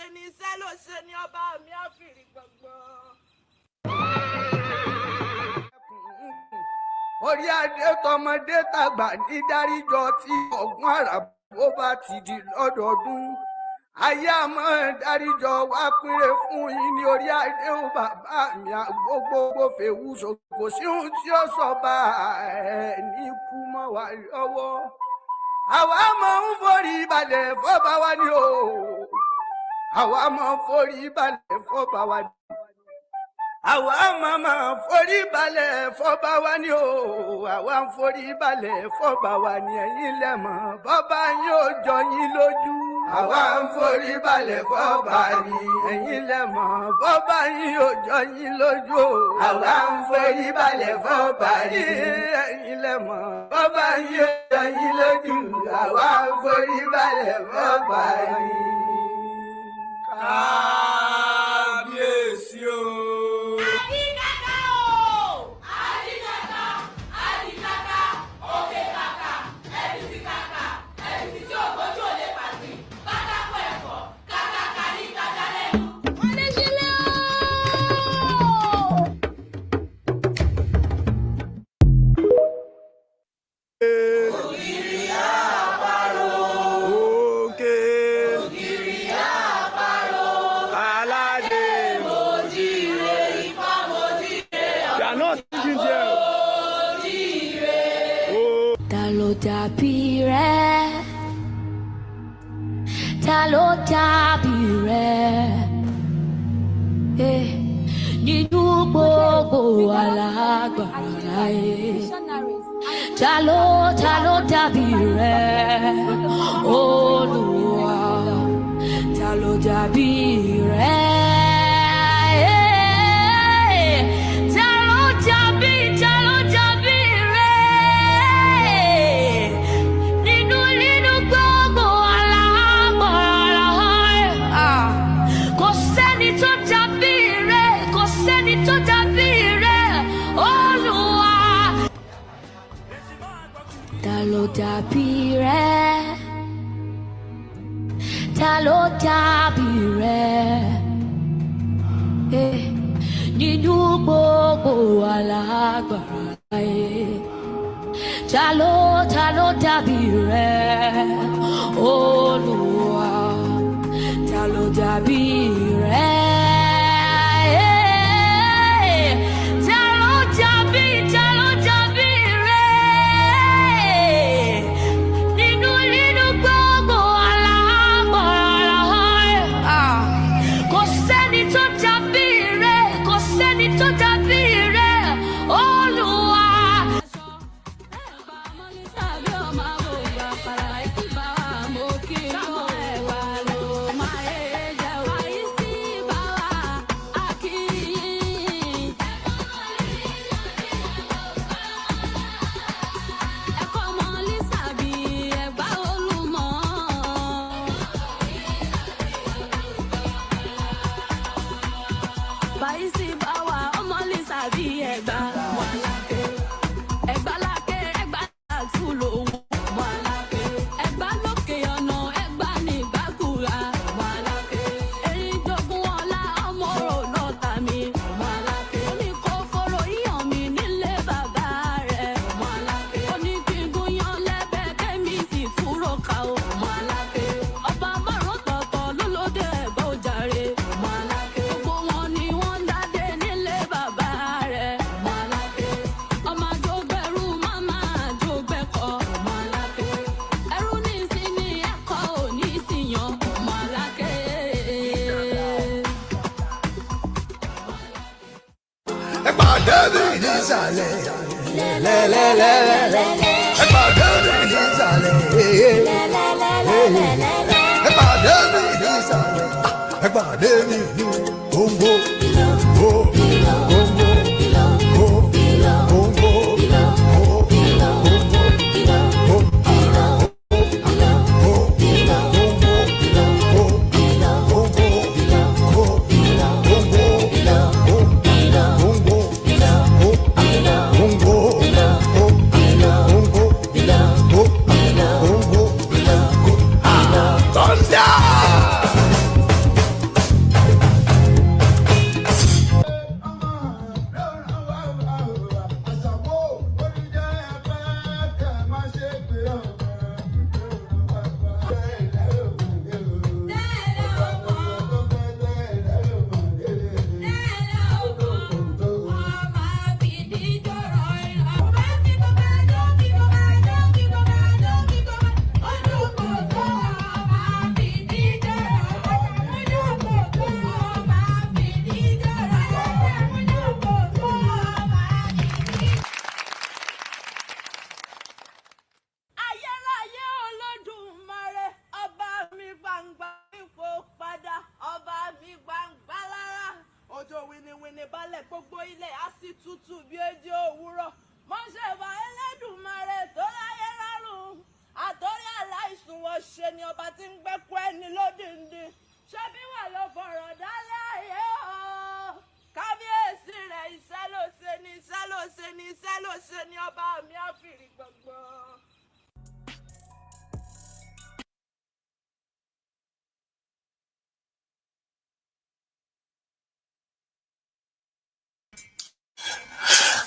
ṣe ní iṣẹ́ ló ṣe ní ọba mi àfìrí gbọ̀ngbọ̀n. Orí adé tọmọdé tàgbà ní dáríjọ tí ọ̀gbun àràbó bá ti di lọ́dọọdún. Ayé àmọ́ dáríjọ wá pínrẹ fún yín ní orí adé ó bàbá mi àgbógbó fèwú ṣòkò sí ohun tí ó sọ bá ẹ̀ ní kú mọ́ wa lọ́wọ́. Àwa máa ń forí balẹ̀ fọ́ba wa ni o. Àwa máa ń forí balẹ̀ fọ́ba wa ni. Àwa máa forí balẹ̀ fọ́ba wa ni o. Àwa ń forí balẹ̀ fọ́ba wa ni ẹ̀yin lẹ́mọ̀ bọ́ba yín ò jọ yín lójú. Àwa ń forí balẹ̀ fọ́ba ni ẹ̀yin lẹ́mọ̀ bọ́ba yín ò jọ yín lójú. Àwa ń forí balẹ̀ fọ́ba ni ẹ̀yin lẹ́mọ̀ bọ́ba yín ò jọ yín lójú. Àwa ń forí balẹ̀ fọ́ba ni. Kábíyèsí o. Dàbí rẹ̀, ta ló dàbí rẹ̀, nínú gbogbo alágbára ta ló dàbí rẹ̀, Olúwa, ta ló dàbí rẹ̀. Dàbí rẹ̀, ta ló dàbí rẹ̀, nínú gbogbo alágbára ta ló dàbí rẹ̀, Olúwa, ta ló dàbí rẹ̀.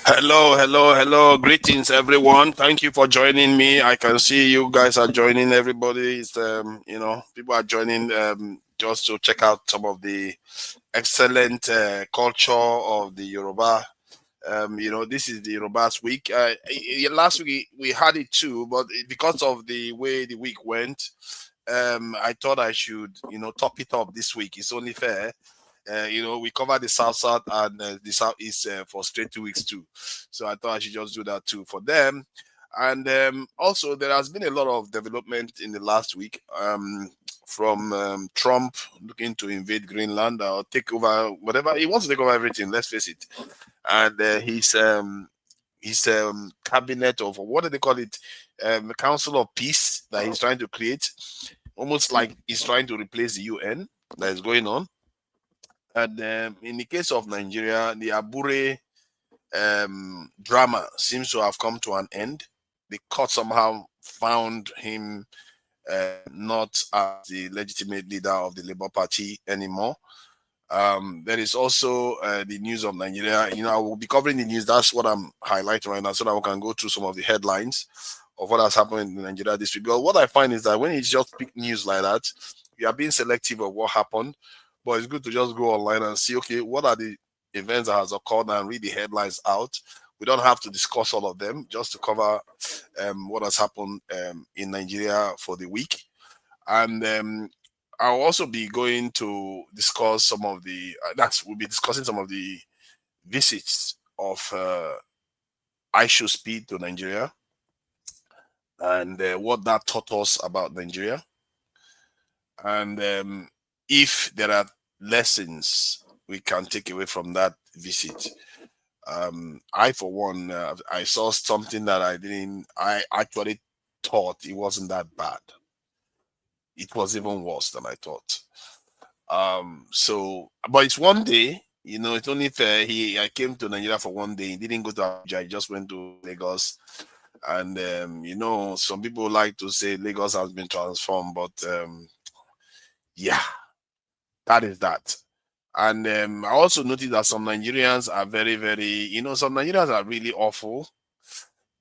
Hello, hello, hello. Greetings, everyone. Thank you for joining me. I can see you guys are joining. Everybody is, people are joining just to check out some of the excellent culture of the Yoruba. This is the Yoruba's week. Last week we had it too, but because of the way the week went, I thought I should, top it up this week. It's only fair. We covered the South and the Southeast for straight 2 weeks too. So I thought I should just do that too for them. And also, there has been a lot of development in the last week from Trump looking to invade Greenland or take over whatever he wants to take over everything. Let's face it. And his cabinet of what do they call it? Council of Peace that he's trying to create, almost like he's trying to replace the UN that is going on. And in the case of Nigeria, the Abure drama seems to have come to an end. The court somehow found him not as the legitimate leader of the Labour Party anymore. There is also the news of Nigeria. I will be covering the news. That's what I'm highlighting right now, so that we can go through some of the headlines of what has happened in Nigeria this week. But what I find is that when it's just big news like that, you are being selective of what happened. But it's good to just go online and see, okay, what are the events that has occurred and read the headlines out. We don't have to discuss all of them, just to cover what has happened in Nigeria for the week. And I'll also be going to discuss some of the, we'll be discussing some of the visits of iceblock to Nigeria and what that taught us about Nigeria. And if there are lessons we can take away from that visit. I, for one, I saw something that I actually thought it wasn't that bad. It was even worse than I thought. But it's one day, it's only fair. I came to Nigeria for one day. He didn't go to Abuja. He just went to Lagos. And, some people like to say Lagos has been transformed, but yeah, that is that. And I also noticed that some Nigerians are very, very, some Nigerians are really awful.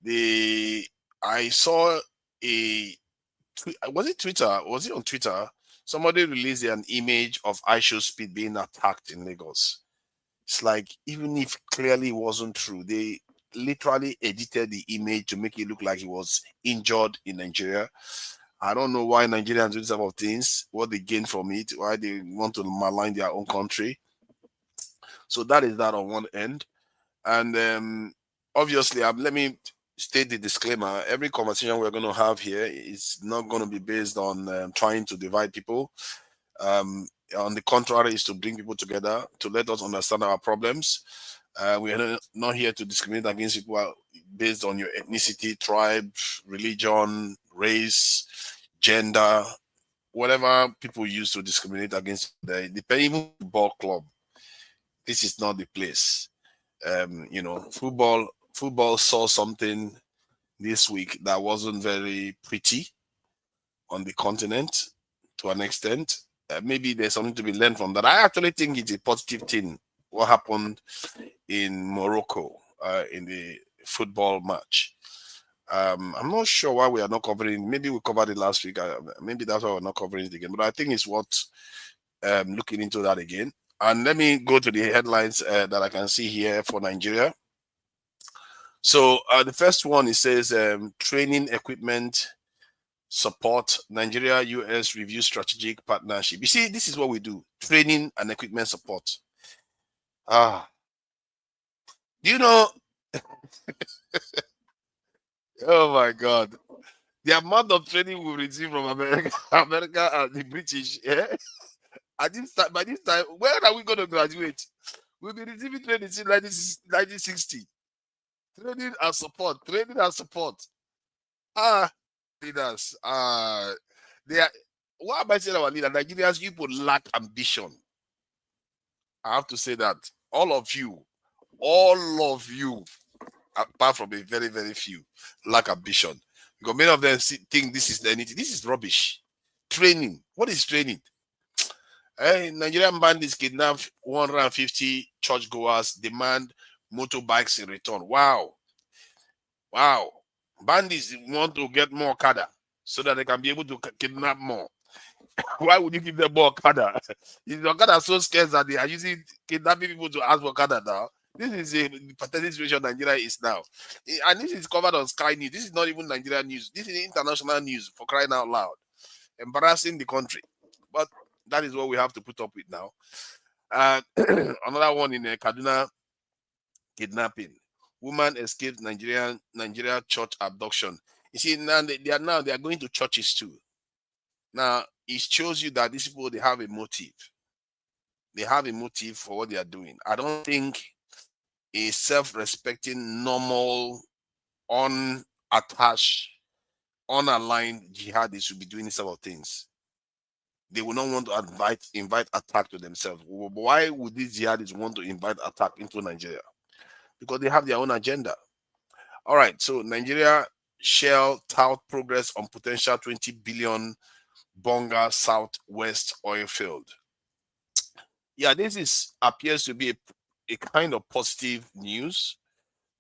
I saw was it Twitter? Was it on Twitter? Somebody released an image of iceblock being attacked in Lagos. It's like, even if clearly it wasn't true, they literally edited the image to make it look like he was injured in Nigeria. I don't know why Nigerians do this type of things, what they gain from it, why they want to malign their own country. So that is that on one end. And obviously, let me state the disclaimer. Every conversation we're going to have here is not going to be based on trying to divide people. On the contrary, is to bring people together, to let us understand our problems. We are not here to discriminate against people based on your ethnicity, tribe, religion, race, gender, whatever people use to discriminate against. Even ball club, this is not the place. Football saw something this week that wasn't very pretty on the continent to an extent. Maybe there's something to be learned from that. I actually think it's a positive thing, what happened in Morocco in the football match. I'm not sure why we are not covering. Maybe we covered it last week. Maybe that's why we're not covering it again. But I think it's worth looking into that again. And let me go to the headlines that I can see here for Nigeria. So the first one, it says training equipment support. Nigeria US review strategic partnership. You see, this is what we do: training and equipment support. Do you know? Oh my God. The amount of training we receive from America and the British. By this time, where are we going to graduate? We'll be receiving training since 1960. Training and support. Leaders. They are. What am I saying about leaders? Nigerians, you people lack ambition. I have to say that. All of you, apart from a very, very few, lack ambition. Because many of them think this is anything. This is rubbish. Training. What is training? Nigerian bandits kidnapped 150 churchgoers, demand motorbikes in return. Wow. Wow. Bandits want to get more Okada so that they can be able to kidnap more. Why would you give them more Okada? Is the Okada so scarce that they are using kidnapping people to ask for Okada now? This is a pathetic situation Nigeria is now. And this is covered on Sky News. This is not even Nigerian news. This is international news, for crying out loud. Embarrassing the country. But that is what we have to put up with now. Another one in Kaduna, kidnapping. Woman escaped Nigeria church abduction. You see, now they are going to churches too. Now, it shows you that these people, they have a motive. They have a motive for what they are doing. I don't think a self-respecting, normal, unattached, unaligned jihadists should be doing these sort of things. They will not want to invite attack to themselves. Why would these jihadists want to invite attack into Nigeria? Because they have their own agenda. All right, so Nigeria shall tout progress on potential 20 billion Bonga Southwest oil field. Yeah, this appears to be a kind of positive news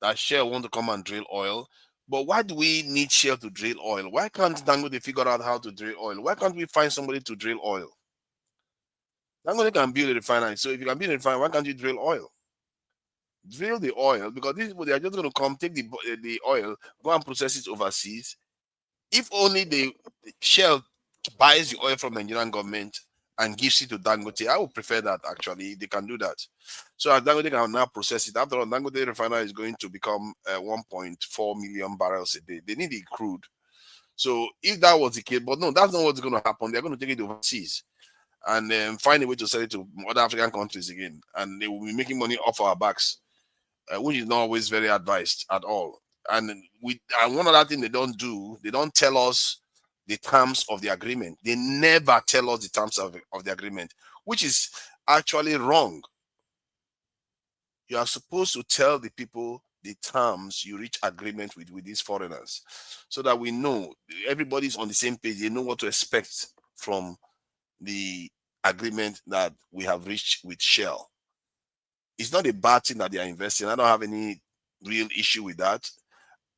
that Shell want to come and drill oil. But why do we need Shell to drill oil? Why can't Dangote figure out how to drill oil? Why can't we find somebody to drill oil? Dangote can build a refinery. So if you can build a refinery, why can't you drill oil? Drill the oil, because these people, they are just going to come, take the oil, go and process it overseas. If only the Shell buys the oil from the Nigerian government and gives it to Dangote, I would prefer that, actually. They can do that. So Dangote can now process it. After all, Dangote refinery is going to become 1.4 million barrels a day. They need it crude. So if that was the case, but no, that's not what's going to happen. They're going to take it overseas and find a way to sell it to other African countries again. And they will be making money off our backs, which is not always very advised at all. And one other thing they don't do, they don't tell us the terms of the agreement. They never tell us the terms of the agreement, which is actually wrong. You are supposed to tell the people the terms you reach agreement with these foreigners, so that we know everybody's on the same page. They know what to expect from the agreement that we have reached with Shell. It's not a bad thing that they are investing. I don't have any real issue with that.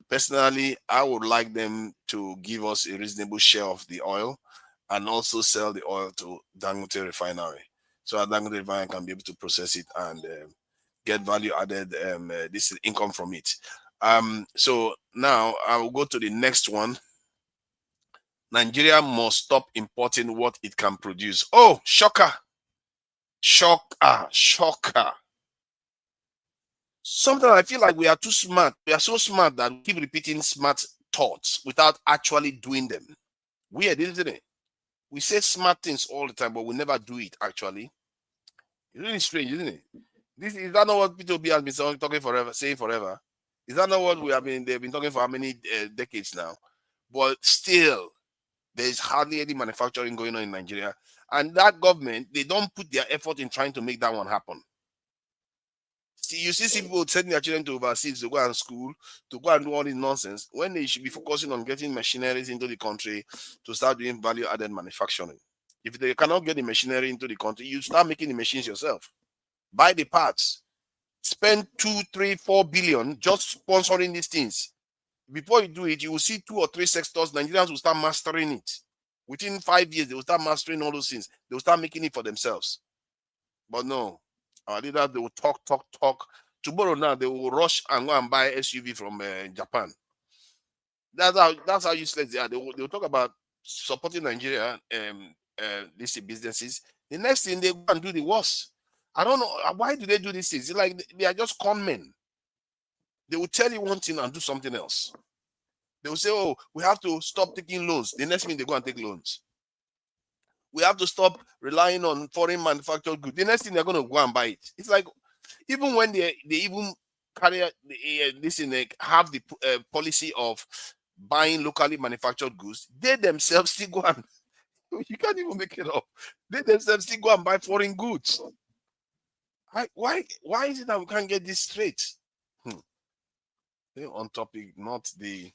Personally, I would like them to give us a reasonable share of the oil and also sell the oil to Dangote refinery, so that Dangote refinery can be able to process it and get value added this income from it. So now I will go to the next one. Nigeria must stop importing what it can produce. Oh, shocker. Shocker. Sometimes I feel like we are too smart. We are so smart that we keep repeating smart thoughts without actually doing them. Weird, isn't it? We say smart things all the time, but we never do it actually. It's really strange, isn't it? Is that not what P2B has been talking forever, saying forever? Is that not what they've been talking for how many decades now? But still, there's hardly any manufacturing going on in Nigeria. And that government, they don't put their effort in trying to make that one happen. See, you see people sending their children to overseas to go and school, to go and do all this nonsense, when they should be focusing on getting machineries into the country to start doing value-added manufacturing. If they cannot get the machinery into the country, you start making the machines yourself. Buy the parts. Spend 2, 3, 4 billion just sponsoring these things. Before you do it, you will see 2 or 3 sectors. Nigerians will start mastering it. Within 5 years, they will start mastering all those things. They will start making it for themselves. But no, our leaders, they will talk. Tomorrow now, they will rush and go and buy SUV from Japan. That's how useless they are. They will talk about supporting Nigeria these businesses. The next thing, they go and do the worst. I don't know. Why do they do these things? It's like they are just con men. They will tell you one thing and do something else. They will say, oh, we have to stop taking loans. The next minute, they go and take loans. We have to stop relying on foreign manufactured goods. The next thing, they're going to go and buy it. It's like, even when they even carry this in, have the policy of buying locally manufactured goods, they themselves still go and, you can't even make it up. They themselves still go and buy foreign goods. Why is it that we can't get this straight? On topic, not the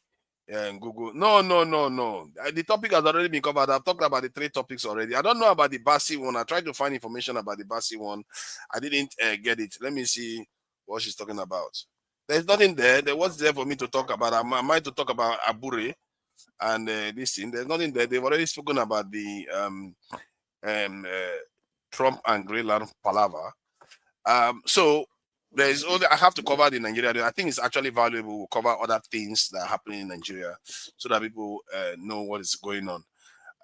Google. No. The topic has already been covered. I've talked about the 3 topics already. I don't know about the Bassey one. I tried to find information about the Bassey one. I didn't get it. Let me see what she's talking about. There's nothing there. What's there for me to talk about? Am I to talk about Abure and this thing? There's nothing there. They've already spoken about the Trump and Greenland palaver. So there's only I have to cover the Nigeria. I think it's actually valuable. We'll cover other things that are happening in Nigeria so that people know what is going on.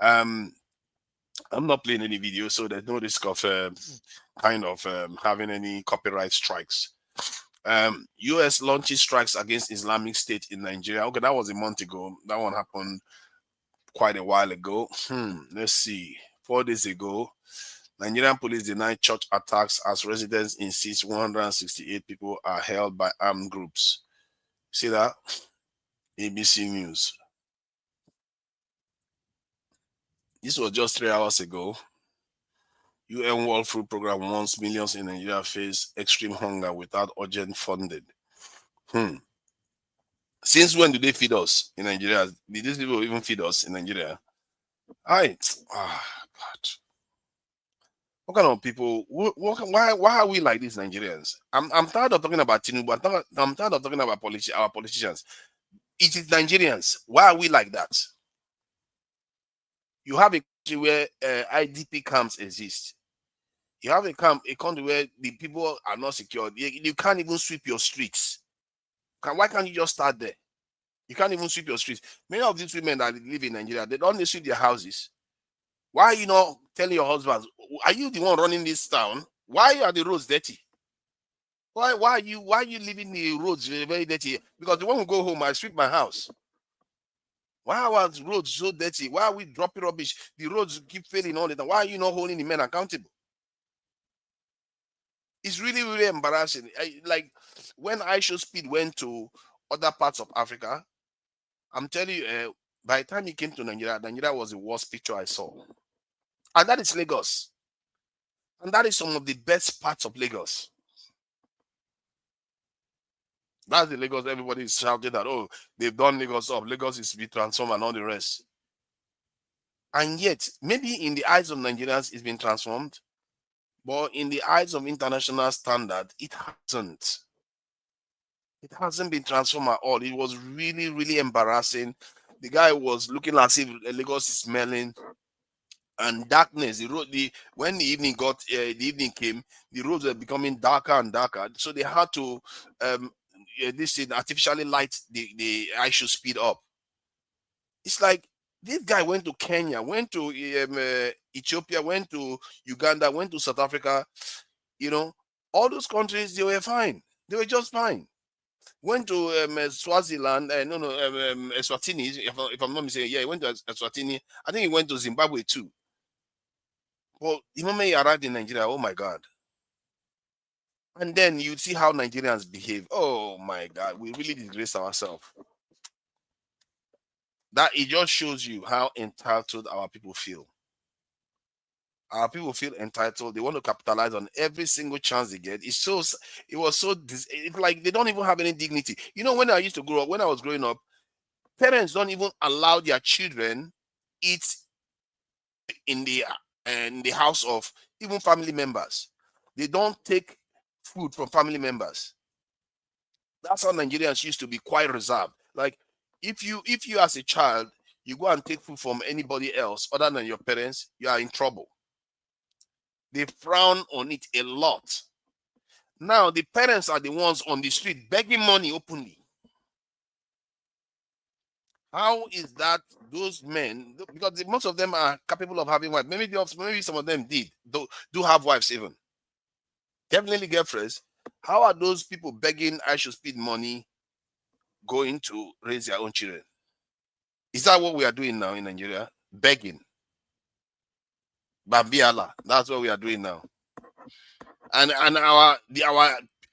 I'm not playing any video, so there's no risk of having any copyright strikes. US launches strikes against Islamic State in Nigeria. Okay, that was a month ago. That one happened quite a while ago. Let's see. 4 days ago, Nigerian police denied church attacks as residents insist 168 people are held by armed groups. See that? ABC News. This was just 3 hours ago. UN World Food Program warns millions in Nigeria face extreme hunger without urgent funding. Since when do they feed us in Nigeria? Did these people even feed us in Nigeria? God. What kind of people? Why are we like these Nigerians? I'm tired of talking about Tinubu. I'm tired of talking about our politicians. It is Nigerians. Why are we like that? You have a country where IDP camps exist. You have a country where the people are not secured. You can't even sweep your streets. Why can't you just start there? You can't even sweep your streets. Many of these women that live in Nigeria, they don't sweep their houses. Why are you not telling your husbands? Are you the one running this town? Why are the roads dirty? Why are you leaving the roads very dirty? Because the one who go home, I sweep my house. Why are the roads so dirty? Why are we dropping rubbish? The roads keep failing all the time. Why are you not holding the men accountable? It's really, really embarrassing. Like when iShowSpeed went to other parts of Africa, I'm telling you, by the time he came to Nigeria, Nigeria was the worst picture I saw. And that is Lagos. And that is some of the best parts of Lagos. That's the Lagos everybody is shouting that, oh, they've done Lagos up. Lagos is to be transformed and all the rest. And yet, maybe in the eyes of Nigerians, it's been transformed. But in the eyes of international standard, it hasn't. It hasn't been transformed at all. It was really, really embarrassing. The guy was looking as if Lagos is smelling and darkness. When the evening came, the roads were becoming darker and darker. So they had to artificially light the iShowSpeed up. It's like this guy went to Kenya, went to Ethiopia, went to Uganda, went to South Africa. You know, all those countries, they were fine. They were just fine. Went to Swaziland, Eswatini, if I'm not mistaken. Yeah, he went to Eswatini. I think he went to Zimbabwe too. Well, the moment he arrived in Nigeria, oh my God. And then you see how Nigerians behave. Oh my God, we really disgrace ourselves. That it just shows you how entitled our people feel. Our people feel entitled. They want to capitalize on every single chance they get. It's like they don't even have any dignity. You know, when I was growing up, parents don't even allow their children eat in the house of even family members. They don't take food from family members. That's how Nigerians used to be quite reserved. Like if you as a child, you go and take food from anybody else other than your parents, you are in trouble. They frown on it a lot. Now the parents are the ones on the street begging money openly. How is that those men, because most of them are capable of having wives. Maybe some of them do have wives even. Definitely girlfriends. How are those people begging iShowSpeed money going to raise their own children? Is that what we are doing now in Nigeria? Begging. Babiala. That's what we are doing now. And our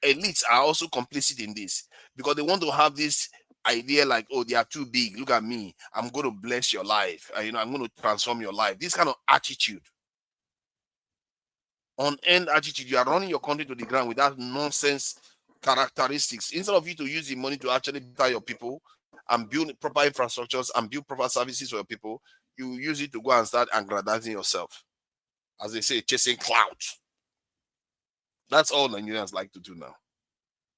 elites are also complicit in this because they want to have this idea like, oh, they are too big. Look at me. I'm going to bless your life. I'm going to transform your life. This kind of attitude. On-end attitude. You are running your country to the ground with that nonsense characteristics. Instead of you to use the money to actually better your people and build proper infrastructures and build proper services for your people, you use it to go and start aggrandizing yourself. As they say, chasing clout. That's all Nigerians like to do now.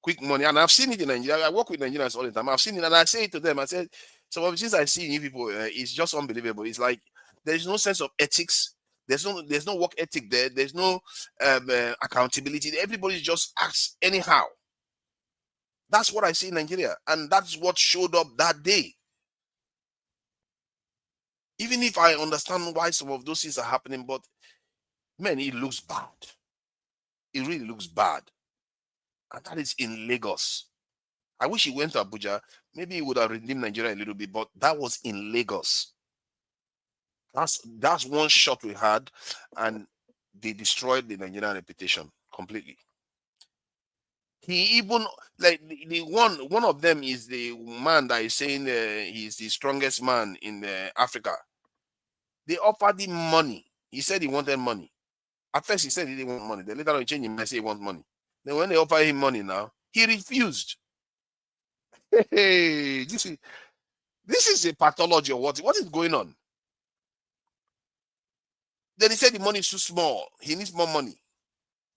quick money. And I've seen it in Nigeria. I work with Nigerians all the time. I've seen it, and I say it to them. I said, some of the things I see in you people, it's just unbelievable. It's like there's no sense of ethics. There's no work ethic there. There's no accountability. Everybody just acts anyhow. That's what I see in Nigeria, and that's what showed up that day. Even if I understand why some of those things are happening, but man, it looks bad. It really looks bad. And that is in Lagos. I wish he went to Abuja. Maybe he would have redeemed Nigeria a little bit, but that was in Lagos. That's one shot we had, and they destroyed the Nigerian reputation completely. He even, like, the one of them is the man that is saying he's the strongest man in Africa. They offered him money. He said he wanted money. At first he said he didn't want money. Then later on he changed his mind and said he wants money. Then when they offer him money now, he refused. Hey, this is a pathology or what is going on? Then he said the money is too small. He needs more money.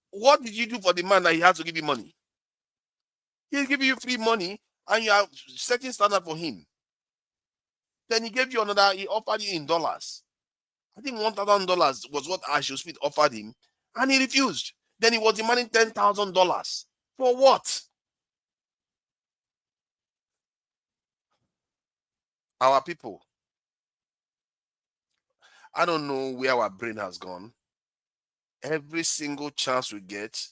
What did you do for the man that he has to give you money? He'll give you free money and you are setting standard for him. Then he gave you another, he offered you in dollars. I think $1,000 was what Ashley Smith offered him, and he refused. Then he was demanding $10,000. For what? Our people. I don't know where our brain has gone. Every single chance we get,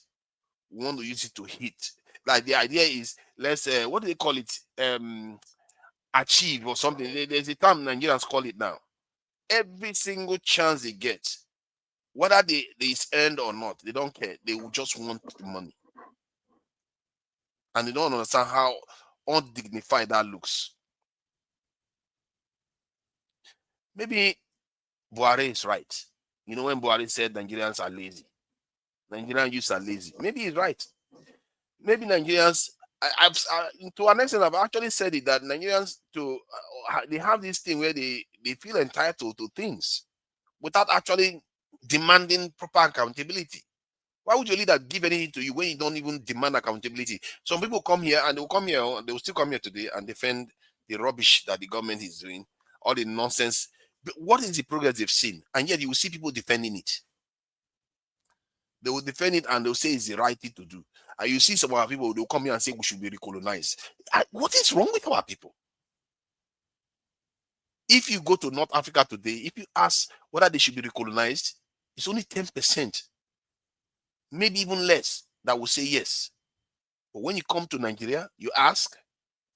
we want to use it to hit. Like the idea is, let's what do they call it? Achieve or something. There's a term Nigerians call it now. Every single chance they get, whether they is earned or not, they don't care. They will just want the money. And they don't understand how undignified that looks. Maybe Buhari is right. You know, when Buhari said Nigerians are lazy, Nigerian youths are lazy. Maybe he's right. Maybe Nigerians, to an extent, I've actually said it, that Nigerians, they have this thing where they feel entitled to things without actually demanding proper accountability. Why would your leader give anything to you when you don't even demand accountability? Some people come here and they will still come here today and defend the rubbish that the government is doing, all the nonsense. But what is the progress they've seen? And yet you will see people defending it. They will defend it and they'll say it's the right thing to do. And you see some of our people, they'll come here and say we should be recolonized. What is wrong with our people? If you go to North Africa today, if you ask whether they should be recolonized, it's only 10%, maybe even less, that will say yes. But when you come to Nigeria, you ask,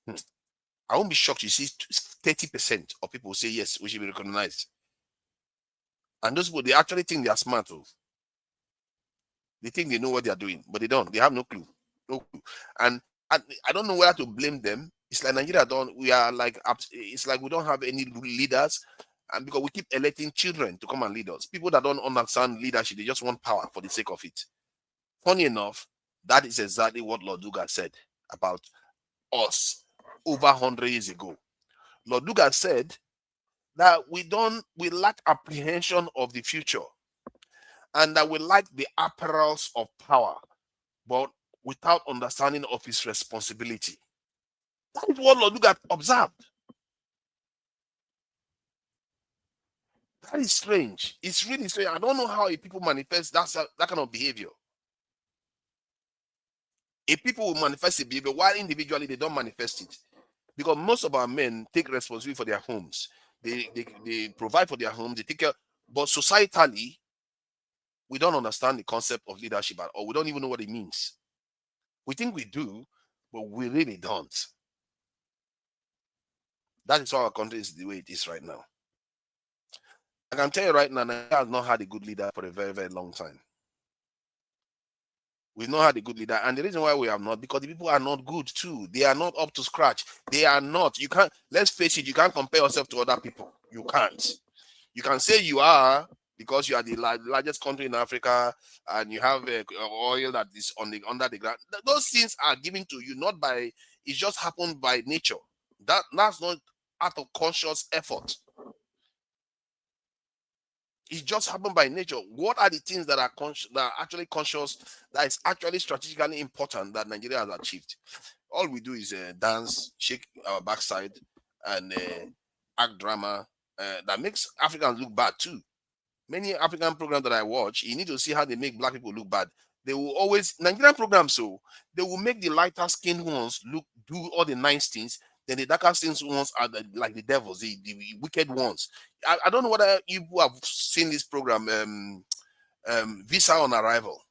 I won't be shocked. You see 30% of people will say yes, we should be recognized. And those people, they actually think they are smart. They think they know what they are doing, but they don't. They have no clue. No clue. And I don't know where to blame them. It's like Nigeria it's like we don't have any leaders, and because we keep electing children to come and lead us. People that don't understand leadership, they just want power for the sake of it. Funny enough, that is exactly what Lord Duga said about us over 100 years ago. Lord Duga said that we lack apprehension of the future, and that we like the apparels of power, but without understanding of his responsibility. That is what Lord Duga observed. That is strange. It's really strange. I don't know how people manifest that kind of behavior. If people will manifest the behavior, while individually they don't manifest it. Because most of our men take responsibility for their homes. They provide for their homes, they take care. But societally, we don't understand the concept of leadership at all. We don't even know what it means. We think we do, but we really don't. That is why our country is the way it is right now. I can tell you right now, Nigeria has not had a good leader for a very, very long time. We've not had a good leader. And the reason why we have not, because the people are not good too. They are not up to scratch. They are not. You can't, let's face it, you can't compare yourself to other people. You can't. You can say you are because you are the largest country in Africa and you have oil that is under the ground. Those things are given to you, not by, it just happened by nature. That's not out of conscious effort. It just happened by nature. What are the things that are actually conscious, that is actually strategically important that Nigeria has achieved? All we do is dance, shake our backside, and act drama that makes Africans look bad too. Many African programs that I watch, you need to see how they make black people look bad. They will always, Nigerian programs, so they will make the lighter skinned ones do all the nice things. Then the darker skinned ones are like the devils, the wicked ones. I don't know whether you have seen this program, Visa on Arrival.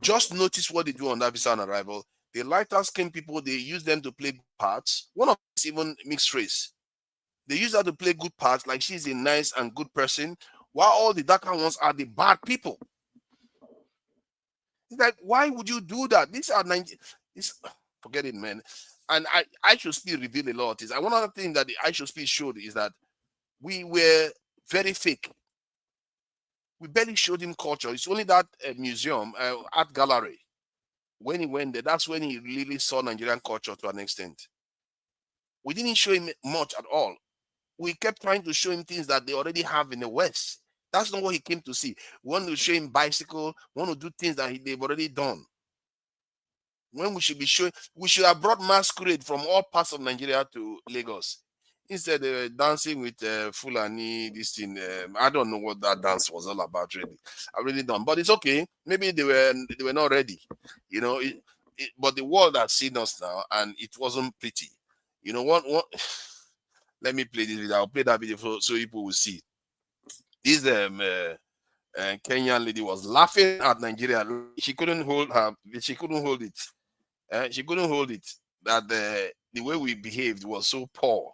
Just notice what they do on that Visa on Arrival. The lighter skinned people, they use them to play parts. One of them is even mixed race. They use her to play good parts, like she's a nice and good person, while all the darker ones are the bad people. It's like, why would you do that? These are forget it, man. And I should still reveal a lot of things. And one other thing that the I should speak showed is that we were very fake. We barely showed him culture. It's only that museum, art gallery. When he went there, that's when he really saw Nigerian culture to an extent. We didn't show him much at all. We kept trying to show him things that they already have in the West. That's not what he came to see. We want to show him bicycle, we want to do things that they've already done. When we should be showing, we should have brought masquerade from all parts of Nigeria to Lagos. Instead, they were dancing with Fulani, this thing. I don't know what that dance was all about, really. I really don't. But it's okay. Maybe they were not ready. You know, but the world has seen us now, and it wasn't pretty. You know what? Let me play this video. I'll play that video so people will see. This Kenyan lady was laughing at Nigeria. She couldn't hold her. She couldn't hold it. She couldn't hold it. That the way we behaved was so poor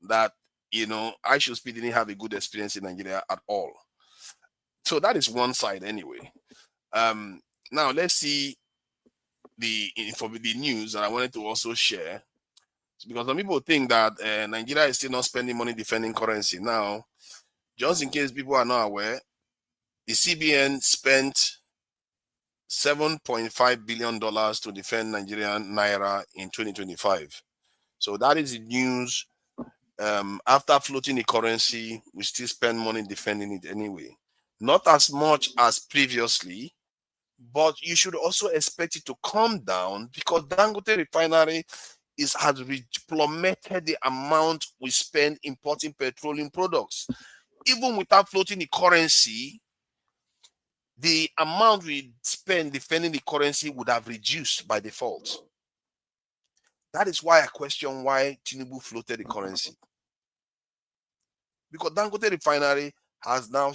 that, you know, I should speak didn't have a good experience in Nigeria at all. So that is one side anyway. Now let's see the news that I wanted to also share. Because some people think that Nigeria is still not spending money defending currency. Now, just in case people are not aware, the CBN spent $7.5 billion to defend Nigerian Naira in 2025. So that is the news. After floating the currency, we still spend money defending it anyway. Not as much as previously, but you should also expect it to come down because Dangote Refinery has plummeted the amount we spend importing petroleum products. Even without floating the currency, the amount we spend defending the currency would have reduced by default. That is why I question why Tinubu floated the currency. Because Dangote Refinery has now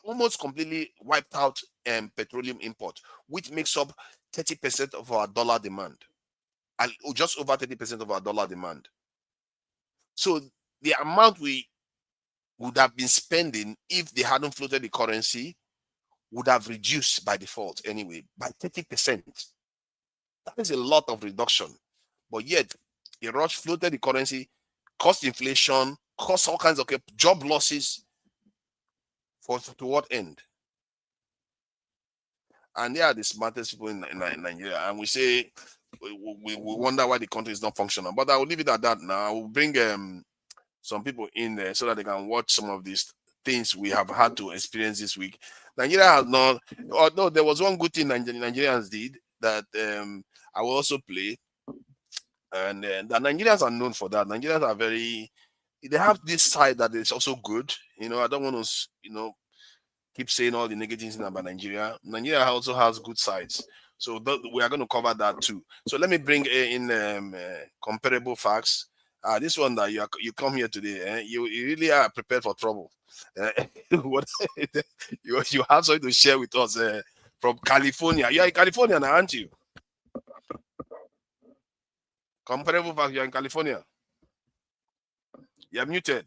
almost completely wiped out petroleum import, which makes up 30% of our dollar demand. And just over 30% of our dollar demand. So the amount we would have been spending if they hadn't floated the currency would have reduced by default anyway, by 30%. That is a lot of reduction. But yet, the rush floated the currency, caused inflation, caused all kinds of job losses. To what end? And they are the smartest people in Nigeria. And we say, we wonder why the country is not functional. But I will leave it at that now. I will bring some people in there so that they can watch some of these things we have had to experience this week. Nigeria has not, although there was one good thing Nigerians did that I will also play. And the Nigerians are known for that. Nigerians are they have this side that is also good. You know, I don't want to, you know, keep saying all the negative things about Nigeria. Nigeria also has good sides. So we are going to cover that too. So let me bring in comparable facts. This one that you come here today, you really are prepared for trouble. What you have something to share with us from California. You are in California now, aren't you? Comparable facts. You are in California. You are muted.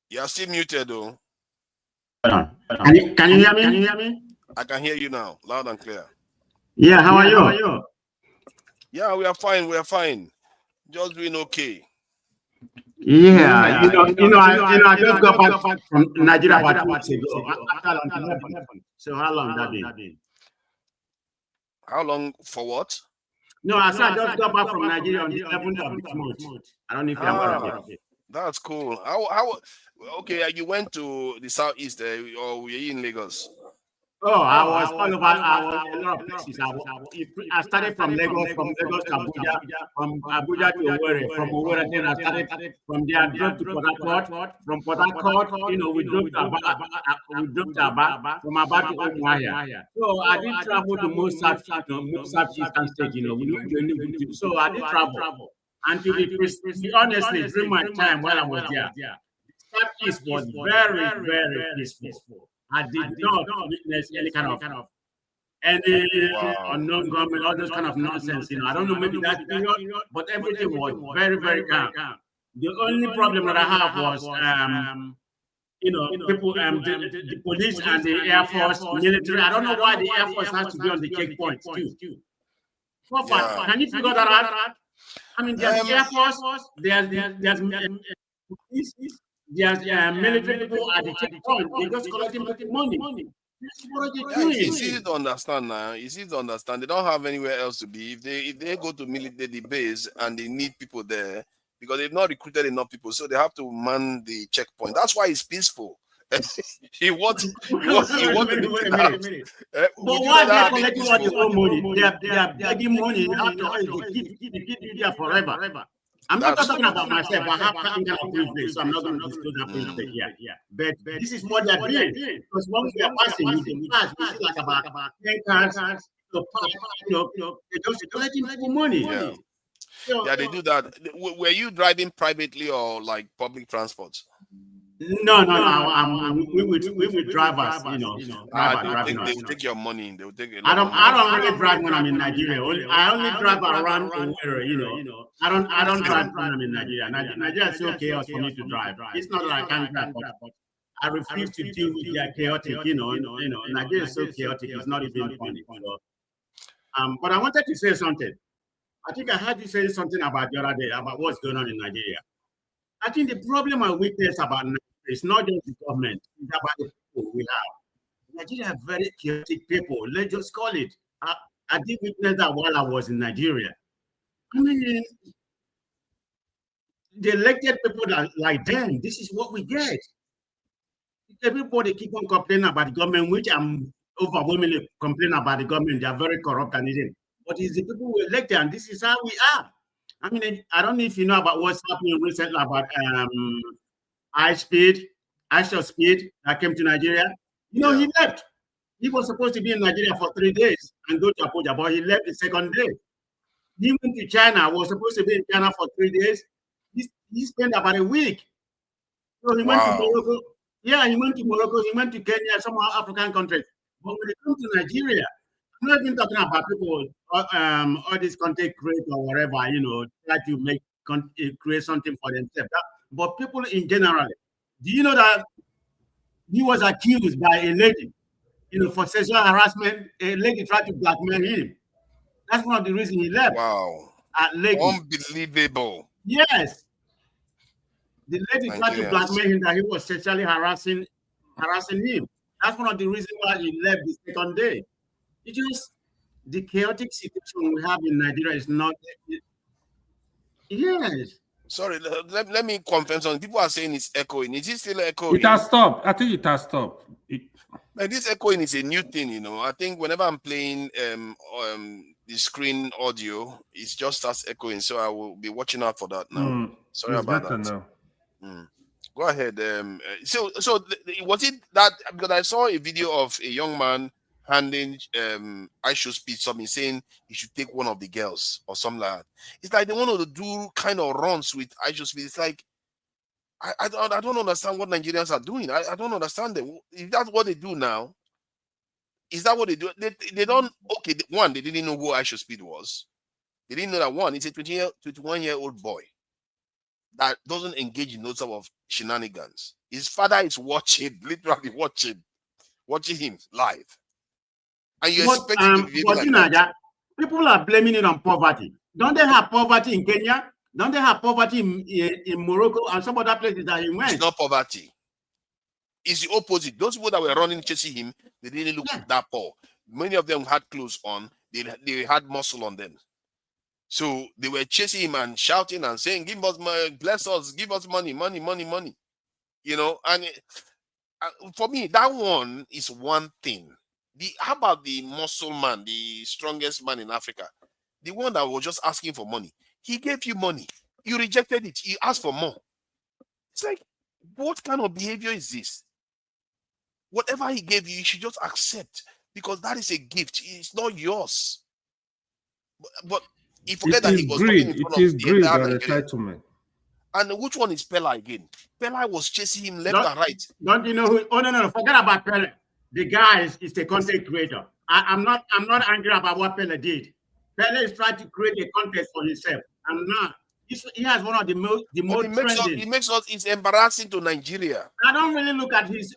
You are still muted, though. Can you hear me? Can you hear me? I can hear you now, loud and clear. Yeah, how are you? Yeah, we are fine. We are fine. Just doing okay. Yeah, I just got back from Nigeria about 2 weeks ago. So how long that been? How long for what? No, I said I just got back from Nigeria on the 11th of this month. I don't know if you're aware of it. That's cool. How? Okay, you went to the southeast, or were you in Lagos? Oh, I was all over. I was a lot of places. I started from Lagos to Abuja, from Abuja to Owerri, from Owerri then I started from there. I drove to Port Harcourt. From Port Harcourt, we drove to Aba. From Aba to Umuahia. So I did travel to most southeastern states. So I did travel. And to be honestly, during my time while I was there, Southeast was very, very peaceful. I did not witness any kind of unknown government, all those kind of nonsense. I don't know, maybe that period, but everything was very, very calm. The only problem that I have was, people, the police and the Air Force, military. I don't know why the Air Force has to be on the checkpoints too. So far, can you figure that out? I mean, there's Air Force, there's police. There's military people at the checkpoint. They're just collecting money. It's easy to understand now. It's easy to understand. They don't have anywhere else to be. If they go to military base and they need people there because they've not recruited enough people, so they have to man the checkpoint. That's why it's peaceful. He wants to be But why they are collecting all the own money? They are begging money after all. They keep you there forever. I'm not talking about myself. I have that kind of privilege, so I'm not going to disclose that privilege here. But this is what they're doing. Because once we are passing, we see like about 10 cars. They're just collecting money. Yeah. Yeah, they do that. Were you driving privately or like public transport? No. We would drivers, They will take your money. They will take it. I don't really drive when I'm in Nigeria. I only drive around Owerri, I don't drive when I'm in Nigeria. Nigeria is so chaos for me to drive. It's not that I can't drive, but I refuse to deal with their chaotic, Nigeria is so chaotic, it's not even funny. But I wanted to say something. I think I heard you say something about the other day about what's going on in Nigeria. I think the problem I witness about Nigeria is not just the government, it's about the people we have. Nigeria have very chaotic people. Let's just call it. I did witness that while I was in Nigeria. I mean, the elected people that like them, this is what we get. Everybody keep on complaining about the government, which I'm overwhelmingly complaining about the government. They are very corrupt and everything. But it's the people who elect them, and this is how we are. I mean, I don't know if you know about what's happening recently about Aisha Speed that came to Nigeria. He left. He was supposed to be in Nigeria for 3 days and go to Abuja, but he left the second day. He went to China, was supposed to be in China for 3 days. He spent about a week. So he went to Morocco. Yeah, he went to Morocco, he went to Kenya, some African countries. But when it comes to Nigeria, I'm not even talking about people, all these content creators or whatever, try to create something for themselves. But people in general, do you know that he was accused by a lady, for sexual harassment? A lady tried to blackmail him. That's one of the reasons he left. Wow. At Lagos. Unbelievable. Yes. The lady tried to blackmail him that he was sexually harassing him. That's one of the reasons why he left the second day. It's just the chaotic situation we have in Nigeria is not. Yes. Sorry, let me confirm something. People are saying it's echoing. Is it still echoing? It has stopped. I think it has stopped. Like this echoing is a new thing, I think whenever I'm playing the screen audio, it just starts echoing. So I will be watching out for that now. Sorry about that. Go ahead. So was it that, because I saw a video of a young man handing Aisha Speed something, saying he should take one of the girls or something like that. It's like they want to do kind of runs with Aisha Speed. It's like I don't understand what Nigerians are doing. I don't understand them. Is that what they do now? Is that what they do? They don't. Okay, one, they didn't know who Aisha Speed was. They didn't know that one. It's a 21-year-old boy that doesn't engage in those sort of shenanigans. His father is watching, literally watching him live. And you expect him to be like that. People are blaming it on poverty. Don't they have poverty in Kenya? Don't they have poverty in Morocco and some other places that he went? It's not poverty. It's the opposite. Those people that were running chasing him, they didn't look that poor. Many of them had clothes on. They had muscle on them. So they were chasing him and shouting and saying, "Give us money, bless us, give us money, money, money, money." You know, and for me, that one is one thing. How about the muscle man, the strongest man in Africa, the one that was just asking for money? He gave you money, you rejected it, you asked for more. It's like, what kind of behavior is this? Whatever he gave you, you should just accept, because that is a gift. It's not yours. But he forget that he was greed. talking in front It is of the greed entire and Nigeria. entitlement. And which one is Pella again? Pella was chasing him left and right. Don't you know who? Oh no, forget about Pella. The guy is a content creator. I'm not angry about what Pella did. Pella is trying to create a context for himself. I'm not. He has one of the most trending. It makes us. It's embarrassing to Nigeria. I don't really look at his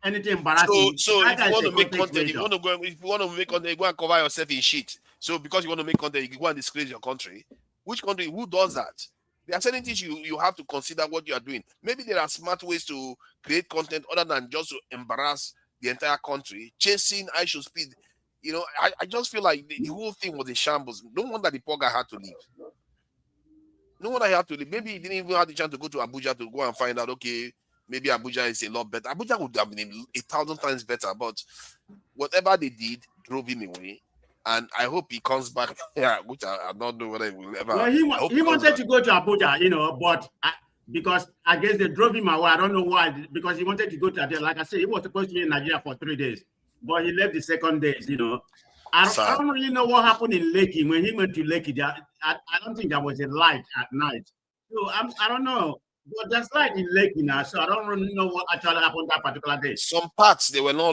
anything embarrassing. So if you want to make content, if you want to make content, go and cover yourself in shit. So because you want to make content, you go and disgrace your country. Which country? Who does that? There are certain things you have to consider what you are doing. Maybe there are smart ways to create content other than just to embarrass the entire country, chasing I should speed. You know, I just feel like the whole thing was a shambles. No wonder the poor guy had to leave. No wonder he had to leave. Maybe he didn't even have the chance to go to Abuja to go and find out, okay, maybe Abuja is a lot better. Abuja would have been 1,000 times better, but whatever they did drove him away. And I hope he comes back. Yeah, which I don't know whether he will ever. Well, he wanted to go to Abuja, you know, but because I guess they drove him away. I don't know why. Because he wanted to go to Abuja. Like I said, he was supposed to be in Nigeria for 3 days, but he left the second days. You know, I don't really know what happened in Lekki when he went to Lekki. I don't think there was a light at night. So I don't know. But there's light in Lekki now, so I don't really know what actually happened that particular day. Some parts there were no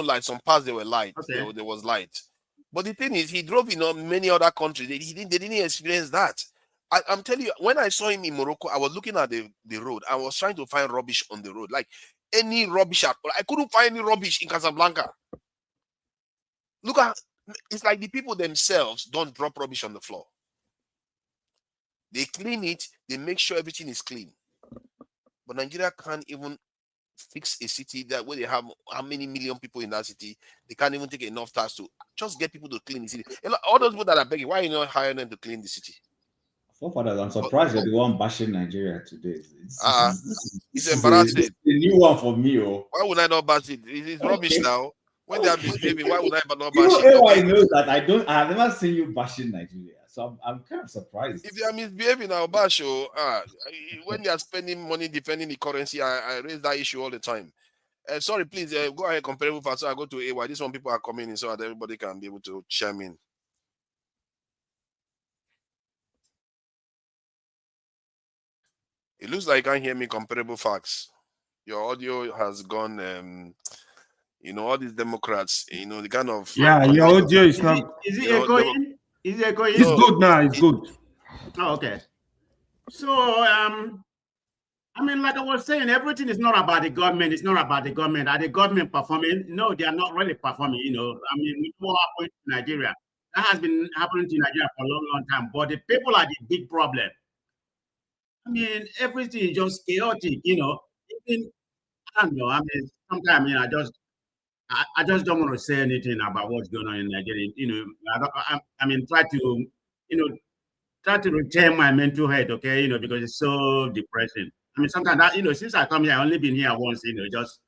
light. Some parts there were light. Okay. There was light. But the thing is, he drove in many other countries. They didn't experience that. I'm telling you, when I saw him in Morocco, I was looking at the road. I was trying to find rubbish on the road, like any rubbish at all. I couldn't find any rubbish in Casablanca. Look at, it's like the people themselves don't drop rubbish on the floor. They clean it. They make sure everything is clean. But Nigeria can't even fix a city that where they have how many million people in that city. They can't even take enough tax to just get people to clean the city. All those people that are begging, why are you not hiring them to clean the city? Forefathers, I'm surprised you're the one bashing Nigeria today. It's embarrassing. It's a new one for me. Oh. Why would I not bash it? It's rubbish now. When they are misbehaving, why would I not bash it? Everybody knows that I have never seen you bashing Nigeria. So I'm kind of surprised. If you are misbehaving, I'll bash you. When they are spending money defending the currency, I raise that issue all the time. Sorry, please go ahead, comparable facts. So I go to AY. This one people are coming in so that everybody can be able to chime in. It looks like you can't hear me. Comparable facts. Your audio has gone. All these Democrats. The kind of your audio is not. Is it echoing? Is it echoing? It's good now. It's good. Oh, okay. So I mean, like I was saying, everything is not about the government. It's not about the government. Are the government performing? No, they are not really performing. I mean, we know what happened in Nigeria. That has been happening to Nigeria for a long, long time. But the people are the big problem. I mean, everything is just chaotic. Even, I don't know. I mean, sometimes I just don't want to say anything about what's going on in Nigeria. Try to retain my mental health, okay? Because it's so depressing. I mean, sometimes that, since I come here, I've only been here once, just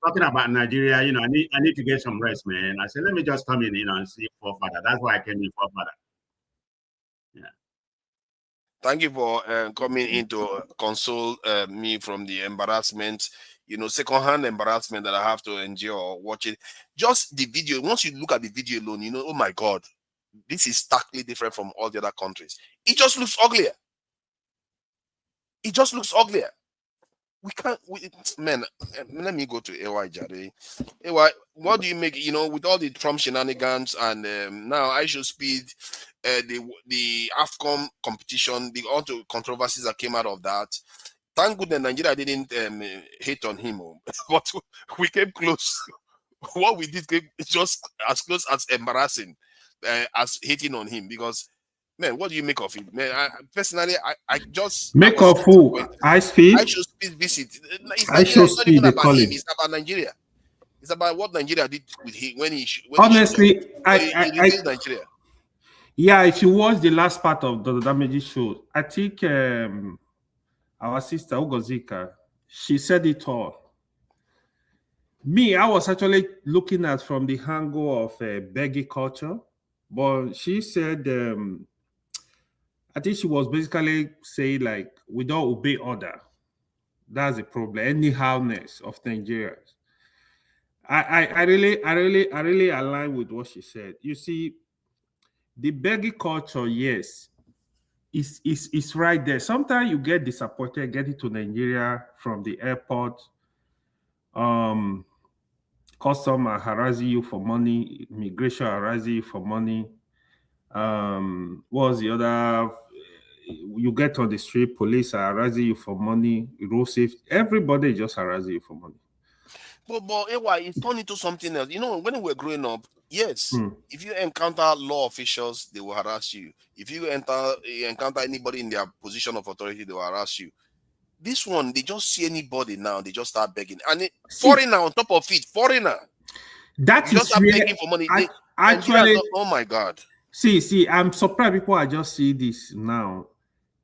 talking about Nigeria, I need to get some rest, man. I said, let me just come in, and see Forefather. That's why I came in, Forefather. Yeah. Thank you for coming in to console me from the embarrassment, secondhand embarrassment that I have to endure watching. Just the video. Once you look at the video alone, oh my God, this is starkly different from all the other countries. It just looks uglier. It just looks uglier. Man, let me go to AY Jare. AY, what do you make, with all the Trump shenanigans and now I should speed the AFCON competition, all the controversies that came out of that. Thank goodness Nigeria didn't hate on him, but we came close. What we did came just as close as embarrassing as hating on him, because man, what do you make of it? Man, personally, I just make of who? I speed. I should speed visit. It's not even about him. It's about Nigeria. It's about what Nigeria did with him when he honestly, Nigeria. Yeah, if you watch the last part of the Damages show, I think our sister Ugozika, she said it all. Me, I was actually looking at from the angle of beggy culture, but she said, I think she was basically saying like, we don't obey order. That's the problem. Anyhowness of Nigerians. I really align with what she said. You see, the beggy culture, yes, is right there. Sometimes you get disappointed getting to Nigeria from the airport. Custom are harassing you for money, immigration harassing you for money. What was the other? You get on the street, police are harassing you for money, road safety, everybody just harassing you for money. But it's turned into something else. You know, when we were growing up, yes, if you encounter law officials, they will harass you. If you encounter anybody in their position of authority, they will harass you. This one, they just see anybody now, they just start begging. Foreigner on top of it, foreigner. That you is just start begging for money. Actually, oh my God. See, I'm surprised people are just seeing this now.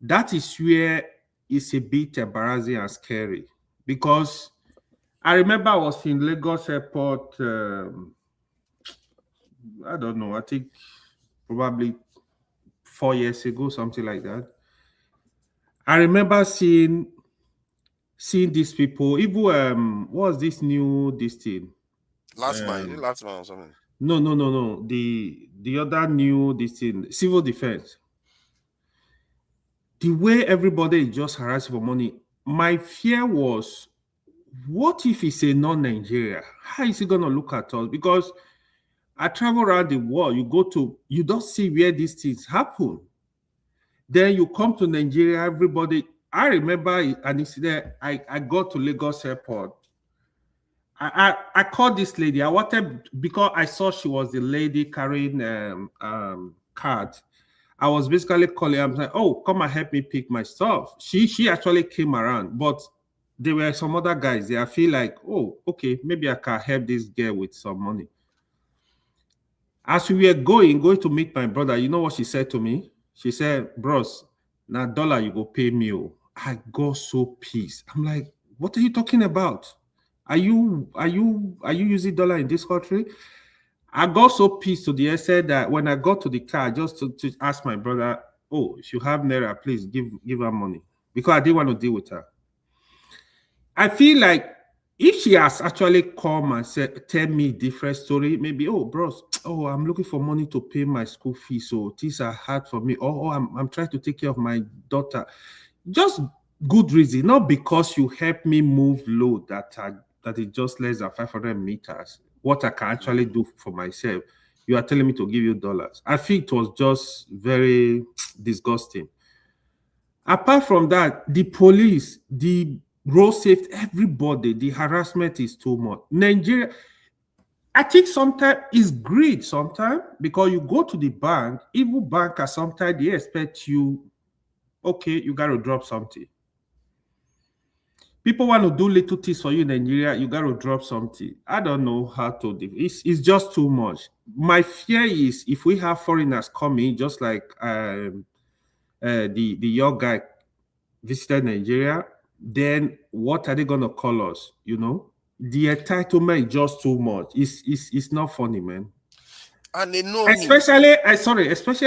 That is where it's a bit embarrassing and scary. Because I remember I was in Lagos airport, I don't know, I think probably 4 years ago, something like that. I remember seeing these people, even what was this thing? Last man or something. No. The other new thing, civil defense. The way everybody is just harassing for money, my fear was, what if it's a non-Nigeria? How is he gonna look at us? Because I travel around the world, you don't see where these things happen. Then you come to Nigeria, everybody. I remember an incident. I got to Lagos airport. I called this lady. I wanted, because I saw she was the lady carrying card. I was basically calling. I'm like, oh, come and help me pick my stuff. She actually came around, but there were some other guys there. I feel like, oh, okay, maybe I can help this girl with some money. As we were going to meet my brother, you know what she said to me? She said, bros, now dollar you go pay me. Oh. I got so pissed. I'm like, what are you talking about? Are you using dollar in this country? I got so pissed to the extent that when I got to the car, just to ask my brother, oh, if you have Naira, please give her money. Because I didn't want to deal with her. I feel like if she has actually come and said, tell me a different story, maybe, oh, bros, oh, I'm looking for money to pay my school fees, so these are hard for me. Oh, I'm trying to take care of my daughter. Just good reason, not because you help me move load that is just less than 500 meters. What I can actually do for myself, you are telling me to give you dollars. I think it was just very disgusting. Apart from that, the police, the road safety, everybody, the harassment is too much. Nigeria, I think sometimes it's greed sometimes, because you go to the bank, even bankers sometimes they expect you, okay, you got to drop something. People want to do little things for you in Nigeria, you got to drop something. I don't know how to do it. It's just too much. My fear is if we have foreigners coming, just like the young guy visited Nigeria, then what are they going to call us? You know, the entitlement is just too much. It's not funny, man. And they know especially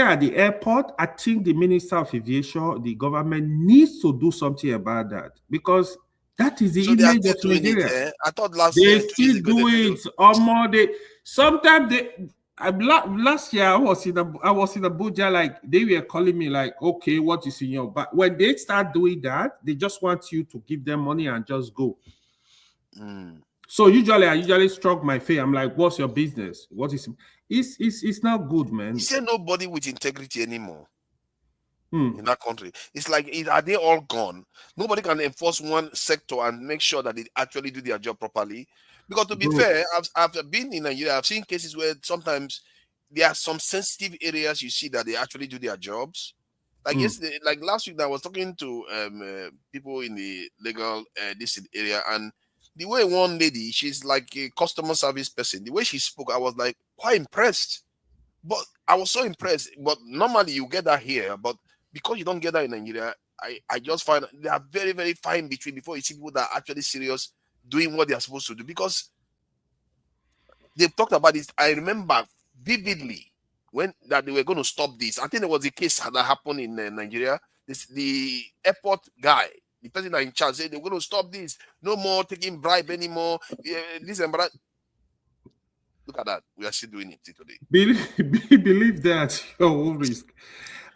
at the airport. I think the Minister of Aviation, the government needs to do something about that, because that is the image of Nigeria. I thought last year they still do it. Sometimes last year I was in Abuja, like they were calling me like, okay, what is in your back? When they start doing that, they just want you to give them money and just go. So I usually struck my face. I'm like, what's your business? What is it's not good, man. You say nobody with integrity anymore in that country. It's like, are they all gone? Nobody can enforce one sector and make sure that they actually do their job properly. Because to be fair, I've been in Nigeria, I've seen cases where sometimes there are some sensitive areas you see that they actually do their jobs. Like yesterday, like last week, I was talking to people in the legal this area, and the way one lady, she's like a customer service person, the way she spoke, I was like quite impressed. But I was so impressed. But normally you get that here, but because you don't get that in Nigeria, I just find they are very, very fine between before you see people that are actually serious doing what they are supposed to do. Because they've talked about this. I remember vividly when that they were going to stop this. I think there was a case that happened in Nigeria. The airport guy, the person that in charge, said they're going to stop this. No more taking bribe anymore. This and that. Look at that. We are still doing it today. Believe that your own risk.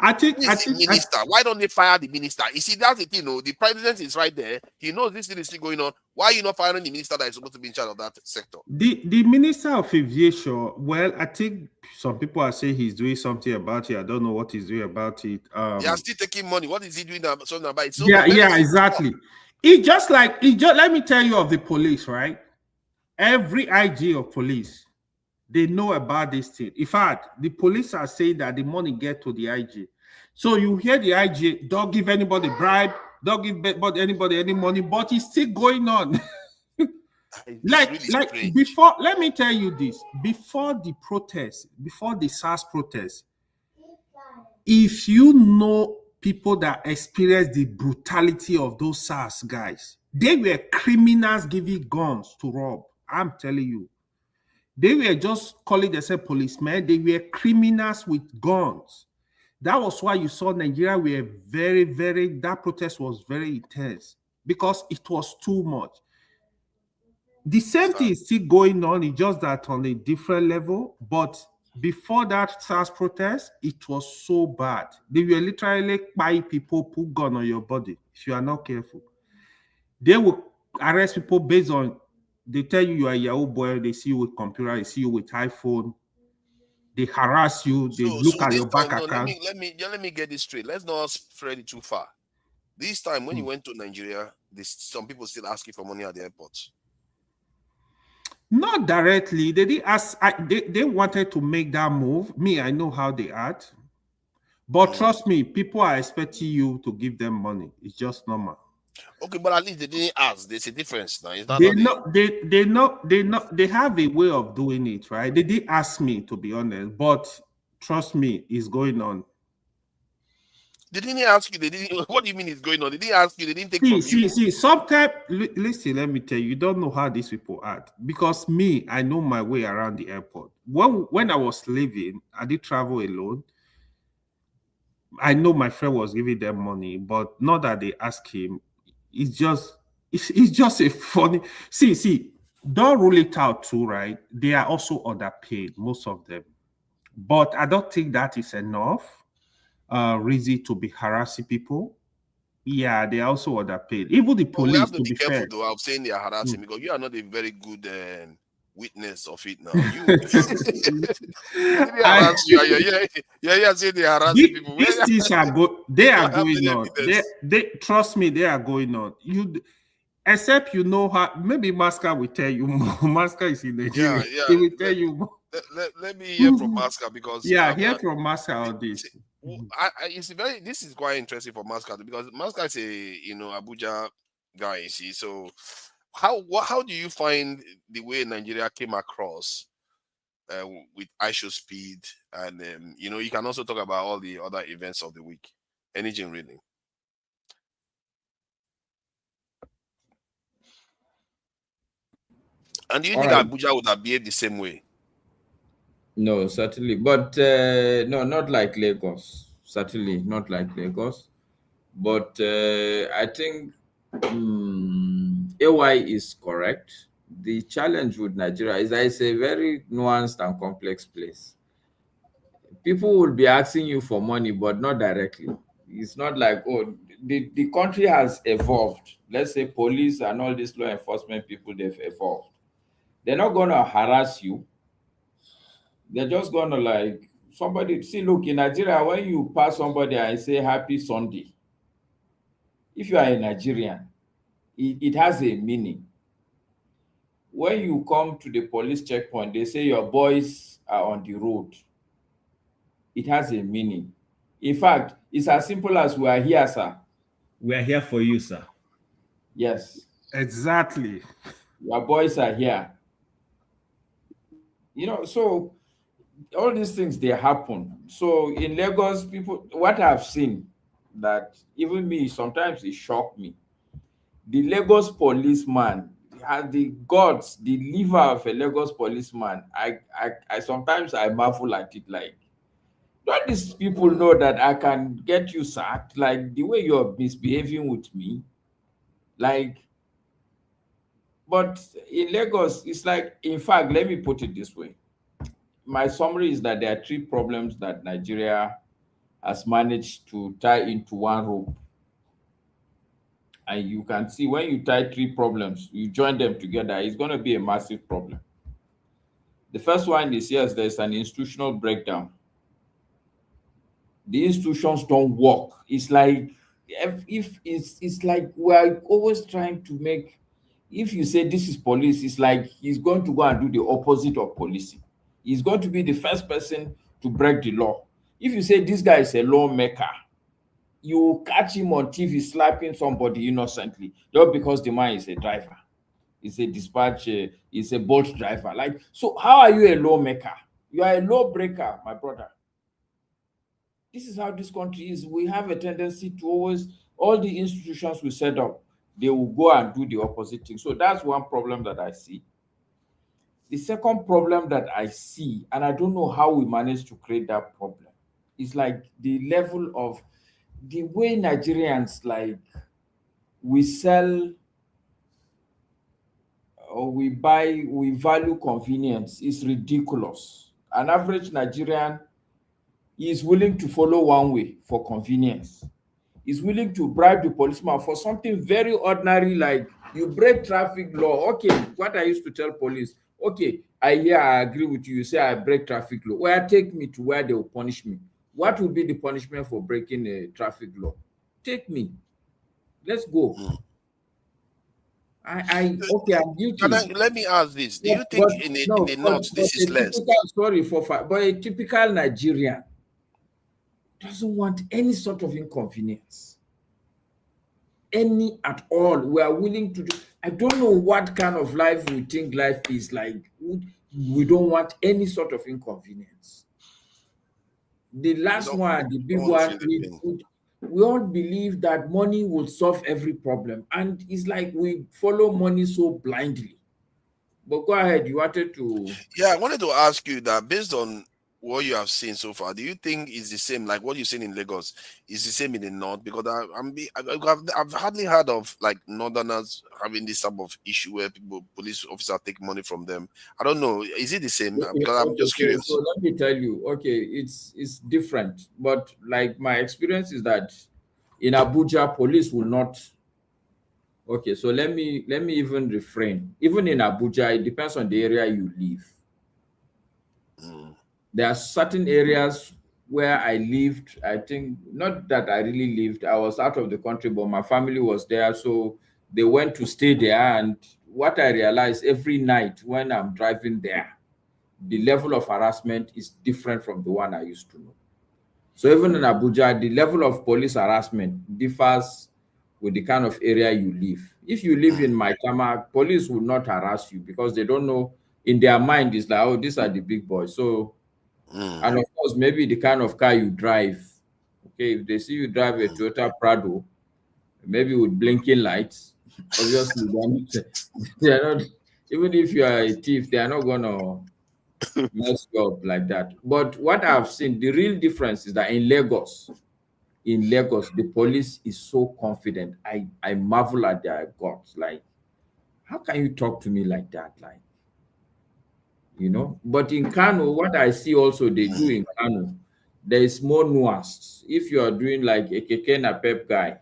I think minister. Why don't they fire the minister? You see, that's the thing. The president is right there. He knows this thing is still going on. Why are you not firing the minister that is supposed to be in charge of that sector? The minister of aviation. Well, I think some people are saying he's doing something about it. I don't know what he's doing about it. They are still taking money. What is he doing about it? So yeah, exactly. It just let me tell you of the police, right? Every IG of police, they know about this thing. In fact, the police are saying that the money get to the IG. So you hear the IG, don't give anybody bribe, don't give anybody any money, but it's still going on. Like before, let me tell you this. Before the protest, before the SARS protest, if you know people that experienced the brutality of those SARS guys, they were criminals giving guns to rob. I'm telling you. They were just calling themselves policemen. They were criminals with guns. That was why you saw Nigeria were that protest was very intense because it was too much. The same thing is still going on, it's just that on a different level. But before that SARS protest, it was so bad. They were literally buying people, put gun on your body if you are not careful. They will arrest people based on, they tell you are a Yahoo boy, they see you with computer, they see you with iPhone, they harass you, they look at your bank account. Let me get this straight. Let's not spread it too far. This time when you went to Nigeria, some people still ask you for money at the airport. Not directly. They didn't ask. They wanted to make that move. Me, I know how they act. But trust me, people are expecting you to give them money. It's just normal. Okay, but at least they didn't ask. There's a difference now. They have a way of doing it, right? They didn't ask me, to be honest, but trust me, it's going on. They didn't ask you. They didn't. What do you mean it's going on? They didn't ask you. They didn't take from you. See. Sometimes, listen. Let me tell you. You don't know how these people act because me, I know my way around the airport. When I was leaving, I did travel alone. I know my friend was giving them money, but not that they ask him. It's just a funny. See. Don't rule it out too, right? They are also underpaid, most of them, but I don't think that is enough. Reason to be harassing people. Yeah, they are also underpaid. Even the police. We have to be careful, though. I'm saying they are harassing because you are not a very good witness of it now. You saying they are harassing people. These things are they are going on. They trust me, they are going on. Except you know how. Maybe Masca will tell you more. Masca is in Nigeria. Yeah. He will tell you more. Let me hear from Masca because hear from Masca on this. This is quite interesting for Masca because Masca is a Abuja guy, you see. So how do you find the way Nigeria came across with ISHO speed and you can also talk about all the other events of the week. Anything really. And do you think Abuja would have behaved the same way? No, certainly. But no, not like Lagos. Certainly not like Lagos. But I think AY is correct. The challenge with Nigeria is that it's a very nuanced and complex place. People will be asking you for money, but not directly. It's not like, the country has evolved. Let's say police and all these law enforcement people, they've evolved. They're not going to harass you. They're just going to look, in Nigeria, when you pass somebody and say happy Sunday, if you are a Nigerian, it has a meaning. When you come to the police checkpoint, they say your boys are on the road. It has a meaning. In fact, it's as simple as we are here, sir. We are here for you, sir. Yes. Exactly. Your boys are here. So all these things, they happen. So in Lagos, people, what I've seen, that even me, sometimes it shocked me. The Lagos policeman has the guts, the liver of a Lagos policeman. I sometimes I marvel at it. Like, don't these people know that I can get you sacked? Like the way you're misbehaving with me, like. But in Lagos, it's like, in fact, let me put it this way. My summary is that there are three problems that Nigeria has managed to tie into one rope. And you can see when you tie three problems, you join them together, it's going to be a massive problem. The first one is, yes, there's an institutional breakdown. The institutions don't work. It's like, if it's like we're always trying to make, if you say this is police, it's like he's going to go and do the opposite of policing. He's going to be the first person to break the law. If you say this guy is a lawmaker, you catch him on TV slapping somebody innocently just because the man is a driver. He's a dispatch, he's a bolt driver. Like, so how are you a lawmaker? You are a lawbreaker, my brother. This is how this country is. We have a tendency to always, all the institutions we set up, they will go and do the opposite thing. So that's one problem that I see. The second problem that I see, and I don't know how we managed to create that problem, is like the level of the way Nigerians, like, we sell or we buy, we value convenience is ridiculous. An average Nigerian is willing to follow one way for convenience. Is willing to bribe the policeman for something very ordinary, like you break traffic law. Okay, what I used to tell police, okay, I agree with you. You say I break traffic law. Well, take me to where they will punish me. What will be the punishment for breaking a traffic law? Take me. Let's go. Okay, I'm guilty. Let me ask this. Do you think in the north this is less? Sorry but a typical Nigerian doesn't want any sort of inconvenience. Any at all. We are willing to do. I don't know what kind of life we think life is like. We don't want any sort of inconvenience. The last one, the big one, we all believe that money will solve every problem. And it's like we follow money so blindly. But go ahead, you wanted to... Yeah, I wanted to ask you that based on what you have seen so far, do you think is the same, like what you've seen in Lagos, is the same in the north? Because I've hardly heard of like northerners having this type of issue where police officers take money from them. I don't know. Is it the same? Because I'm just curious. So let me tell you, okay, it's different. But like my experience is that in Abuja, police will not. Okay, so let me even refrain. Even in Abuja, it depends on the area you live. There are certain areas where I lived, I think, not that I really lived, I was out of the country, but my family was there. So they went to stay there. And what I realized every night when I'm driving there, the level of harassment is different from the one I used to know. So even in Abuja, the level of police harassment differs with the kind of area you live. If you live in Maitama, police will not harass you because they don't know, in their mind, it's like, oh, these are the big boys. So, and of course, maybe the kind of car you drive. Okay, if they see you drive a Toyota Prado, maybe with blinking lights, obviously they are not, even if you are a thief, they are not gonna mess you up like that. But what I've seen, the real difference is that in Lagos, the police is so confident. I marvel at their guts. Like, how can you talk to me like that? Like, you know, but in Kano, what I see also they do in Kano, there is more nuanced. If you are doing like a keke napep guy,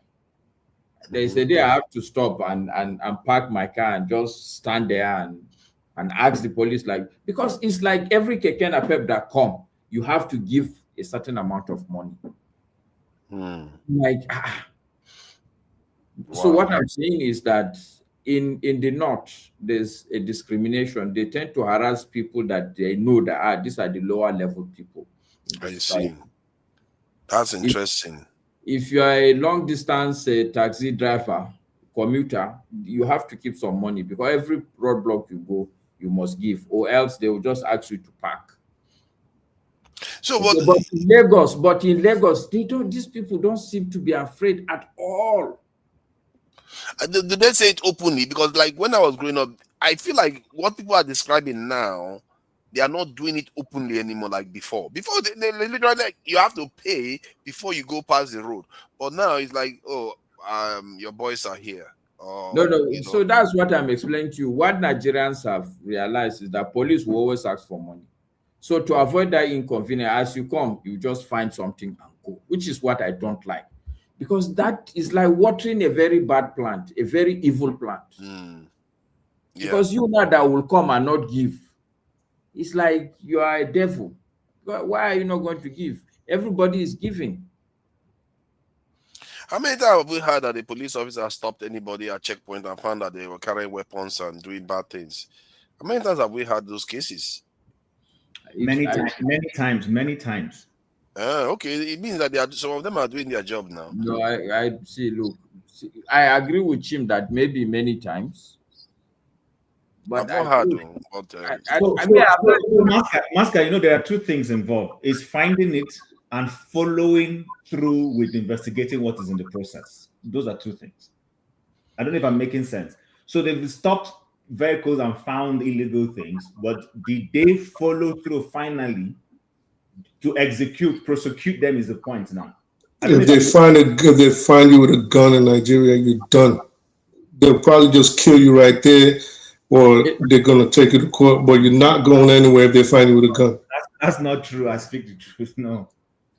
there is a day I have to stop and park my car and just stand there and ask the police, like, because it's like every keke napep that come, you have to give a certain amount of money. Like, So what I'm saying is that in the north, there's a discrimination. They tend to harass people that they know that these are the lower level people. I see. That's interesting. If you are a long distance taxi driver, commuter, you have to keep some money because every roadblock you go, you must give, or else they will just ask you to park. So, Okay, but in Lagos, they don't. These people don't seem to be afraid at all. Did they say it openly? Because, like, when I was growing up, I feel like what people are describing now, they are not doing it openly anymore like before. Before, they literally, like, you have to pay before you go past the road. But now it's like, oh, your boys are here. No. So that's what I'm explaining to you. What Nigerians have realized is that police will always ask for money. So to avoid that inconvenience, as you come, you just find something and go, which is what I don't like. Because that is like watering a very bad plant, a very evil plant. Yeah. Because you know that will come and not give. It's like you are a devil. Why are you not going to give? Everybody is giving. How many times have we heard that the police officer stopped anybody at checkpoint and found that they were carrying weapons and doing bad things? How many times have we had those cases? Many times. Okay, it means that some of them are doing their job now. No, I see. Look, I agree with him that maybe many times. But I've not heard. Masker, you know, there are two things involved: is finding it and following through with investigating what is in the process. Those are two things. I don't know if I'm making sense. So they've stopped vehicles and found illegal things, but did they follow through finally to prosecute them is the point now. If they find you with a gun in Nigeria, you're done. They'll probably just kill you right there, or they're gonna take you to court, but you're not going anywhere if they find you with a gun. That's not true. I speak the truth. No.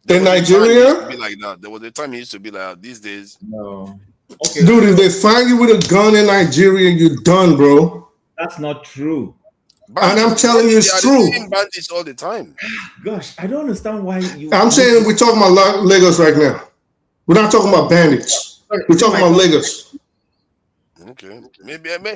In Nigeria? Be like that. There was a time it used to be like that. These days, no. Okay. Dude, if they find you with a gun in Nigeria, you're done, bro. That's not true. And I'm telling you, it's true. Bandits all the time. Gosh, I don't understand why you. I'm saying we're talking about Lagos right now. We're not talking about bandits. We're talking about Lagos. Okay, maybe. Okay,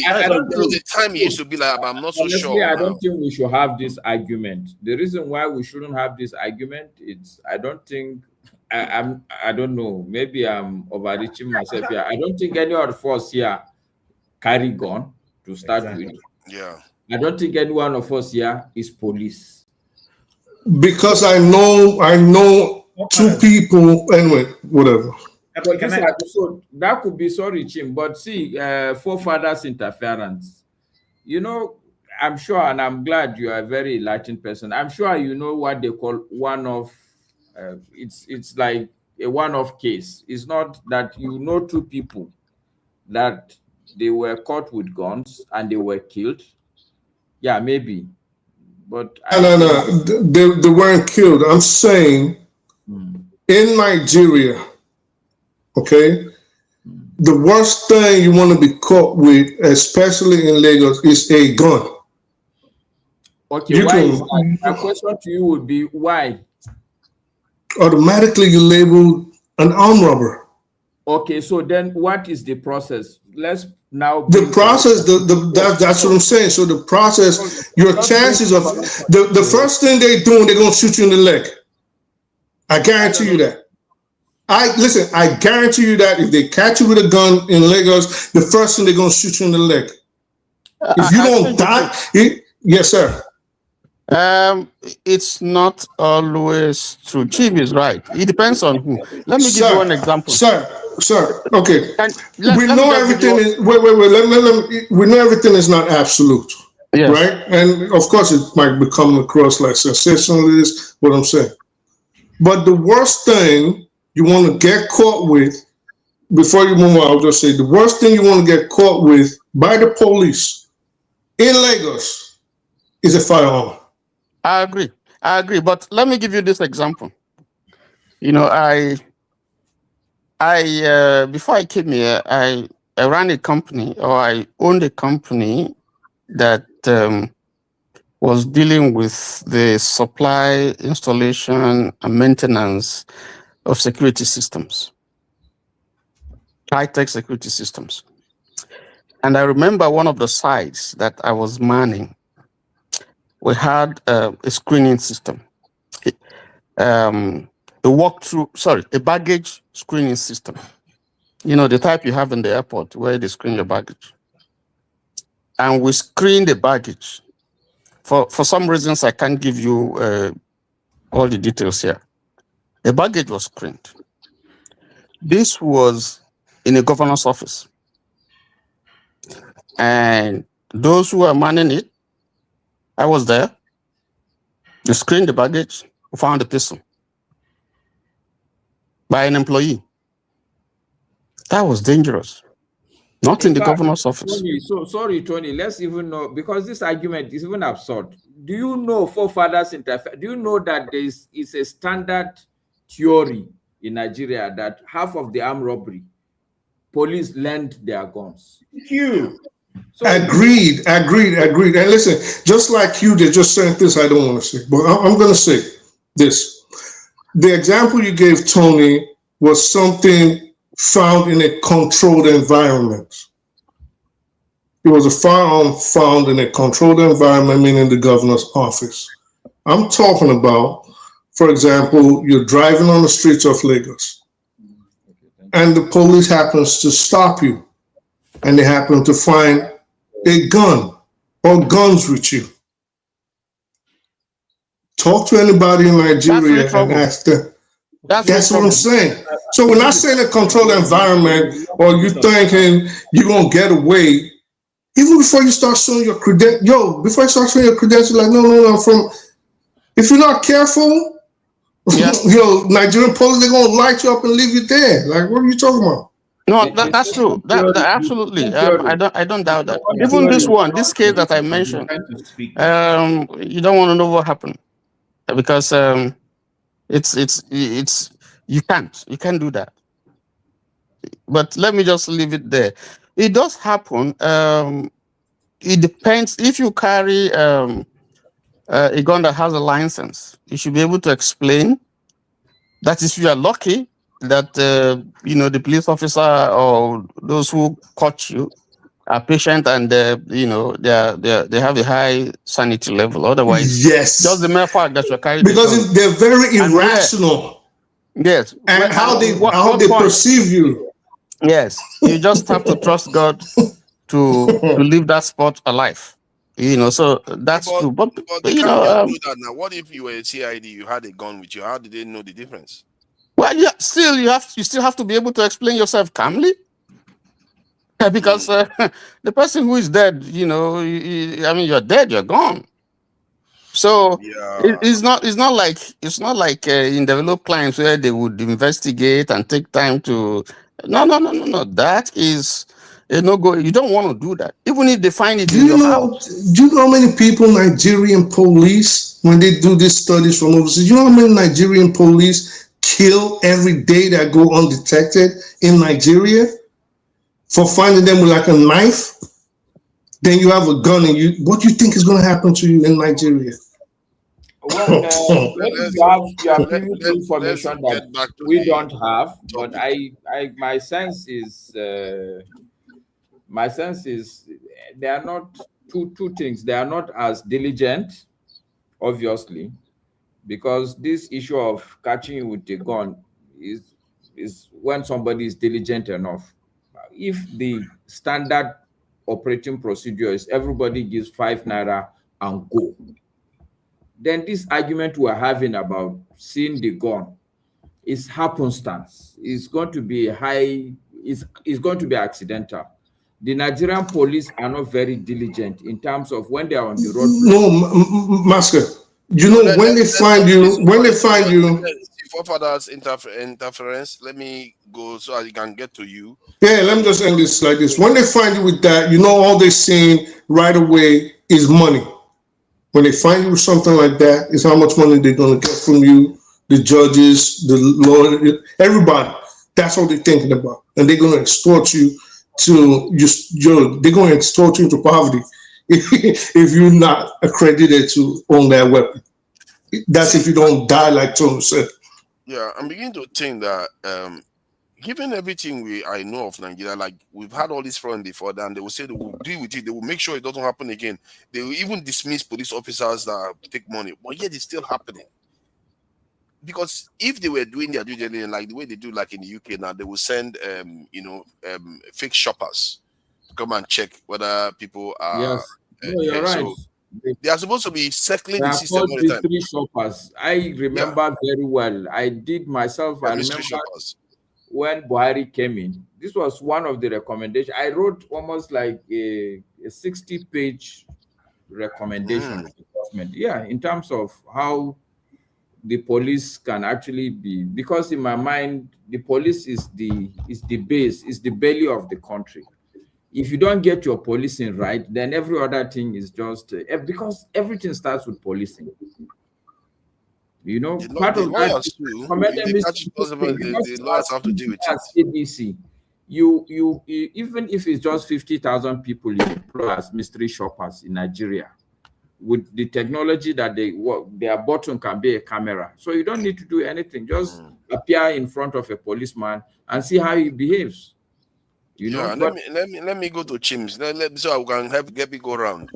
I don't know. The time it used to be like, but I'm not so sure. I don't think we should have this argument. The reason why we shouldn't have this argument is I don't think I don't know. Maybe I'm overreaching myself here. I don't think any of us here carry gun to start with. Yeah. I don't think any one of us here is police. Because I know two people. Anyway, whatever. So that could be sorry, Chim, but see, forefathers interference. You know, I'm sure, and I'm glad you are a very enlightened person. I'm sure you know what they call one-off. It's like a one-off case. It's not that you know two people that they were caught with guns and they were killed. Yeah, maybe, but no, they weren't killed. I'm saying in Nigeria. Okay, the worst thing you want to be caught with, especially in Lagos, is a gun. Okay, my question to you would be why? Automatically, you labeled an armed robber. Okay, so then what is the process? Let's now. The process, that's what I'm saying. So the process, your chances of the first thing they're doing, they're gonna shoot you in the leg. I guarantee you that. I guarantee you that if they catch you with a gun in Lagos, the first thing they're gonna shoot you in the leg. If you don't die, yes, sir. It's not always true. Chief is right. It depends on who. Let me give you one example. Sir. Okay. We know everything is. Wait. We know everything is not absolute, yes. Right? And of course, it might become across like sensationalist. What I'm saying, but the worst thing you want to get caught with, before you move on, I'll just say the worst thing you want to get caught with by the police in Lagos is a firearm. I agree. But let me give you this example. You know, I before I came here, I ran a company, or I owned a company that was dealing with the supply, installation, and maintenance of security systems, high-tech security systems. And I remember one of the sites that I was manning, we had a screening system, a baggage screening system. You know, the type you have in the airport where they screen your baggage. And we screen the baggage. For some reasons, I can't give you all the details here. The baggage was screened. This was in a governor's office. And those who were manning it, I was there. They screened the baggage, found the pistol by an employee. That was dangerous. Not in the governor's office. Tony, so sorry, Tony. Let's even know, because this argument is even absurd. Do you know forefathers interfere? Do you know that there is a standard theory in Nigeria that half of the armed robbery, police lend their guns? Thank you. So, agreed. And listen, just like you, they just said this. I don't want to say, but I'm going to say this. The example you gave, Tony, was something found in a controlled environment. It was a firearm found in a controlled environment, meaning the governor's office. I'm talking about, for example, you're driving on the streets of Lagos, and the police happens to stop you, and they happen to find a gun or guns with you. Talk to anybody in Nigeria and ask them. That's what I'm saying. So we're not saying a controlled environment or you thinking you're going to get away. Even before you start showing your credentials, like, no, if you're not careful, Nigerian police, they're going to light you up and leave you there. Like, what are you talking about? No, that's true. That absolutely. I don't doubt that. Even this case that I mentioned, you don't want to know what happened because it's you can't do that. But let me just leave it there. It does happen. It depends. If you carry a gun that has a license, you should be able to explain. That is, if you are lucky that the police officer or those who caught you are patient and they have a high sanity level. Otherwise, yes, just the mere fact that you're carrying because they're very irrational. Yes, and how they perceive you. Yes, you just have to trust God to leave that spot alive. So that's true. But you can't do that now. What if you were a CID, you had a gun with you? How did they know the difference? Well, yeah, you still have to be able to explain yourself calmly. Because the person who is dead, you're dead, you're gone. So it's not like in developed clients where they would investigate and take time to. No. That is a no-go. You don't want to do that, even if they find it in your house. Do you know how many people Nigerian police, when they do these studies from overseas, you know how many Nigerian police kill every day that go undetected in Nigeria for finding them with like a knife? Then you have a gun, and what do you think is going to happen to you in Nigeria? Well, you have information that we don't have, but my sense is they are not two things. They are not as diligent, obviously, because this issue of catching you with a gun is when somebody is diligent enough. If the standard operating procedure is everybody gives 5 naira and go, then this argument we're having about seeing the gun is happenstance. It's going to be it's going to be accidental. The Nigerian police are not very diligent in terms of when they are on the road. No, Master. When they find you. Forefathers interference. Let me go so I can get to you. Yeah, let me just end this like this. When they find you with that, all they're seeing right away is money. When they find you with something like that, is how much money they're going to get from you, the judges, the lawyer, everybody. That's what they're thinking about. And they're going to extort you they're going to extort you into poverty if you're not accredited to own that weapon. That's if you don't die, like Tony said. Yeah, I'm beginning to think that given everything I know of Nigeria, like we've had all this fraud before, then they will say they will deal with it. They will make sure it doesn't happen again. They will even dismiss police officers that take money, but yet it's still happening. Because if they were doing their due diligence like the way they do, like in the UK now, they will send fake shoppers to come and check whether people are. Yes, no, you're right. They are supposed to be circling They the are system called all the time. mystery shoppers. I remember very well. I did myself. I Mystery remember shoppers. when Buhari came in. This was one of the recommendations. I wrote almost like a 60-page recommendation to the government. Yeah, in terms of how the police can actually be, because in my mind, the police is the base, is the belly of the country. If you don't get your policing right, then every other thing is just because everything starts with policing. You know, part of that, the lawyers have to deal with it. ABC, you even if it's just 50,000 people you employ as mystery shoppers in Nigeria, with the technology that they work, their button can be a camera, so you don't need to do anything. Just appear in front of a policeman and see how he behaves. You know, let me go to Chim's. So I can get me go around.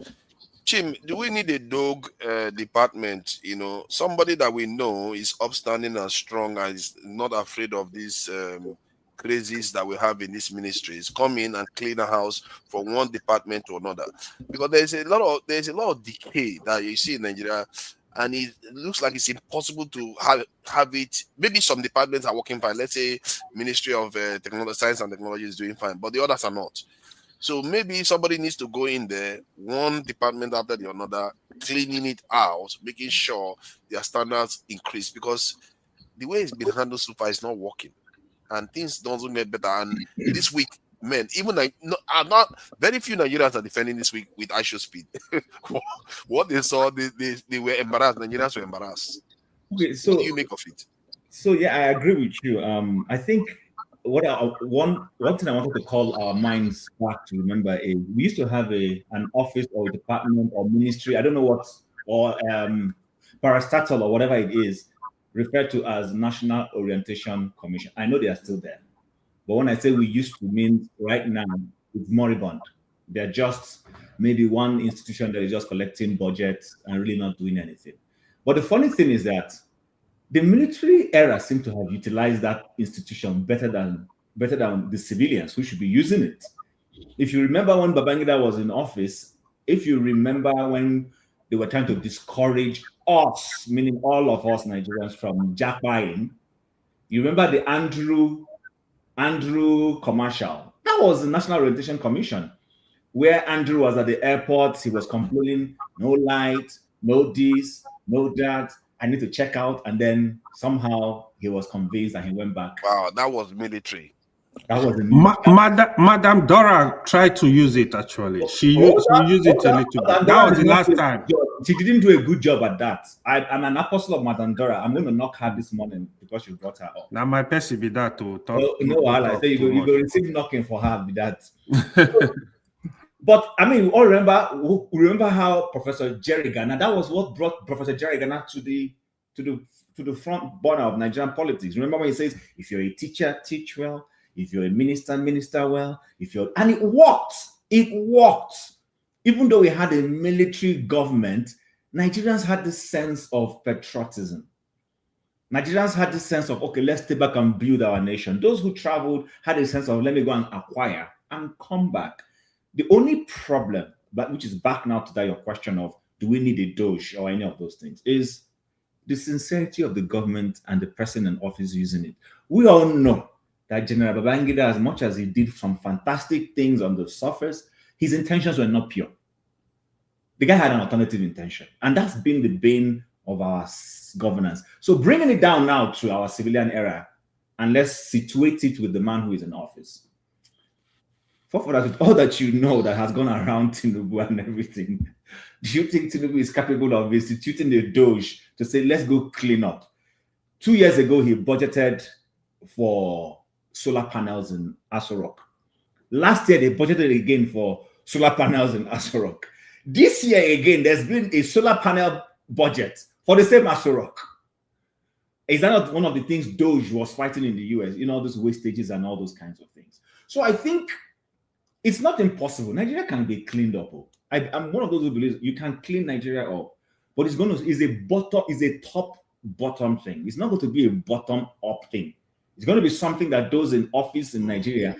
Chim, do we need a dog department? You know, somebody that we know is upstanding and strong and is not afraid of these crazies that we have in this ministries. Come in and clean a house from one department to another, because there's a lot of decay that you see in Nigeria, and it looks like it's impossible to have it. Maybe some departments are working fine. Let's say Ministry of Technology, Science and Technology is doing fine, but the others are not. So maybe somebody needs to go in there, one department after the another, cleaning it out, making sure their standards increase, because the way it's been handled so far is not working, and things don't get better. And this week, man, even not very few Nigerians are defending this week with ISO speed. What they saw, they were embarrassed. Nigerians were embarrassed. Okay, so what do you make of it? So yeah, I agree with you. I think one thing I wanted to call our minds back to remember is we used to have an office or a department or ministry, I don't know what, or parastatal or whatever it is, referred to as National Orientation Commission. I know they are still there, but when I say we used to mean right now, it's moribund. They're just maybe one institution that is just collecting budgets and really not doing anything. But the funny thing is that the military era seemed to have utilized that institution better than the civilians who should be using it. If you remember when Babangida was in office, if you remember when they were trying to discourage us, meaning all of us Nigerians, from jackpotting, you remember the Andrew commercial? That was the National Orientation Commission, where Andrew was at the airport. He was complaining, no light, no this, no that. I need to check out, and then somehow he was convinced and he went back. Wow, that was military. That was Madam Dora tried to use it actually. She used it a little bit. That was the last time. She didn't do a good job at that. I'm an apostle of Madam Dora. I'm going to knock her this morning because you brought her up. Now my person be that to talk. No, I say you go receive knocking for her. Be that. But I mean, we all remember how Professor Jerry Ghana, that was what brought Professor Jerry Ghana to the front burner of Nigerian politics. Remember when he says, if you're a teacher, teach well. If you're a minister, minister well. And it worked. It worked. Even though we had a military government, Nigerians had this sense of patriotism. Nigerians had this sense of, okay, let's stay back and build our nation. Those who traveled had a sense of, let me go and acquire and come back. The only problem, which is back now to that your question of, do we need a Doge or any of those things, is the sincerity of the government and the person in office using it. We all know that General Babangida, as much as he did some fantastic things on the surface, his intentions were not pure. The guy had an alternative intention, and that's been the bane of our governance. So bringing it down now to our civilian era, and let's situate it with the man who is in office. For that, with all that you know that has gone around Tinubu and everything, do you think Tinubu is capable of instituting a Doge to say, let's go clean up? 2 years ago, he budgeted for solar panels in Aso Rock. Last year, they budgeted again for solar panels in Aso Rock. This year, again, there's been a solar panel budget for the same Aso Rock. Is that not one of the things Doge was fighting in the US, all those wastages and all those kinds of things? So I think it's not impossible. Nigeria can be cleaned up. I'm one of those who believes you can clean Nigeria up, but it's a top-bottom thing. It's not going to be a bottom-up thing. It's going to be something that those in office in Nigeria.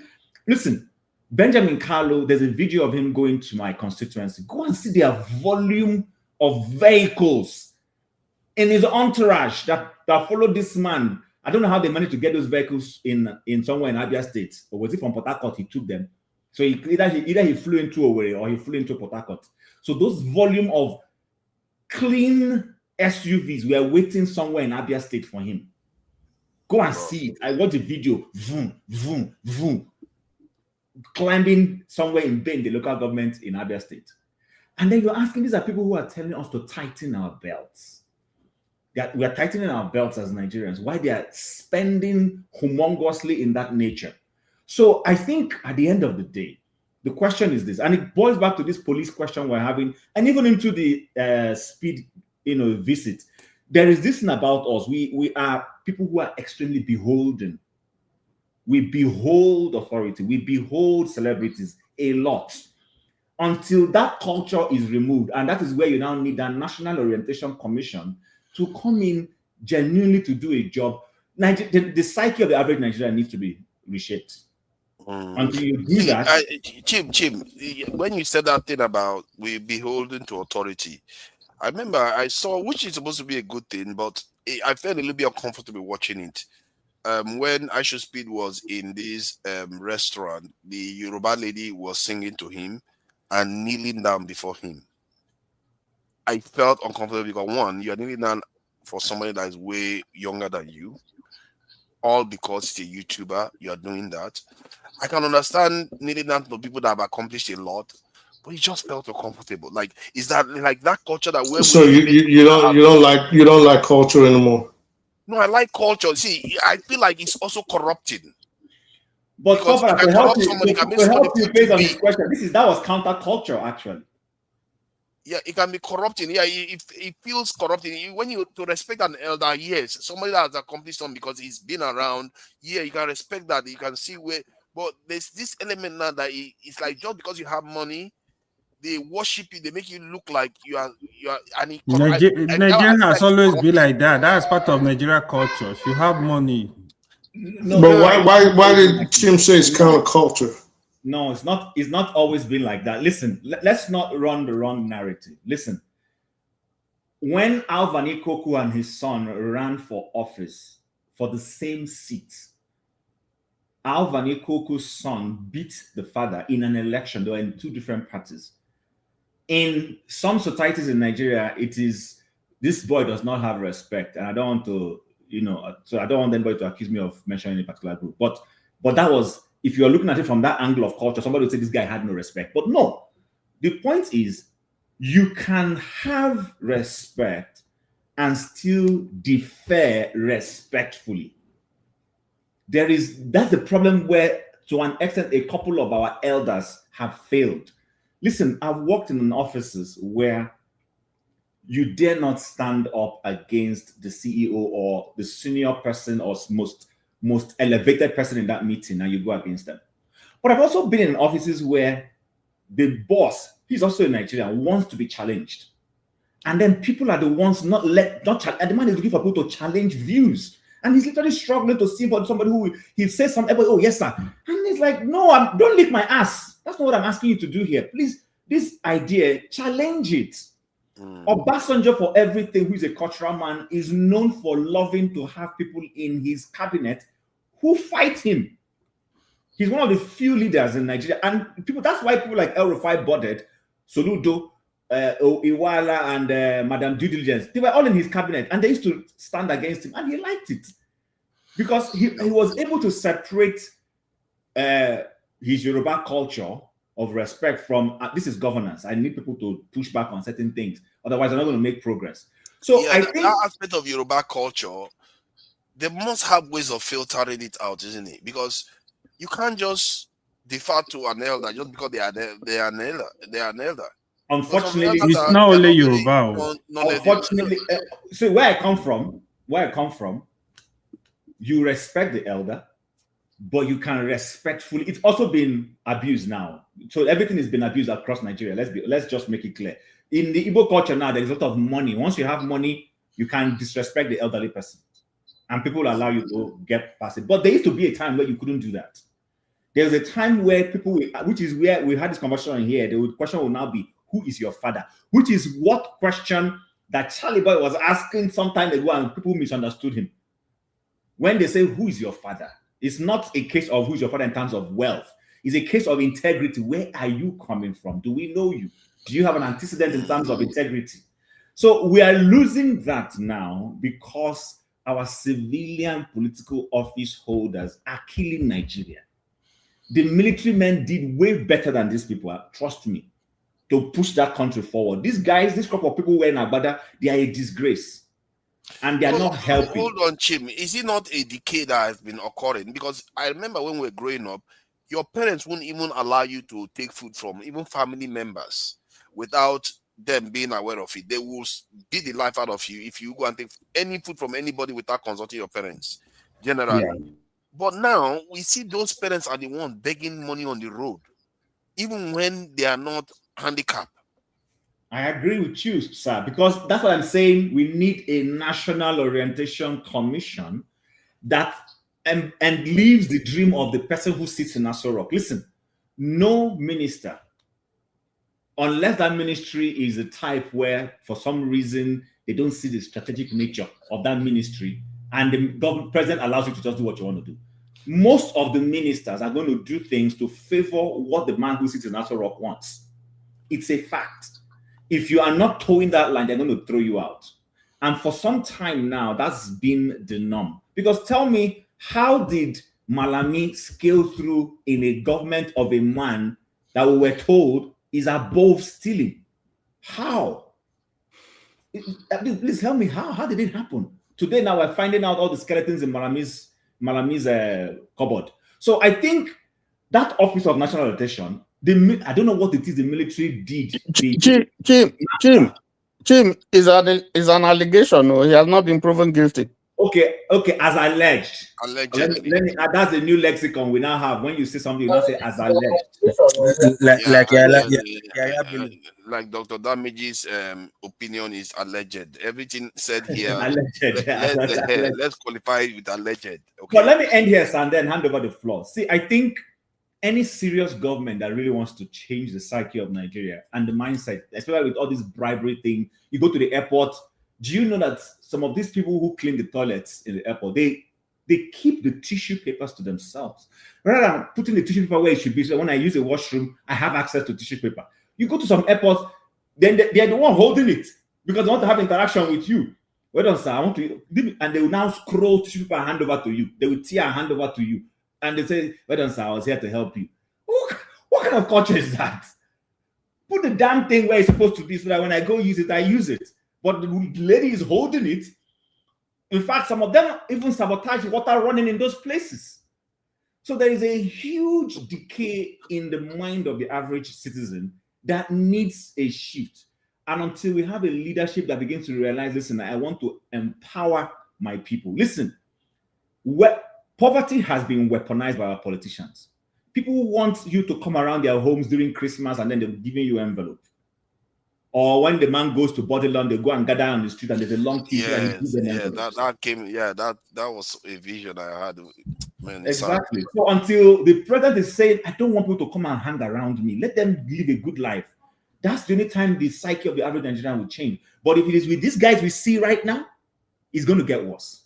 Listen, Benjamin Carlo, there's a video of him going to my constituency. Go and see their volume of vehicles in his entourage that followed this man. I don't know how they managed to get those vehicles in somewhere in Abia State, or was it from Port Harcourt he took them? So either he flew into Owerri or he flew into Port Harcourt. So those volume of clean SUVs were waiting somewhere in Abia State for him. Go and see it. I watched the video. Vroom, vroom, vroom. Climbing somewhere in Bend, the local government in Abia State. And then you're asking, these are people who are telling us to tighten our belts. That we are tightening our belts as Nigerians. Why they are spending humongously in that nature. So I think at the end of the day, the question is this, and it boils back to this police question we're having, and even into the speed, visit. There is this thing about us. We are people who are extremely beholden. We behold authority. We behold celebrities a lot. Until that culture is removed, and that is where you now need a National Orientation Commission to come in genuinely to do a job. The psyche of the average Nigerian needs to be reshaped. Until you do that. Chim, when you said that thing about we beholden to authority, I remember I saw, which is supposed to be a good thing, but I felt a little bit uncomfortable watching it. When Aisha Speed was in this restaurant, the Yoruba lady was singing to him and kneeling down before him. I felt uncomfortable because, one, you're kneeling down for somebody that is way younger than you, all because it's a YouTuber, you're doing that. I can understand kneeling down to people that have accomplished a lot, but it just felt uncomfortable. Like, is that like that culture that we're so you don't like culture anymore? No, I like culture. See, I feel like it's also corrupting. But to help you based on this question, that was counterculture actually. Yeah, it can be corrupting. Yeah, it feels corrupting. When you to respect an elder, yes, somebody that has accomplished something because he's been around. Yeah, you can respect that. You can see where. But there's this element now that it's like just because you have money, they worship you. They make you look like you are. And Nigeria has always been like that. That's part of Nigeria culture. If you have money. No, but why did Tim say it's counterculture? No, it's not. It's not always been like that. Listen, let's not run the wrong narrative. Listen, when Alvani Koku and his son ran for office for the same seat, Alvani Koku's son beat the father in an election. They were in two different parties. In some societies in Nigeria, it is this boy does not have respect, and I don't want to, so I don't want anybody to accuse me of mentioning a particular group. But that was, if you're looking at it from that angle of culture, somebody would say this guy had no respect. But no, the point is, you can have respect and still defer respectfully. That's the problem where, to an extent, a couple of our elders have failed. Listen, I've worked in offices where you dare not stand up against the CEO or the senior person or most elevated person in that meeting, and you go against them. But I've also been in offices where the boss, he's also a Nigerian, wants to be challenged. And then people are the ones and the man is looking for people to challenge views. And he's literally struggling to see somebody who he says something, oh, yes, sir. And he's like, no, don't lick my ass. That's not what I'm asking you to do here. Please, this idea, challenge it. Obasanjo, for everything, who is a cultural man, is known for loving to have people in his cabinet who fight him. He's one of the few leaders in Nigeria. And that's why people like El Rufai Bodet, Soludo, Iwala, and Madam Due Diligence, they were all in his cabinet, and they used to stand against him, and he liked it because he was able to separate his Yoruba culture of respect from this is governance. I need people to push back on certain things, otherwise I'm not going to make progress. So yeah, I think that aspect of Yoruba culture, they must have ways of filtering it out, isn't it? Because you can't just defer to an elder just because they are an elder. Unfortunately, it's not only Yoruba. Unfortunately, so where I come from, you respect the elder, but you can respectfully. It's also been abused now. So everything has been abused across Nigeria. Let's just make it clear. In the Igbo culture now, there is a lot of money. Once you have money, you can disrespect the elderly person, and people allow you to get past it. But there used to be a time where you couldn't do that. There's a time where people, which is where we had this conversation here, the question will now be, who is your father? Which is what question that Charlie Boy was asking some time ago and people misunderstood him. When they say, who is your father? It's not a case of who's your father in terms of wealth. It's a case of integrity. Where are you coming from? Do we know you? Do you have an antecedent in terms of integrity? So we are losing that now because our civilian political office holders are killing Nigeria. The military men did way better than these people, trust me, to push that country forward. These guys, this group of people wearing Agbada, they are a disgrace. And they are not helping. Hold on, Chim. Is it not a decay that has been occurring? Because I remember when we were growing up, your parents wouldn't even allow you to take food from even family members without them being aware of it. They will beat the life out of you if you go and take any food from anybody without consulting your parents, generally. Yeah. But now we see those parents are the ones begging money on the road, even when they are not handicapped. I agree with you, sir, because that's what I'm saying. We need a national orientation commission that and leaves the dream of the person who sits in Aso Rock. Listen, no minister, unless that ministry is a type where for some reason they don't see the strategic nature of that ministry and the government president allows you to just do what you want to do. Most of the ministers are going to do things to favor what the man who sits in Aso Rock wants. It's a fact. If you are not towing that line, they're going to throw you out. And for some time now, that's been the norm. Because tell me, how did Malami scale through in a government of a man that we were told is above stealing? How? Please help me. How did it happen? Today now we're finding out all the skeletons in Malami's cupboard. So I think that Office of National Orientation, I don't know what it is the military did. Jim is an allegation. No, he has not been proven guilty. Okay, as alleged. Allegedly. Let me, that's a new lexicon we now have. When you say something, you now say as alleged. Like Dr. Damage's opinion is alleged. Everything said here, let's qualify it with alleged. Okay. But let me end here, and then hand over the floor. See, I think any serious government that really wants to change the psyche of Nigeria and the mindset, especially with all this bribery thing, you go to the airport. Do you know that some of these people who clean the toilets in the airport, they keep the tissue papers to themselves rather than putting the tissue paper where it should be? So when I use a washroom, I have access to tissue paper. You go to some airports, then they are the one holding it because they want to have interaction with you. Well done, sir. I want to, and they will now scroll tissue paper and hand over to you. They will tear and hand over to you, and they say, "Well done, sir. I was here to help you." What kind of culture is that? Put the damn thing where it's supposed to be so that when I go use it, I use it. But the lady is holding it. In fact, some of them even sabotage water running in those places. So there is a huge decay in the mind of the average citizen that needs a shift. And until we have a leadership that begins to realize, listen, I want to empower my people. Listen, poverty has been weaponized by our politicians. People want you to come around their homes during Christmas and then they're giving you an envelope. Or when the man goes to Bodyland, they go and gather on the street and there's a long queue. That was a vision I had. Man, exactly. So until the president is saying, I don't want people to come and hang around me, let them live a good life. That's the only time the psyche of the average Nigerian will change. But if it is with these guys we see right now, it's going to get worse.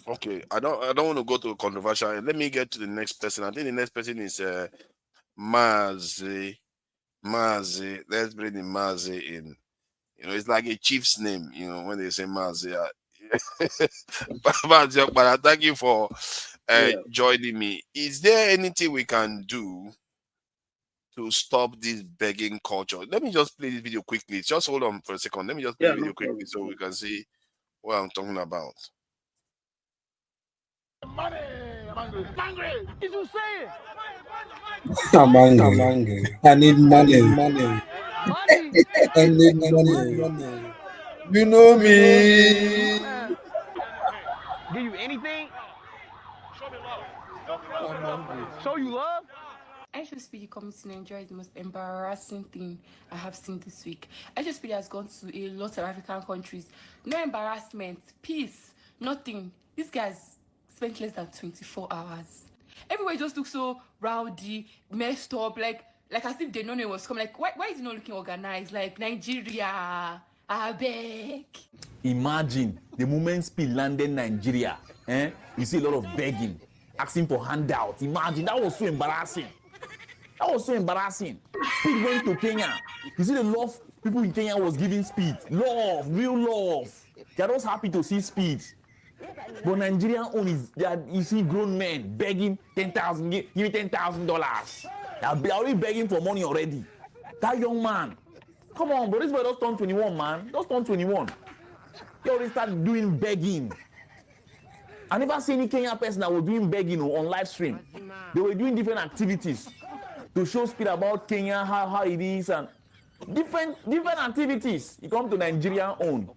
Okay, I don't want to go to controversial. Let me get to the next person. I think the next person is Mazi. Let's bring the Mazi in. You know, it's like a chief's name, you know, when they say Mazi. But I thank you for joining me. Is there anything we can do to stop this begging culture? Let me just play this video quickly. Just hold on for a second. Let me just play the video quickly so we can see what I'm talking about. Money, I'm angry. Did you say it? I'm angry. I need money. I need money. You know me. Give you anything? Show me love. Show you love? HSPD coming to Nigeria is the most embarrassing thing I have seen this week. HSPD has gone to a lot of African countries. No embarrassment, peace, nothing. These guys spent less than 24 hours. Everywhere just looks so rowdy, messed up, like as if they know it was coming. Like, why is it not looking organized? Like Nigeria, I beg. Imagine the moment Speed landed Nigeria, you see a lot of begging, asking for handouts. Imagine, that was so embarrassing. That was so embarrassing. Speed went to Kenya. You see the love people in Kenya was giving Speed. Love, real love. They're just happy to see Speed. But Nigerian own is that you see grown men begging 10,000, give me $10,000. They're already begging for money already. That young man, come on, bro, this boy just turned 21, man. Just turned 21. He already started doing begging. I never seen any Kenyan person that was doing begging on live stream. They were doing different activities to show Speed about Kenya, how it is, and different activities. You come to Nigerian own.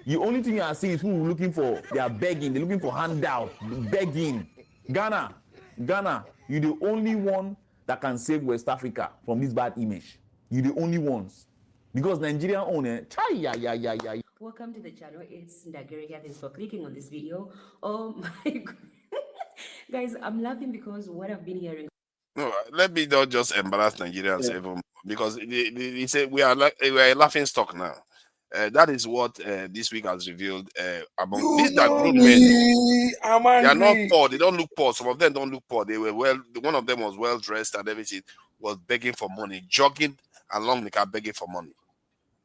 The only thing you are seeing is people looking for, they are begging, they're looking for handout, begging. Ghana, you're the only one that can save West Africa from this bad image. You're the only ones. Because Nigerian own, Welcome to the channel. It's Nigeria. Thanks for clicking on this video. Oh my God. Guys, I'm laughing because what I've been hearing. No, let me not just embarrass Nigerians even, because they say we are a laughing stock now. That is what this week has revealed among these that grown men. They are not poor. They don't look poor. Some of them don't look poor. They were one of them was well dressed and everything, was begging for money, jogging along the car, begging for money.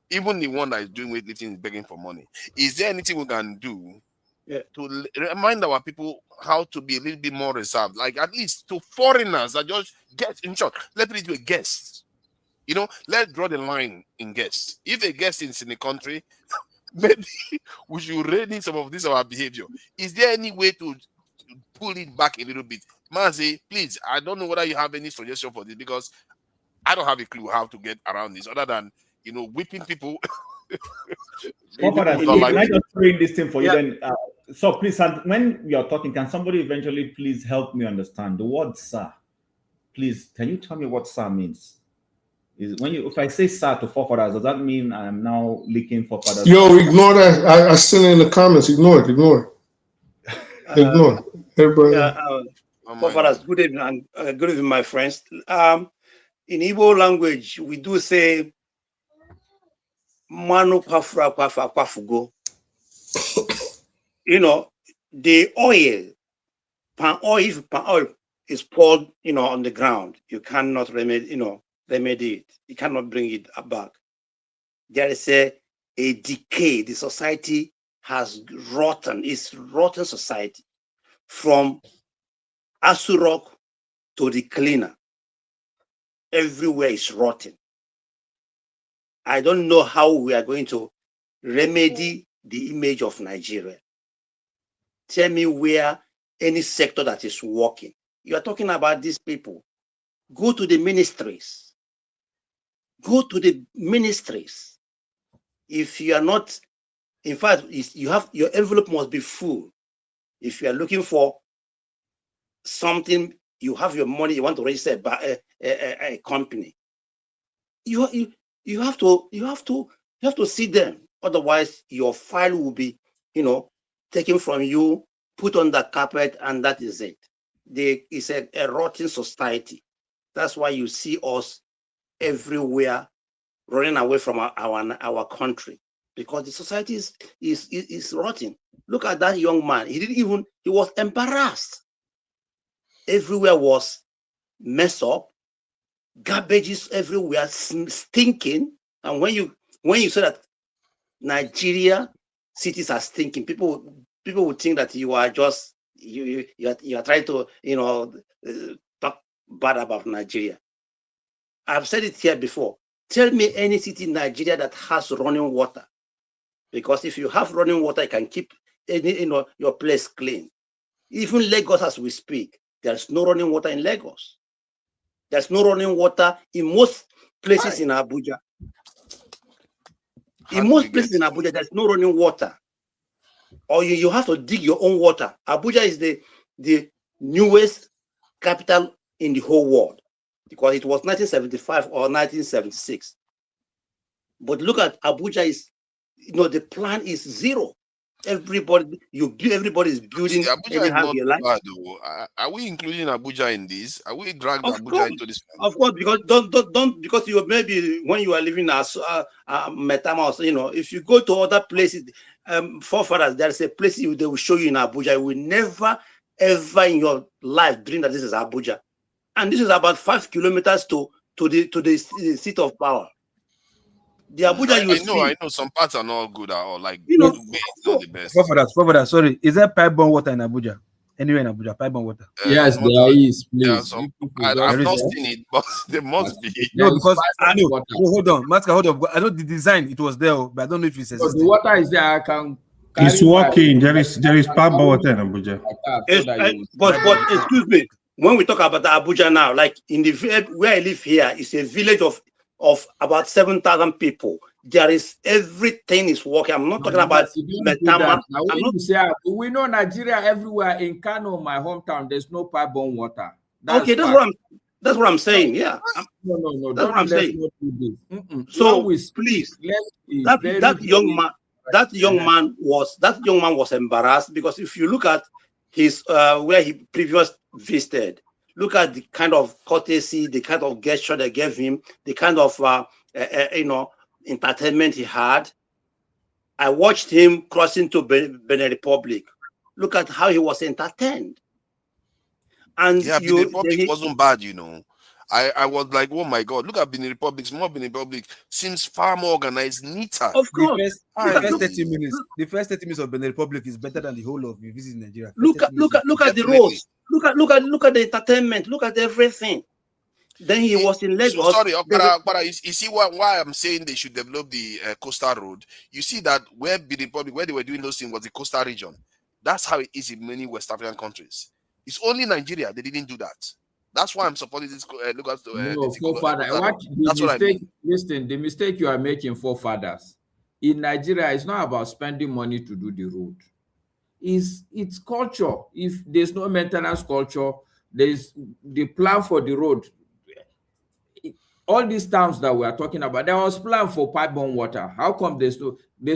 Even the one that is doing weightlifting is begging for money. Is there anything we can do to remind our people how to be a little bit more reserved? Like at least to foreigners that just get in short, let me do a guest. You know, let's draw the line in guests. If a guest is in the country, maybe we should rein in some of this our behavior. Is there any way to pull it back a little bit? Mazi, please, I don't know whether you have any suggestion for this, because I don't have a clue how to get around this other than, you know, whipping people. Can I just bring this thing for you then? So please, when you're talking, can somebody eventually please help me understand the word sir? Please, can you tell me what sir means? Is when if I say sir to forefathers, does that mean I'm now licking forefathers? Yo, ignore that. I still in the comments. Ignore it. Ignore it. Everybody. Forefathers, good evening, and good evening, my friends. In Igbo language, we do say "manu pafra pafa pafugo." You know, the oil, palm oil is poured, you know, on the ground. You cannot remedy it. You cannot bring it back. There is a decay. The society has rotten. It's rotten society. From Asurok to the cleaner. Everywhere is rotten. I don't know how we are going to remedy the image of Nigeria. Tell me where any sector that is working. You are talking about these people. Go to the ministries. Go to the ministries. If you are not, in fact, you have your envelope must be full. If you are looking for something, you have your money, you want to register a company. You have to see them. Otherwise, your file will be, you know, taken from you, put on the carpet, and that is it. It's a rotten society. That's why you see us everywhere running away from our country, because the society is rotten. Look at that young man. He was embarrassed. Everywhere was messed up, garbages everywhere, stinking. And when you say that Nigeria cities are stinking, people would think that you are just you are trying to, you know, talk bad about Nigeria. I've said it here before. Tell me any city in Nigeria that has running water, because if you have running water, you can keep your place clean. Even Lagos, as we speak, there's no running water in Lagos. There's no running water in most places in Abuja. In most places in Abuja, there's no running water. Or you have to dig your own water. Abuja is the newest capital in the whole world, because it was 1975 or 1976. But look at Abuja, is, you know, the plan is zero. Everybody is building Abuja is anyhow not you like. bad, though. Are we including Abuja in this? Are we dragged Of Abuja course, into this? of course, because don't because you maybe when you are living as Metama, you know, if you go to other places, forefathers, there is a place they will show you in Abuja. You will never ever in your life dream that this is Abuja, and this is about 5 kilometers to the seat of power. The Abuja I know some parts are not good at all. Like, you know, it's not the best. Forefathers, sorry, is there pipe-borne water in Abuja? Anywhere in Abuja, pipe-borne water? Yes, there is. Please, I've not seen it, but there must be. No, because I know. Hold on, Master, hold on. I know the design; it was there, but I don't know if it's existing. So the water is there. I can. It's working. There is pipe-borne water in Abuja. But excuse me. When we talk about Abuja now, like in the where I live here, it's a village of about 7,000 people. There is everything is working. I'm not talking about Metama. We know Nigeria everywhere. In Kano, my hometown, there's no pipe-borne water. That's what I'm saying. Yeah. No. That's what I'm saying. So please, that young man was embarrassed, because if you look at his where he previously visited, look at the kind of courtesy, the kind of gesture they gave him, the kind of entertainment he had. I watched him crossing to Benin Republic. Look at how he was entertained. And yeah, Benin Republic wasn't bad, you know. I was like, oh my God, look at Benin Republic. Small Benin Republic seems far more organized, neater. Of course. The first 30 minutes of Benin Republic is better than the whole of you visit Nigeria. Look at the roads. Look at the entertainment. Look at everything. Then he was in Lagos. Sorry, but you see why I'm saying they should develop the coastal road. You see that where Benin Republic, where they were doing those things, was the coastal region. That's how it is in many West African countries. It's only Nigeria they didn't do that. That's why I'm supporting this. That's what I mean. Listen, the mistake you are making, forefathers, in Nigeria, it's not about spending money to do the road. It's culture. If there's no maintenance culture, there's the plan for the road. All these towns that we are talking about, there was plan for pipe-borne water. How come there's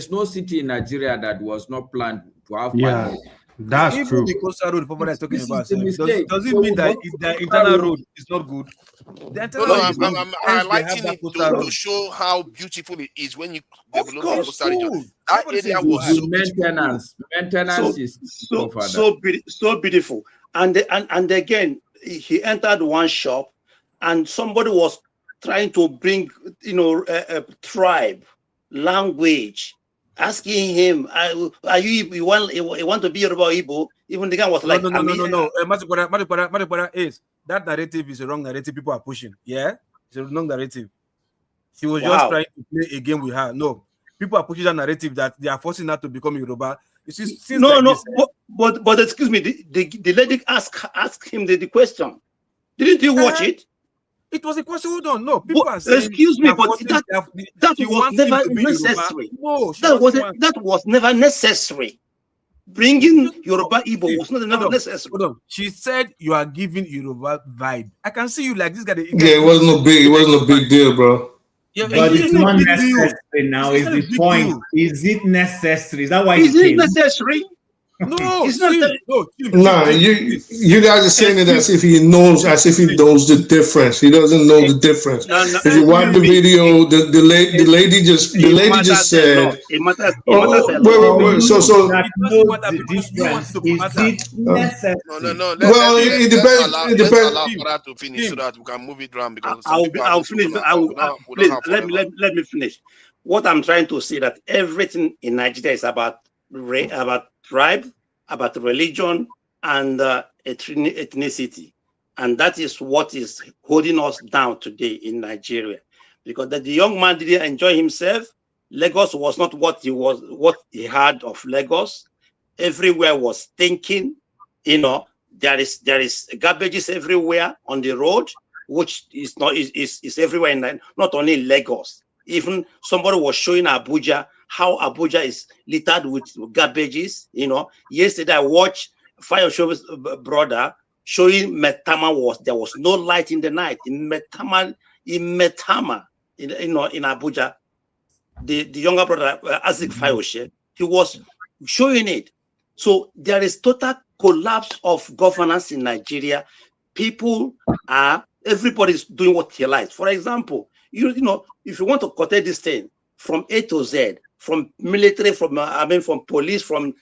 no city in Nigeria that was not planned to have pipe-borne water? That's even true. The coastal road people are talking about does it So mean that if the internal road is not good? The internal road is good. I'm highlighting it to show how beautiful it is when you develop the coastal region. That area was so maintenance. Maintenance is so beautiful. And again, he entered one shop, and somebody was trying to bring a tribe language, asking him, "Are you want to be Yoruba or Igbo?" Even the guy was like, "No. Madipara is that narrative is a wrong narrative. People are pushing. Yeah, it's a wrong narrative. She was just trying to play a game with her. No, people are pushing that narrative that they are forcing her to become Yoruba. But excuse me, the lady asked him the question. Didn't you watch it? It was a question. Hold on, no. People are saying, excuse me, but that was never necessary. No, that was never necessary. Bringing Yoruba Igbo was never necessary. Hold on. She said you are giving Yoruba vibe. I can see you like this guy. Yeah, it wasn't a big deal, bro. Yeah, but it's not necessary now. Is the point? Is it necessary? Is that why? Is it necessary? No, it's not. No, you guys are saying it as if he knows the difference. He doesn't know the difference. If you watch the video, the lady just said, wait. So the difference. Is it necessary? No. Well, it depends. Allow to finish so that we can move it around, because I'll finish. Let me finish. What I'm trying to say, that everything in Nigeria is about tribe, about religion, and ethnicity. And that is what is holding us down today in Nigeria. Because the young man didn't enjoy himself. Lagos was not what he had of Lagos. Everywhere was stinking. There is garbages everywhere on the road, which is everywhere not only in Lagos. Even somebody was showing Abuja how Abuja is littered with garbages. Yesterday I watched Fire Show's brother showing Metama there was no light in the night in Metama in Abuja. The younger brother, Azik Fayoshe, he was showing it. So there is total collapse of governance in Nigeria. People are, everybody's doing what he likes. For example, you know, if you want to curtail this thing from A to Z, from military, from from police, from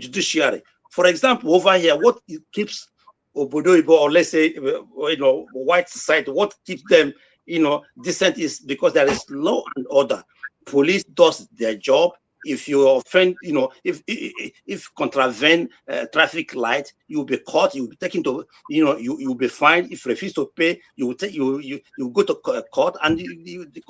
judiciary. For example, over here, what keeps Obodo Igbo, or let's say, you know, white society, what keeps them, you know, decent is because there is law and order. Police does their job. If you offend, you know, if contravene traffic light, you will be caught. You will be taken to, you know, you will be fined. If you refuse to pay, you will take you go to court, and the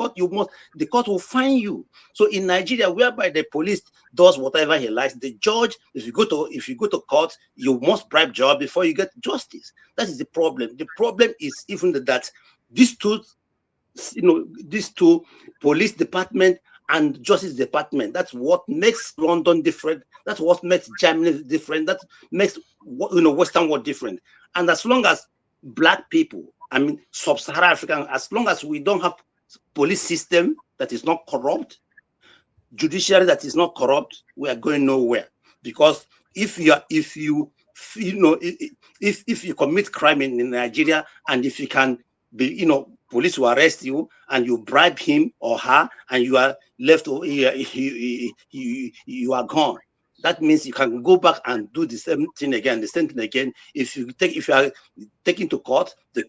court will fine you. So in Nigeria, whereby the police does whatever he likes, the judge, if you go to court, you must bribe judge before you get justice. That is the problem. The problem is even that these two, you know, these two, police department and justice department, that's what makes London different. That's what makes Germany different. That makes, you know, Western world different. And as long as black people, I mean sub-Saharan African, as long as we don't have police system that is not corrupt, judiciary that is not corrupt, we are going nowhere. Because if you commit crime in Nigeria, and if you can be, you know, police will arrest you and you bribe him or her, and you are left, you are gone. That means you can go back and do the same thing again, If you are taken to court, the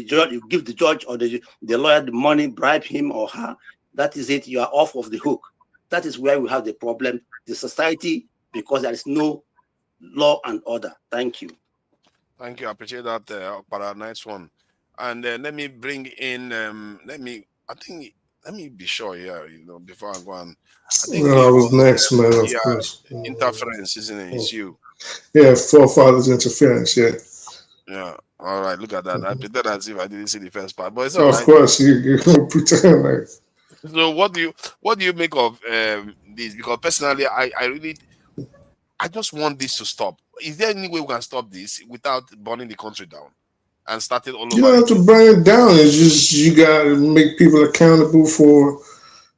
judge, you give the judge or the lawyer the money, bribe him or her. That is it. You are off of the hook. That is where we have the problem, the society, because there is no law and order. Thank you. Thank you. I appreciate that. Para, nice one. And let me bring in. Let me be sure here. You know, before I go on. I was next, man. Of course. Interference, isn't it? It's you. Yeah, forefathers interference. Yeah. Yeah. All right. Look at that. I pretend as if I didn't see the first part, but it's all right. Of course, you pretend like. So what do you make of this? Because personally, I just want this to stop. Is there any way we can stop this without burning the country down and start it all over? You don't have to burn it down. It's just you got to make people accountable for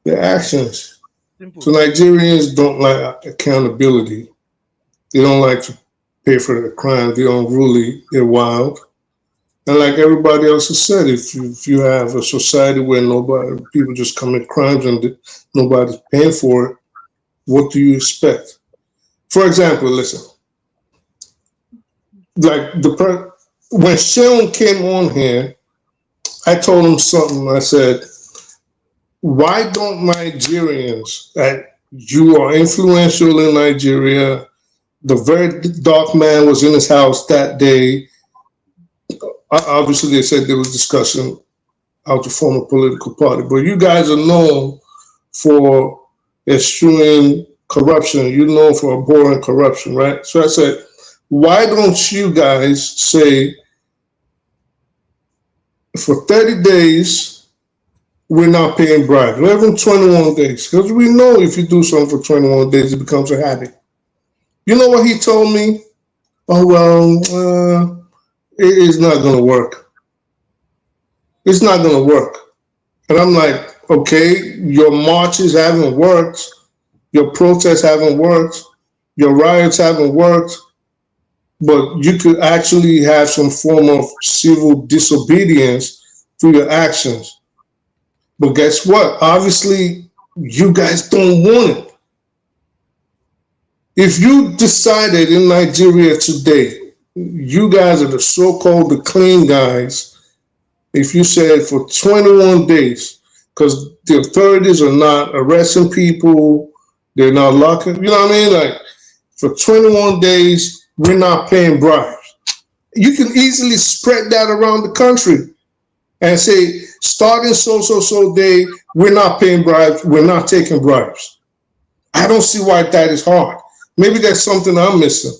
their actions. Simple. So Nigerians don't like accountability. They don't like to pay for their crimes. They're unruly. They're wild. And like everybody else has said, if you have a society where people just commit crimes and nobody's paying for it, what do you expect? For example, listen, like when Sean came on here, I told him something. I said, why don't Nigerians, you are influential in Nigeria, the very dark man was in his house that day. Obviously, they said they were discussing how to form a political party, but you guys are known for eschewing corruption. You're known for abhorring corruption, right? So I said, why don't you guys say, for 30 days, we're not paying bribes, or even 21 days, because we know if you do something for 21 days, it becomes a habit. You know what he told me? Oh, well, it is not going to work. It's not going to work. And I'm like, okay, your marches haven't worked. Your protests haven't worked. Your riots haven't worked. But you could actually have some form of civil disobedience through your actions. But guess what? Obviously, you guys don't want it. If you decided in Nigeria today, you guys are the so-called the clean guys, if you said for 21 days, because the authorities are not arresting people, they're not locking, you know what I mean? Like, for 21 days, we're not paying bribes. You can easily spread that around the country and say, starting so day, we're not paying bribes, we're not taking bribes. I don't see why that is hard. Maybe that's something I'm missing.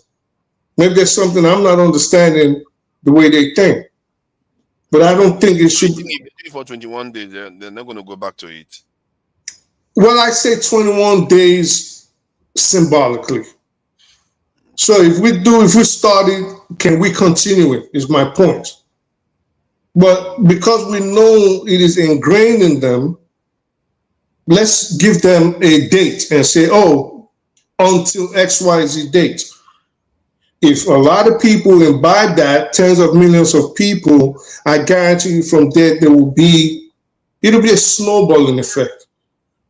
Maybe there's something I'm not understanding the way they think. But I don't think it should be. For 21 days, they're not going to go back to it. Well, I say 21 days symbolically. So if we started, can we continue it, is my point. But because we know it is ingrained in them, let's give them a date and say, oh, until XYZ date. If a lot of people imbibe that, tens of millions of people, I guarantee you from there, it'll be a snowballing effect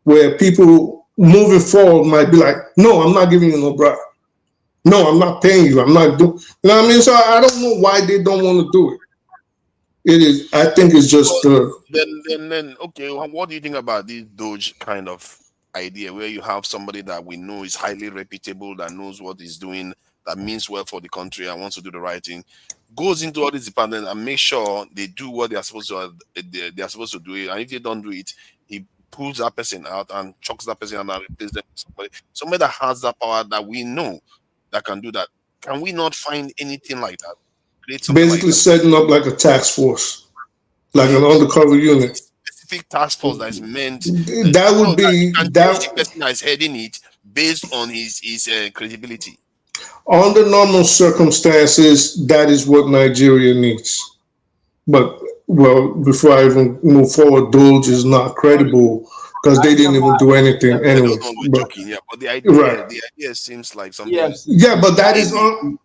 where people moving forward might be like, no, I'm not giving you no bribe. No, I'm not paying you. I'm not doing, you know what I mean? So I don't know why they don't want to do it. It is, I think it's just then okay, what do you think about this Doge kind of idea where you have somebody that we know is highly reputable, that knows what he's doing, that means well for the country and wants to do the right thing, goes into all these departments and make sure they do what they are supposed to do it, and if they don't do it, he pulls that person out and chucks that person out and replaces them with somebody that has that power that we know that can do that. Can we not find anything like that? basically setting up like a task force, like an undercover unit. Specific task force that is meant. That would be the person that is heading it based on his credibility. Under normal circumstances, that is what Nigeria needs. But well, before I even move forward, Doge is not credible because they didn't even do anything anyway. But the idea, right. The idea seems like something. Yes. Yeah, but that is on.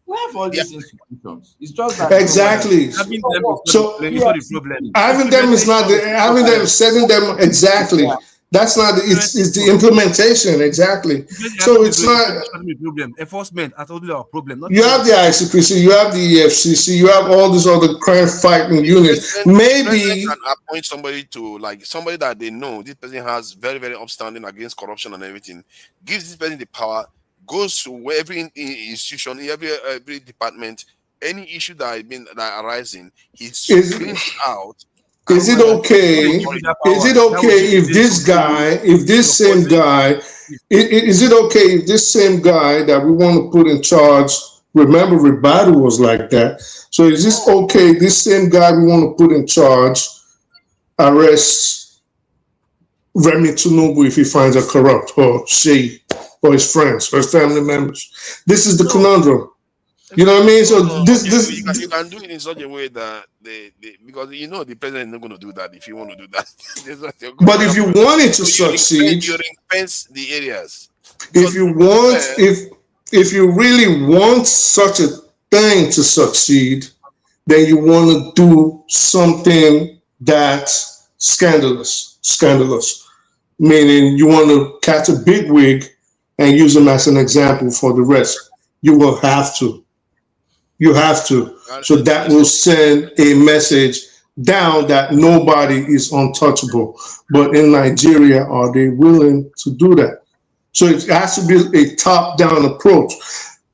We have all these institutions. It's just that exactly. So having them is not having them setting them exactly. That's not it's the implementation exactly. So it's not problem. Enforcement. I told you our problem. You have the ICPC, you have the EFCC, you have all these other crime fighting units. Maybe can appoint somebody to like somebody that they know this person has very very upstanding against corruption and everything. Gives this person the power. Goes to every institution, every department, any issue that arising, he's cleans out. Is it okay? Is it okay if this guy, if this same guy, is it okay if this same guy that we want to put in charge? Remember, Ribadu was like that. So is this okay? This same guy we want to put in charge arrests Remy Tinubu if he finds her corrupt or she. Or his friends, or his family members. This is the conundrum. You know what I mean? So you can do it in such a way that because you know the president is not going to do that if you want to do that. But if you wanted to succeed, you fence the areas. If you want, if you really want such a thing to succeed, then you want to do something that's scandalous. Meaning you want to catch a bigwig and use them as an example for the rest. You will have to. You have to. So that will send a message down that nobody is untouchable. But in Nigeria, are they willing to do that? So it has to be a top-down approach.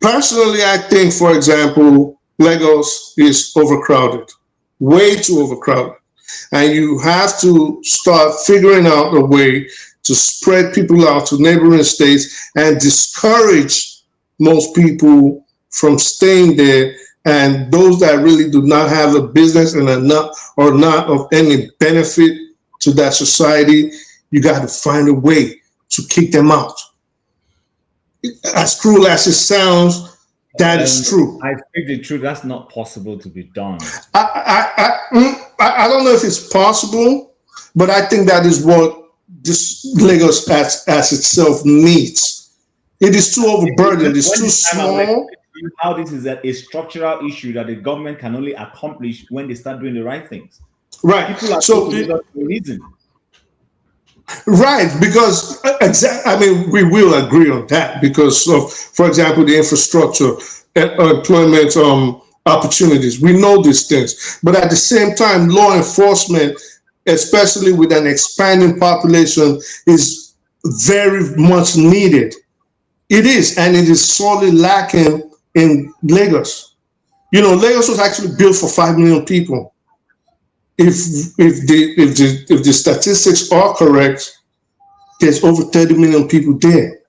Personally, I think, for example, Lagos is overcrowded, way too overcrowded. And you have to start figuring out a way to spread people out to neighboring states and discourage most people from staying there. And those that really do not have a business and are not of any benefit to that society, you got to find a way to kick them out. As cruel as it sounds, that is true. I think the truth, that's not possible to be done. I don't know if it's possible, but I think that is what this Lagos as itself needs. It is too overburdened. It's too small. How this is a structural issue that the government can only accomplish when they start doing the right things. Right. People are so for a reason. Right, because I mean, we will agree on that because of, for example, the infrastructure, employment opportunities. We know these things, but at the same time, law enforcement, especially with an expanding population, is very much needed. It is, and it is sorely lacking in Lagos. You know, Lagos was actually built for 5 million people. If the statistics are correct, there's over 30 million people there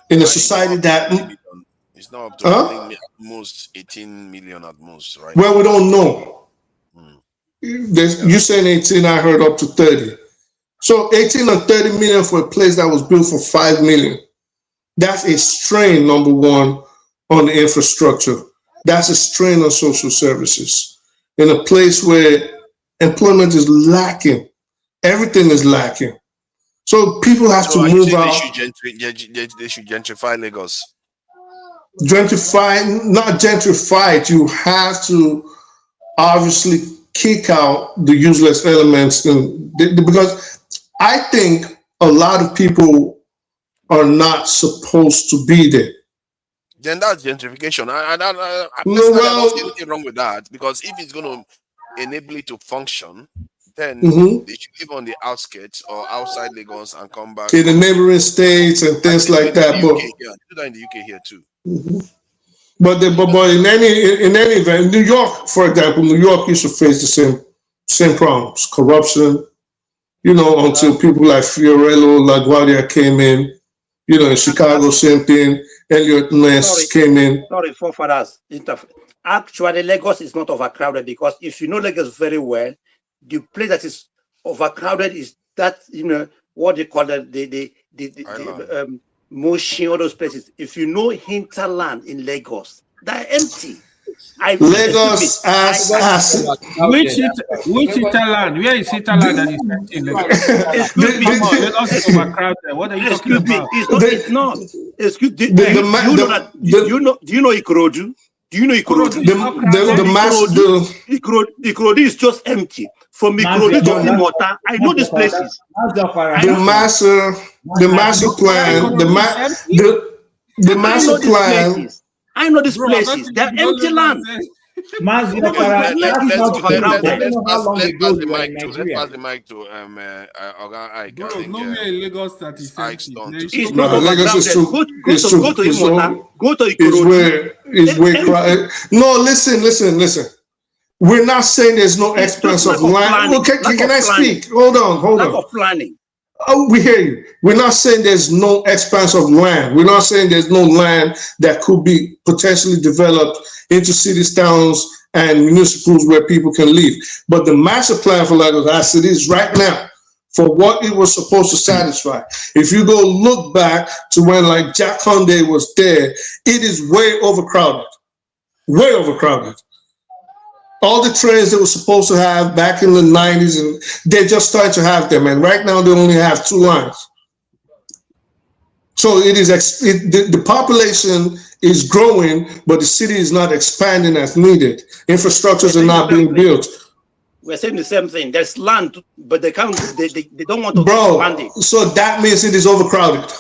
in a society that it's not up to I think at most 18 million at most, right? Well, we don't know. You saying 18, I heard up to 30. So 18 or 30 million for a place that was built for 5 million. That's a strain, number one, on the infrastructure. That's a strain on social services. In a place where employment is lacking, everything is lacking. So people have to move out. They should gentrify Lagos. Gentrify, not gentrified. You have to obviously kick out the useless elements, because I think a lot of people are not supposed to be there. Then that's gentrification. I don't see anything wrong with that, because if it's going to enable it to function, then they should live on the outskirts or outside Lagos and come back in the neighboring states and things like that. But do that in the UK here too. But in any event, New York, for example, New York used to face the same problems, corruption. Until people like Fiorello, LaGuardia came in. In Chicago, same thing. Elliot Ness came in. Sorry, forefathers. Actually, Lagos is not overcrowded, because if you know Lagos very well, the place that is overcrowded is that, what they call the Motion, all those places. If you know hinterland in Lagos, they're empty. Lagos as which hinterland? Where is hinterland that is empty in Lagos? Lagos is overcrowded. What are you talking about? It's not. Excuse me. Do you know Ikorodu? Do you know Ikorodu? Ikorodu is just empty. From Ikorodu to Imota, I know these places. The master plan. I know these places. They're empty land. Let's pass the mic to Oga Ike. Nowhere in Lagos that is empty. It's not overcrowded. Go to Imota. Go to Ikorodu. It's way crowded. No, listen. We're not saying there's no expanse of land. Okay, can I speak? Hold on. Lack of planning. Oh, we hear you. We're not saying there's no expanse of land. We're not saying there's no land that could be potentially developed into cities, towns, and municipals where people can live. But the master plan for Lagos, as it is right now, for what it was supposed to satisfy, if you go look back to when like Jack Conde was there, it is way overcrowded. Way overcrowded. All the trains they were supposed to have back in the 90s, and they're just starting to have them. And right now they only have 2 lines. So the population is growing, but the city is not expanding as needed. Infrastructures are not being built. We're saying the same thing. There's land, but they don't want to expand it. So that means it is overcrowded.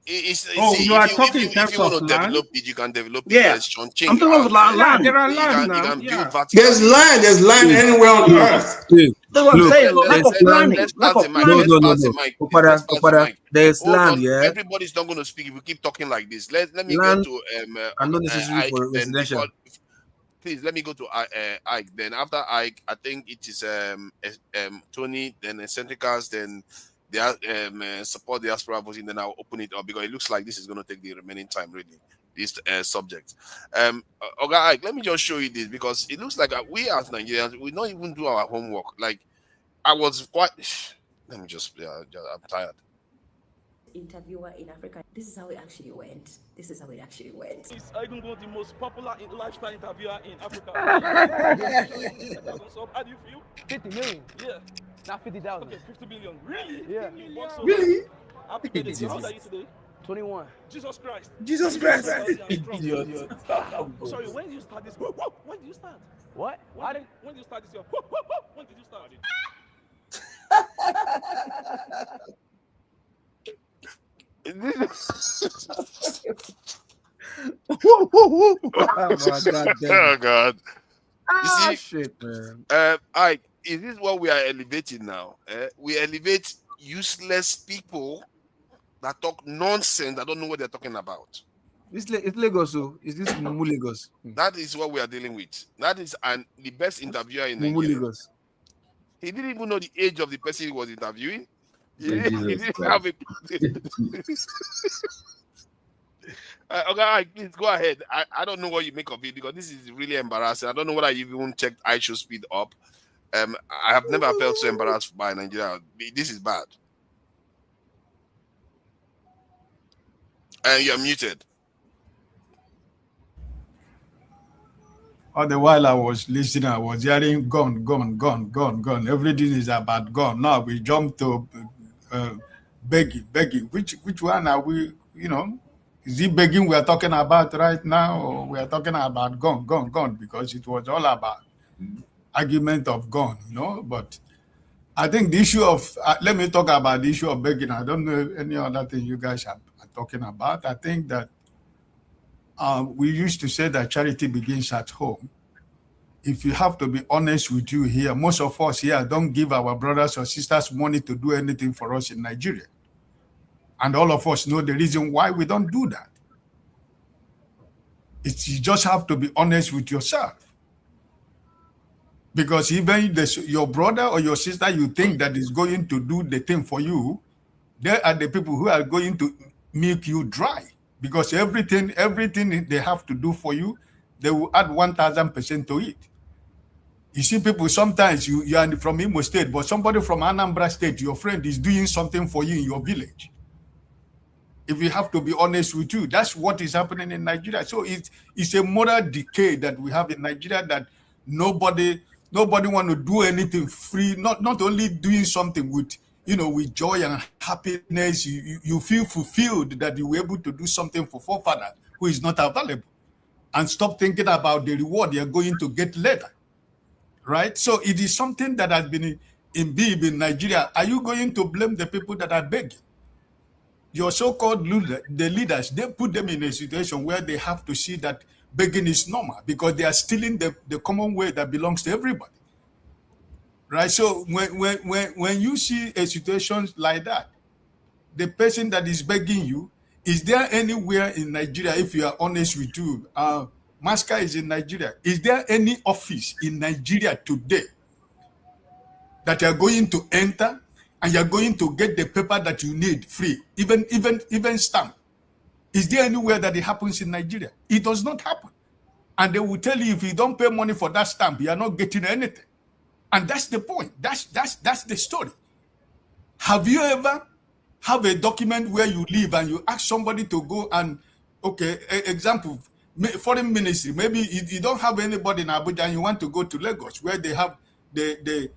You are talking in terms of land? You can develop it. Yeah. I'm talking about land. There are land now. There's land anywhere on the earth. That's what I'm saying. Lack of planning. No. There's land, yeah. Everybody's not going to speak if we keep talking like this. Let me go to I'm not necessarily for residential. Please let me go to Ike. Then after Ike, I think it is Tony, then Eccentricals, then they support the diaspora voting. Then I'll open it up, because it looks like this is going to take the remaining time reading this subject. Okay, Ike, let me just show you this, because it looks like we as Nigerians, we don't even do our homework. Like, I was quite. Let me just. I'm tired. Interviewer in Africa. This is how it actually went. It's even the most popular lifestyle interviewer in Africa. So how do you feel? 50 million. Yeah. Not 50,000. Okay, 50 billion. Really? Yeah. Really? Happy birthday. How old are you today? 21. Jesus Christ. Idiot. Oh, sorry, when did you start this? When did you start? What? When did you start this year? When did you start? Oh God! You see, shit, man. Is this what we are elevating now? We elevate useless people that talk nonsense. I don't know what they're talking about. It's Lagos, so is this Mumu Lagos? That is what we are dealing with. That is the best interviewer in Nigeria. Lagos. He didn't even know the age of the person he was interviewing. He didn't have a. Okay, please go ahead. I don't know what you make of it, because this is really embarrassing. I don't know whether you even checked ISHO speed up. I have never felt so embarrassed by Nigeria. This is bad. And you're muted. All the while I was listening, I was hearing gun. Everything is about gun. Now we jump to begging. Which one are we, you know? Is it begging we are talking about right now, or we are talking about gun? Because it was all about argument of gun, you know. But I think the issue of, let me talk about the issue of begging. I don't know any other thing you guys are talking about. I think that we used to say that charity begins at home. If you have to be honest with you here, most of us here don't give our brothers or sisters money to do anything for us in Nigeria. And all of us know the reason why we don't do that. You just have to be honest with yourself. Because even your brother or your sister you think that is going to do the thing for you, they are the people who are going to make you dry. Because everything they have to do for you, they will add 1,000% to it. You see people, sometimes you are from Imo State, but somebody from Anambra State, your friend is doing something for you in your village. If you have to be honest with you, that's what is happening in Nigeria. So it's a moral decay that we have in Nigeria, that nobody want to do anything free, not only doing something with, you know, with joy and happiness. You feel fulfilled that you were able to do something for forefather who is not available, and stop thinking about the reward you're going to get later. Right? So it is something that has been imbibed in Nigeria. Are you going to blame the people that are begging? Your so-called leaders, they put them in a situation where they have to see that begging is normal, because they are stealing the common way that belongs to everybody. Right? So when you see a situation like that, the person that is begging you, is there anywhere in Nigeria, if you are honest with you, Maska is in Nigeria, is there any office in Nigeria today that you are going to enter and you're going to get the paper that you need free, even stamp? Is there anywhere that it happens in Nigeria? It does not happen. And they will tell you, if you don't pay money for that stamp, you are not getting anything. And that's the point. That's the story. Have you ever have a document where you live and you ask somebody to go and, okay, example, foreign ministry, maybe you don't have anybody in Abuja and you want to go to Lagos where they have the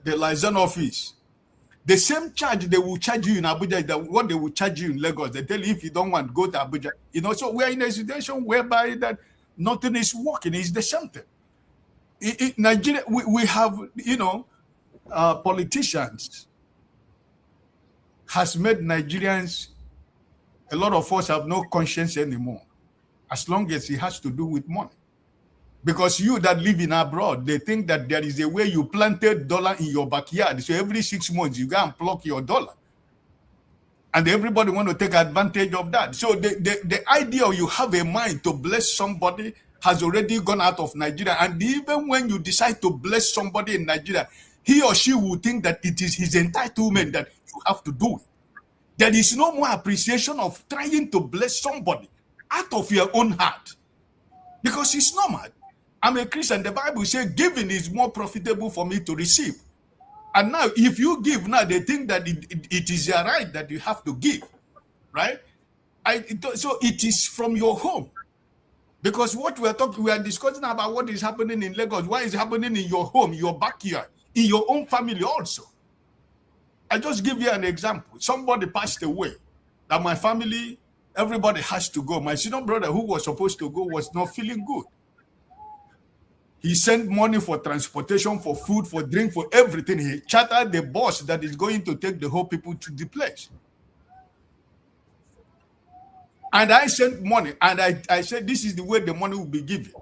liaison office. The same charge they will charge you in Abuja is that what they will charge you in Lagos. They tell you, if you don't want to go to Abuja, you know. So we're in a situation whereby that nothing is working. It's the same thing. In Nigeria, we have, you know, politicians has made Nigerians, a lot of us have no conscience anymore, as long as it has to do with money. Because you that live in abroad, they think that there is a way you planted dollar in your backyard. So every 6 months, you go and pluck your dollar. And everybody want to take advantage of that. So the idea of you have a mind to bless somebody has already gone out of Nigeria. And even when you decide to bless somebody in Nigeria, he or she will think that it is his entitlement that you have to do it. There is no more appreciation of trying to bless somebody out of your own heart. Because it's normal. I'm a Christian. The Bible says giving is more profitable for me to receive. And now, if you give now, they think that it is your right that you have to give, right? So it is from your home. Because what we are discussing about what is happening in Lagos, what is happening in your home, your backyard, in your own family also. I just give you an example. Somebody passed away. That my family, everybody has to go. My senior brother, who was supposed to go, was not feeling good. He sent money for transportation, for food, for drink, for everything. He chartered the bus that is going to take the whole people to the place. And I sent money, and I said, this is the way the money will be given.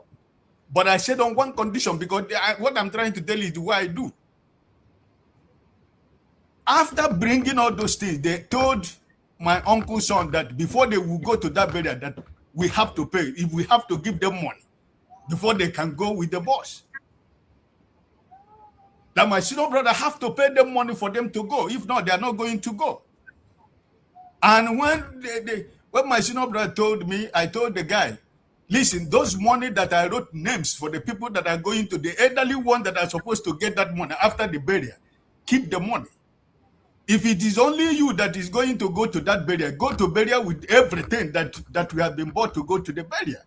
But I said on one condition, because what I'm trying to tell you is the way I do. After bringing all those things, they told my uncle's son that before they will go to that burial, that we have to pay. If we have to give them money before they can go with the bus. That my senior brother have to pay them money for them to go. If not, they are not going to go. And when my senior brother told me, I told the guy, listen, those money that I wrote names for the people that are going to, the elderly one that are supposed to get that money after the burial, keep the money. If it is only you that is going to go to that burial, go to burial with everything that we have been bought to go to the burial.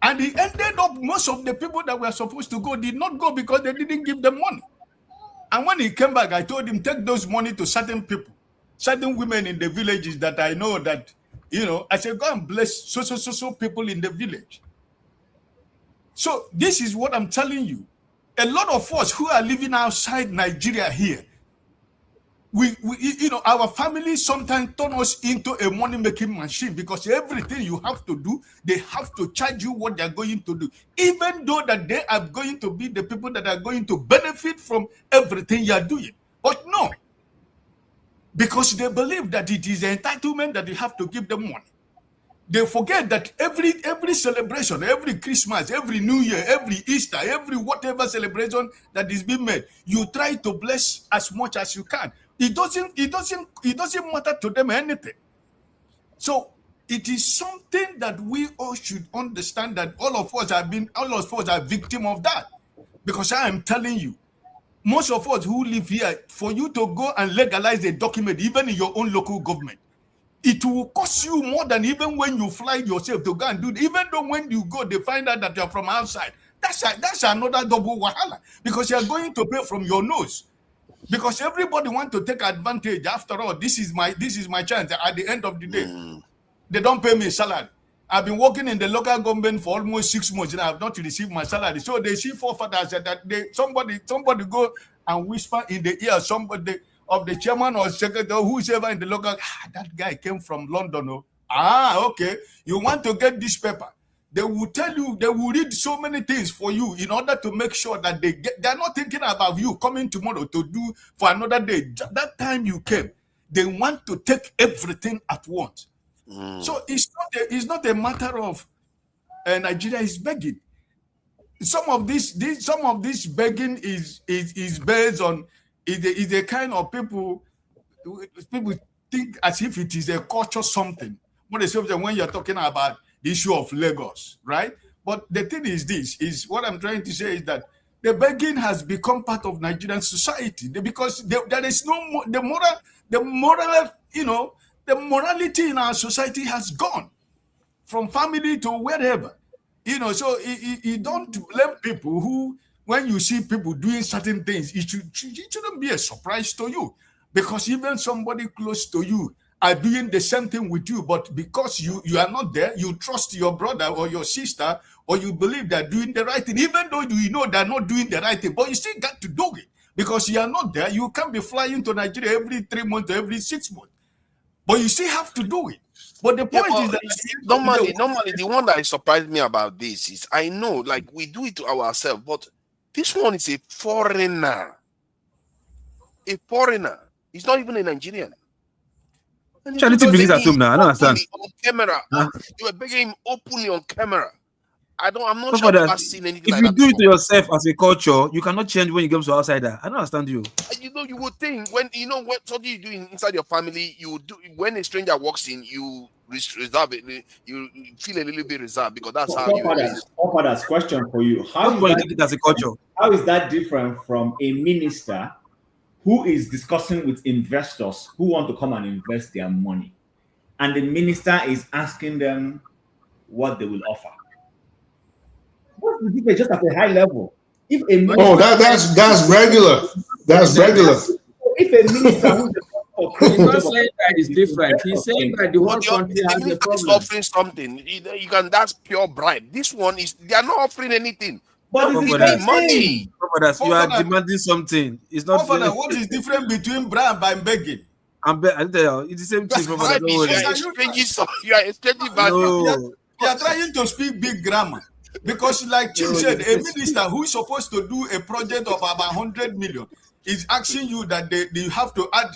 And he ended up, most of the people that were supposed to go did not go because they didn't give them money. And when he came back, I told him, take those money to certain people certain women in the villages that I know that, you know, I say, go and bless so people in the village. So this is what I'm telling you. A lot of us who are living outside Nigeria here, we you know, our families sometimes turn us into a money-making machine, because everything you have to do, they have to charge you what they're going to do, even though that they are going to be the people that are going to benefit from everything you're doing. But no, because they believe that it is an entitlement that you have to give them money. They forget that every celebration, every Christmas, every New Year, every Easter, every whatever celebration that is being made, you try to bless as much as you can. It doesn't matter to them anything. So it is something that we all should understand, that all of us are victim of that. Because I am telling you, most of us who live here, for you to go and legalize a document, even in your own local government, it will cost you more than even when you fly yourself to go and do it. Even though when you go, they find out that you're from outside. That's another double wahala, because you're going to pay from your nose. Because everybody wants to take advantage. After all, this is my chance. At the end of the day, they don't pay me salary. I've been working in the local government for almost 6 months and I have not received my salary. So they see forefathers that somebody go and whisper in the ear somebody of the chairman or secretary, whoever in the local, that guy came from London. Okay, you want to get this paper. They will tell you, they will read so many things for you in order to make sure that they're not thinking about you coming tomorrow to do for another day. That time you came, they want to take everything at once. So it's not a matter of Nigeria is begging. Some of this begging is based on is a kind of people think as if it is a culture something. What is when you're talking about the issue of Lagos, right? But the thing is, this is what I'm trying to say is that the begging has become part of Nigerian society because there is no more, the moral, you know, the morality in our society has gone from family to wherever, you know. So you don't blame people who, when you see people doing certain things, it shouldn't be a surprise to you, because even somebody close to you are doing the same thing with you, but because you are not there, you trust your brother or your sister, or you believe they're doing the right thing, even though you know they're not doing the right thing, but you still got to do it because you are not there. You can't be flying to Nigeria every 3 months or every 6 months, but you still have to do it. But the point is that normally the one that surprised me about this is, I know, like, we do it to ourselves, but this one is a foreigner. He's not even a Nigerian. Charity business at home now. I don't understand. On camera, you were begging him openly on camera. I'm not sure I've seen anything if like you that do it before. to yourself as a culture, you cannot change when you go to outsider. I don't understand you. You know, you would think when something you do inside your family, you do when a stranger walks in, you reserve it. You feel a little bit reserved because that's how you is. Father's question for you: How is that different from a minister who is discussing with investors who want to come and invest their money, and the minister is asking them what they will offer? What's the difference just at a high level? If a minister, that's regular. That's regular. If a minister who's he's not saying that it's different. He's saying that the whole country has a problem. Is offering something. You can. That's pure bribe. This one is. They are not offering anything. But it's money. You are demanding something. It's not. What is different between bribe and begging? It's the same thing. You are exchanging value. You are trying to speak big grammar. Because, like Chief said, a minister who is supposed to do a project of about 100 million is asking you that they have to add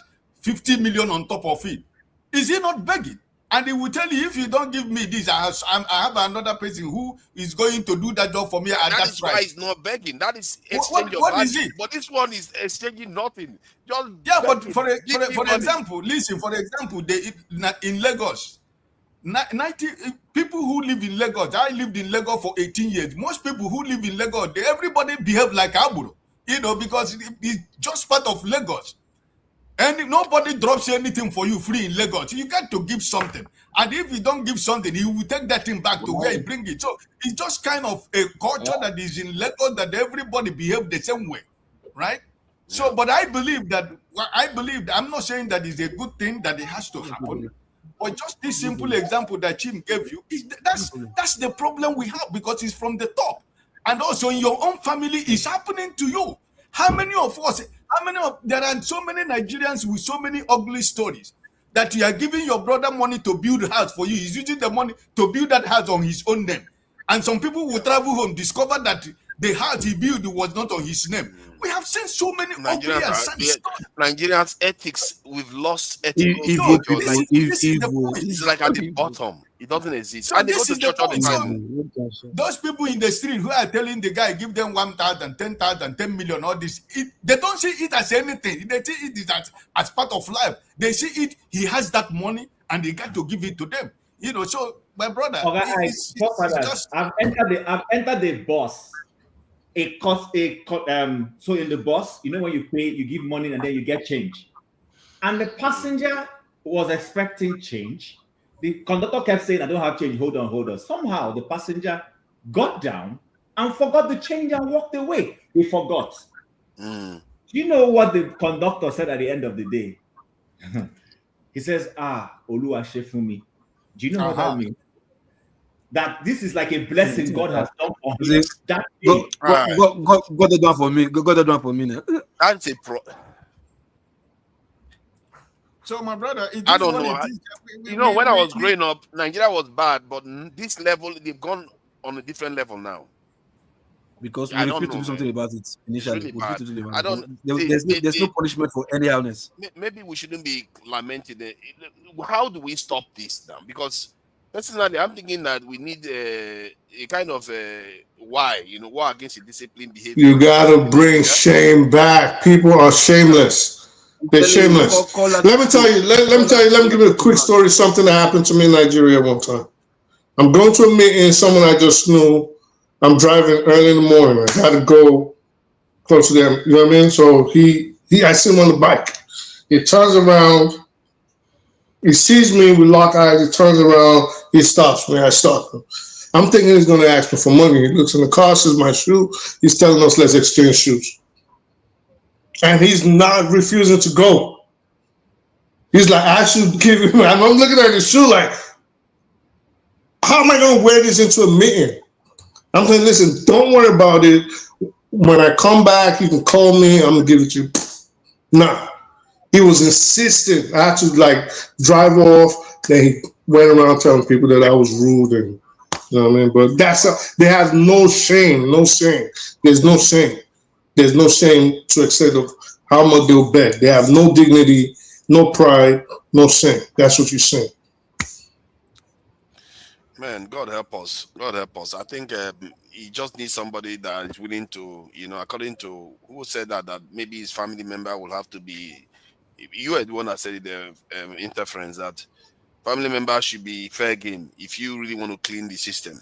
50 million on top of it. Is he not begging? And he will tell you, if you don't give me this, I have another person who is going to do that job for me at that price. That is why he's not begging. That is exchange of what value. is it? But this one is exchanging nothing. But for example, in Lagos, 90 people who live in Lagos. I lived in Lagos for 18 years. Most people who live in Lagos, everybody behave like Abure, you know, because it's just part of Lagos. And nobody drops anything for you free in Lagos. You got to give something. And if you don't give something, he will take that thing back to where he bring it. So it's just kind of a culture that is in Lagos that everybody behave the same way, right? So, but I believe that, I'm not saying that it's a good thing that it has to happen, but just this simple example that Jim gave you, that's the problem we have, because it's from the top. And also in your own family, it's happening to you. How many of us, there are so many Nigerians with so many ugly stories that you are giving your brother money to build a house for you. He's using the money to build that house on his own name. And some people will travel home, discover that the house he built was not on his name. We have seen so many ugly and sad stories. Nigerians' ethics, we've lost ethics. It's like at the bottom. It doesn't exist. So and they go this to is the church all the point. time. Those people in the street who are telling the guy, give them 1,000, 10,000, 10 million, all this, they don't see it as anything. They see it as part of life. They see it, he has that money and they got to give it to them. You know, so my brother, it's just... I've entered the bus. So in the bus, you know, when you pay, you give money and then you get change. And the passenger was expecting change. The conductor kept saying, I don't have change, hold on. Somehow the passenger got down and forgot the change and walked away. He forgot. Do you know what the conductor said at the end of the day? He says, Oluwa Shefumi. Do you know what that means? That this is like a blessing God has done for him. God done for me. God done for me now. That's a pro. So my brother, I don't know. You know, when I was growing up, Nigeria was bad, but this level, they've gone on a different level now. Because we refuse to do something about it initially. Really there's no punishment for any illness. Maybe we shouldn't be lamenting it. How do we stop this now? Because personally, I'm thinking that we need a kind of why, war against indisciplined behavior. You gotta bring shame back. People are shameless. They're shameless. Let me give you a quick story. Something that happened to me in Nigeria one time. I'm going to a meeting, someone I just knew. I'm driving early in the morning. I gotta go close to them. You know what I mean? So I see him on the bike. He turns around. He sees me. We lock eyes. He turns around. He stops me. I stop him. I'm thinking he's going to ask me for money. He looks in the car, says my shoe. He's telling us let's exchange shoes. And he's not refusing to go. He's like, I should give him. I'm looking at his shoe like, how am I going to wear this into a meeting? I'm saying, listen, don't worry about it. When I come back, you can call me. I'm going to give it to you. Nah. He was insistent. I had to drive off. Then he went around telling people that I was rude and you know what I mean. But they have no shame, no shame. There's no shame. There's no shame to extent of how much they'll bet. They have no dignity, no pride, no shame. That's what you're saying. Man, God help us. God help us. I think he just needs somebody that is willing to, according to who said that maybe his family member will have to be. You are the one that said the interference that family members should be fair game if you really want to clean the system,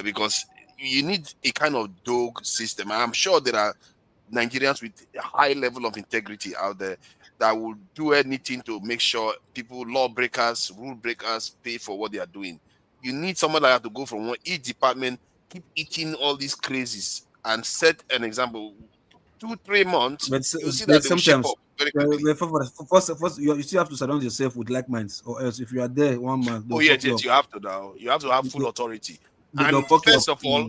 because you need a kind of dog system. I'm sure there are Nigerians with a high level of integrity out there that will do anything to make sure people, lawbreakers, rule breakers, pay for what they are doing. You need someone like that to go from each department, keep eating all these crazies, and set an example. 2-3 months, but you see that sometimes first, you still have to surround yourself with like minds, or else if you are there 1 month. Yes, you have to now. You have to have full authority. And first of all,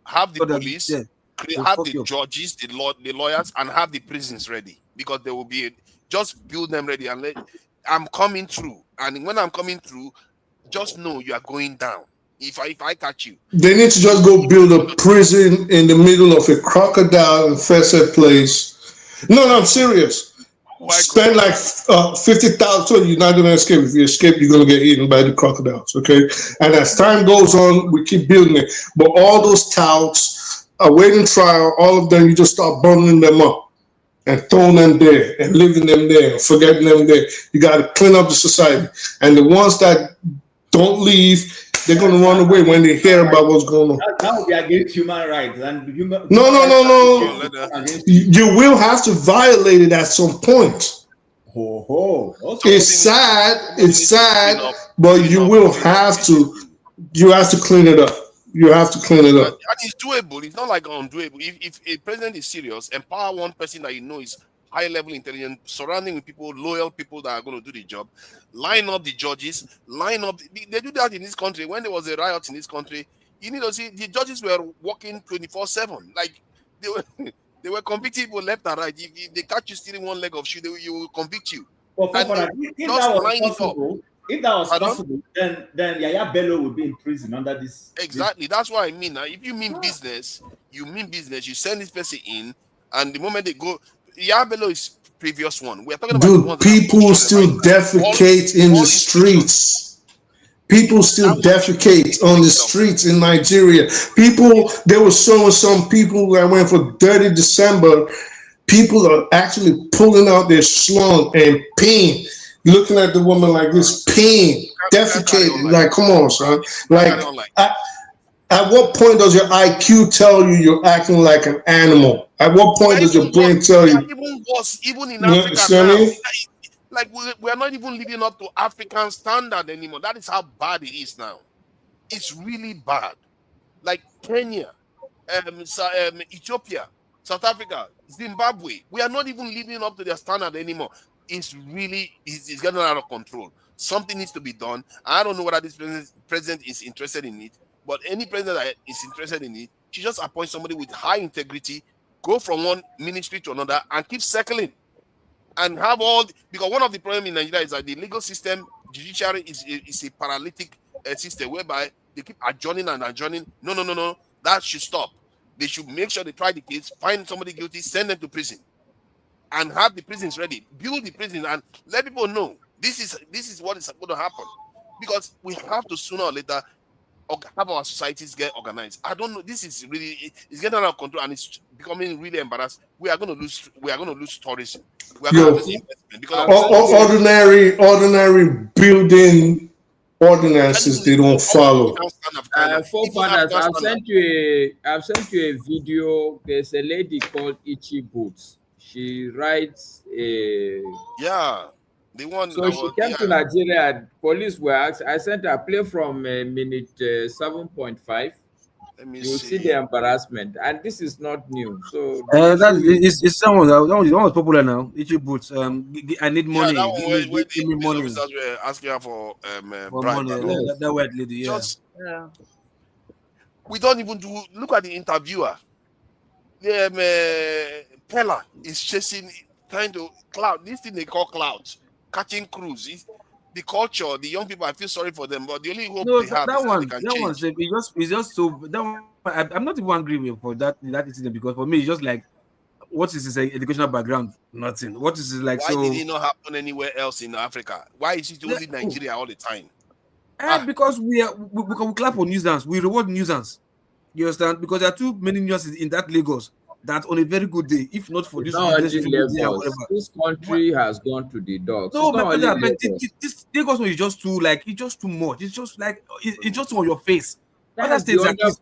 have the police, have the judges, the lawyers, and have the prisons ready, because they will be just build them ready and I'm coming through. And when I'm coming through, just know you are going down. If I catch you, they need to just go build a prison in the middle of a crocodile infested place. No, I'm serious. Spend like 50,000. So you're not going to escape. If you escape, you're going to get eaten by the crocodiles. Okay, and as time goes on, we keep building it. But all those touts awaiting trial, all of them, you just start bundling them up and throwing them there and leaving them there, and forgetting them there. You got to clean up the society, and the ones that don't leave, they're going to run away when they hear about what's going on. That would be against human rights. And No. You will have to violate it at some point. It's sad, but you will have to. You have to clean it up. You have to clean it up. And it's doable. It's not like undoable. If a president is serious, empower one person that you know is high level intelligence, surrounding with people, loyal people that are going to do the job, line up the judges, line up. They do that in this country. When there was a riot in this country, you need to see the judges were working 24/7. Like they were convicting people left and right. If they catch you stealing one leg of shoe, they will convict you. Well, if that was possible, then Yaya Bello would be in prison under this. Exactly. That's what I mean. Now, if you mean business, you send this person in, and the moment they go, Yaya Bello is previous one. We're talking about people still defecate in the streets. People still defecate on the streets in Nigeria. They were showing some people that went for Dirty December. People are actually pulling out their slung and peeing. Looking at the woman like this, peeing, defecating. Like, come on, son. Like, at what point does your IQ tell you you're acting like an animal? At what point does your brain tell you? Even worse, even in Africa now. Like, we are not even living up to African standard anymore. That is how bad it is now. It's really bad. Like Kenya, Ethiopia, South Africa, Zimbabwe. We are not even living up to their standard anymore. It's getting out of control. Something needs to be done. I don't know whether this president is interested in it, but any president that is interested in it, she just appoint somebody with high integrity, go from one ministry to another, and keep circling. And have because one of the problems in Nigeria is that the legal system, judiciary is a paralytic system whereby they keep adjourning and adjourning. No. That should stop. They should make sure they try the case, find somebody guilty, send them to prison, and have the prisons ready. Build the prisons and let people know this is what is going to happen. Because we have to sooner or later have our societies get organized. I don't know. This is really it's getting out of control and it's becoming really embarrassing. We are going to lose tourism. We are going to lose investment because ordinary building ordinances they don't follow. I've sent you a video. There's a lady called Ichi Boots. She writes the one. So she came to Nigeria. Police were asked. I sent her play from minute 7.5. You see the embarrassment, and this is not new. So it's someone that was popular now. Ichi Boots. I need money. Give me money. Officers were asking her for bribe. Money. That white lady. We don't even do. Look at the interviewer. Pella is trying to cloud. This thing they call clouds, catching crews. The culture, the young people, I feel sorry for them, but the only hope they have is that they can change. It's just so. That one, I'm not even angry with for that incident because for me it's just like, what is his educational background? Nothing. What is it like? Why did it not happen anywhere else in Africa? Why is it only Nigeria all the time? Because we clap on nuisance, we reward nuisance. You understand? Because there are too many nuisances in that Lagos. That on a very good day, if not for this, this country has gone to the dogs. No, but this Lagos is just too it's just too much. It's just like it's just on your face. Other states this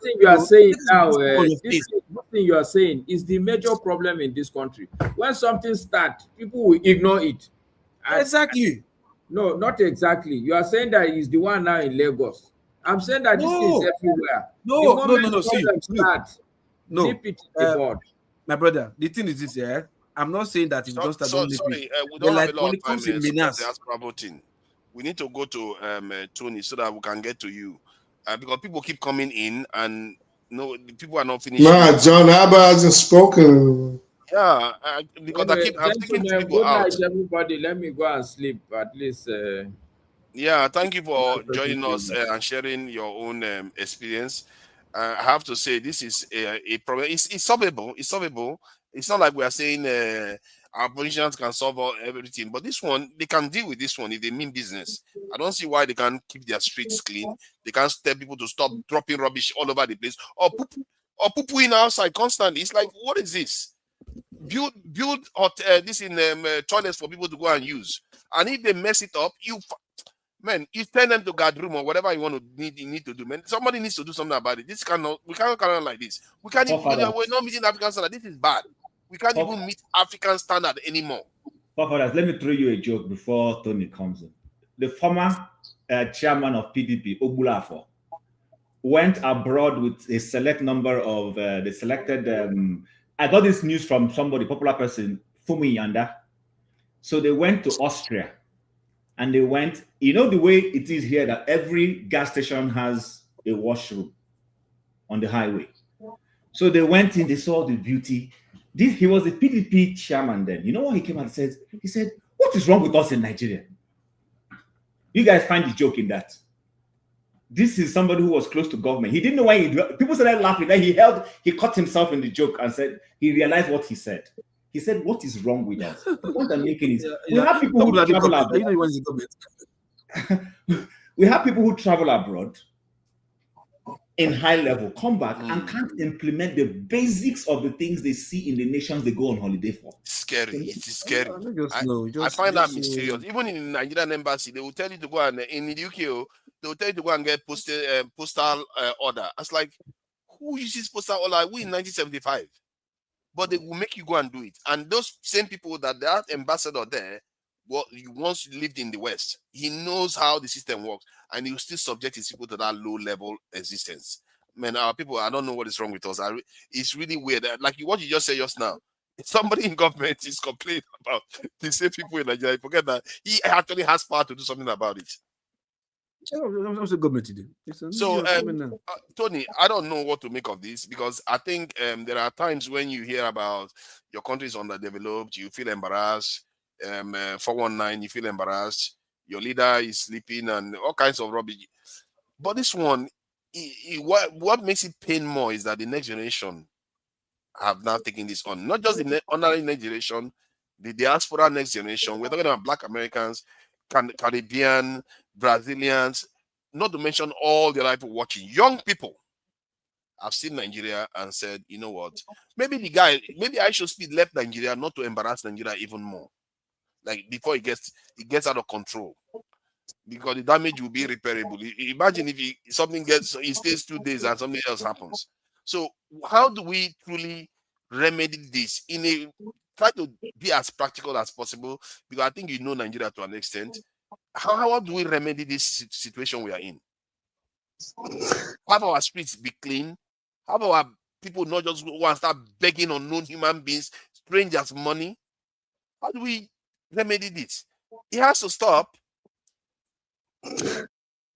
thing you are saying now, this thing you are saying is the major problem in this country. When something starts, people will ignore it. Exactly. No, not exactly. You are saying that he's the one now in Lagos. I'm saying that this is everywhere. No. See, no, my brother. The thing is this, I'm not saying that if you don't start sorry, we don't have a lot of time. We need to go to Tony so that we can get to you because people keep coming in and people are not finishing. Nah, John Abba hasn't spoken. Yeah, because I'm taking people out. Everybody, let me go and sleep at least. Yeah, thank you for joining us and sharing your own experience. I have to say this is a problem. It's solvable. It's solvable. It's not like we are saying our politicians can solve everything, but this one they can deal with this one if they mean business. I don't see why they can't keep their streets clean. They can't tell people to stop dropping rubbish all over the place or poo-pooing outside constantly. It's like, what is this? Build this in toilets for people to go and use, and if they mess it up, you send them to guard room or whatever you need to do. Man, somebody needs to do something about it. We cannot carry on like this. We can't even. We're not meeting African standard. This is bad. We can't even meet African standard anymore. Let me throw you a joke before Tony comes in. The former chairman of PDP, Obulafo, went abroad with a select number of the selected. I got this news from somebody, popular person, Fumi Yanda. So they went to Austria, and they went. You know the way it is here that every gas station has a washroom on the highway. So they went in, they saw the beauty. He was the PDP chairman then. You know what he came out and said? He said, "What is wrong with us in Nigeria?" You guys find the joke in that. This is somebody who was close to government. He didn't know why people started laughing. Then he caught himself in the joke and said, he realized what he said. He said, "What is wrong with us?" The point I'm making is we have people who travel abroad. We have people who travel abroad in high level, come back and can't implement the basics of the things they see in the nations they go on holiday for. Scary. It's scary. I find that mysterious. Even in the Nigerian embassy, they will tell you to go and in the UK, they will tell you to go and get postal order. I was like, who uses postal order? We in 1975, but they will make you go and do it. And those same people that ambassador there, well, you once lived in the West, he knows how the system works, and he will still subject his people to that low-level existence. Man, our people, I don't know what is wrong with us. It's really weird. Like what you just said just now, somebody in government is complaining about the same people in Nigeria. Forget that he actually has power to do something about it. What's the government today? So, Tony, I don't know what to make of this, because I think there are times when you hear about your country is underdeveloped, you feel embarrassed. 419, you feel embarrassed, your leader is sleeping, and all kinds of rubbish. But this one, what makes it pain more is that the next generation have now taken this on. Not just the honorary next generation, the diaspora next generation. We're talking about Black Americans, Caribbean, Brazilians, not to mention all the other people watching. Young people have seen Nigeria and said, you know what, maybe I should speed left Nigeria not to embarrass Nigeria even more. Like before it gets out of control, because the damage will be repairable. Imagine if something stays 2 days and something else happens. So how do we truly remedy this try to be as practical as possible? Because I think you know Nigeria to an extent. How do we remedy this situation we are in? Have our streets be clean? Have our people not just go and start begging unknown human beings, strangers' money? How do we remedy this? It has to stop.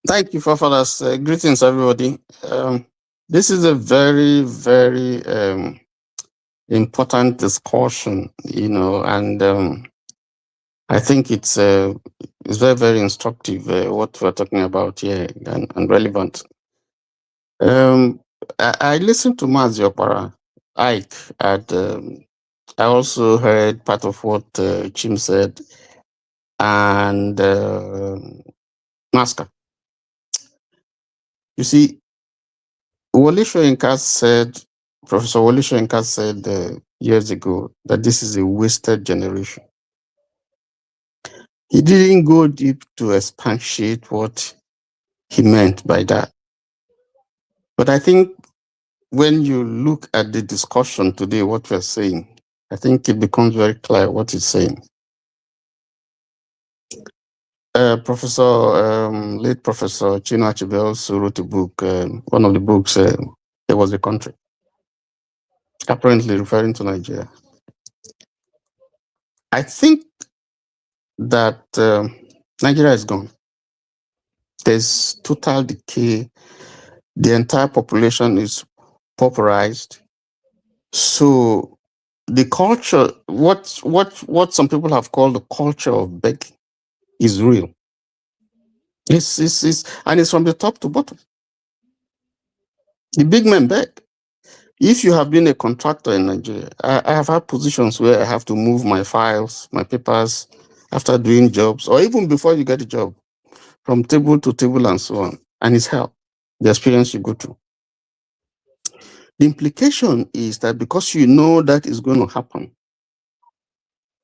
Thank you, Fathers. Greetings, everybody. This is a very, very important discussion, and I think it's very, very instructive what we're talking about here and relevant. I listened to Mazi Opara, Ike, and I also heard part of what Chim said, and Masker. You see, Professor Wole Soyinka said years ago that this is a wasted generation. He didn't go deep to expatiate what he meant by that. But I think when you look at the discussion today, what we're saying, I think it becomes very clear what he's saying. Late Professor Chinua Achebe also wrote a book. One of the books, There Was a Country, apparently referring to Nigeria. I think that Nigeria is gone. There's total decay. The entire population is pauperized. So the culture, what some people have called the culture of begging, is real. And it's from the top to bottom. The big men beg. If you have been a contractor in Nigeria, I have had positions where I have to move my files, my papers, after doing jobs, or even before you get a job, from table to table and so on. And it's hell, the experience you go through. The implication is that because you know that is going to happen,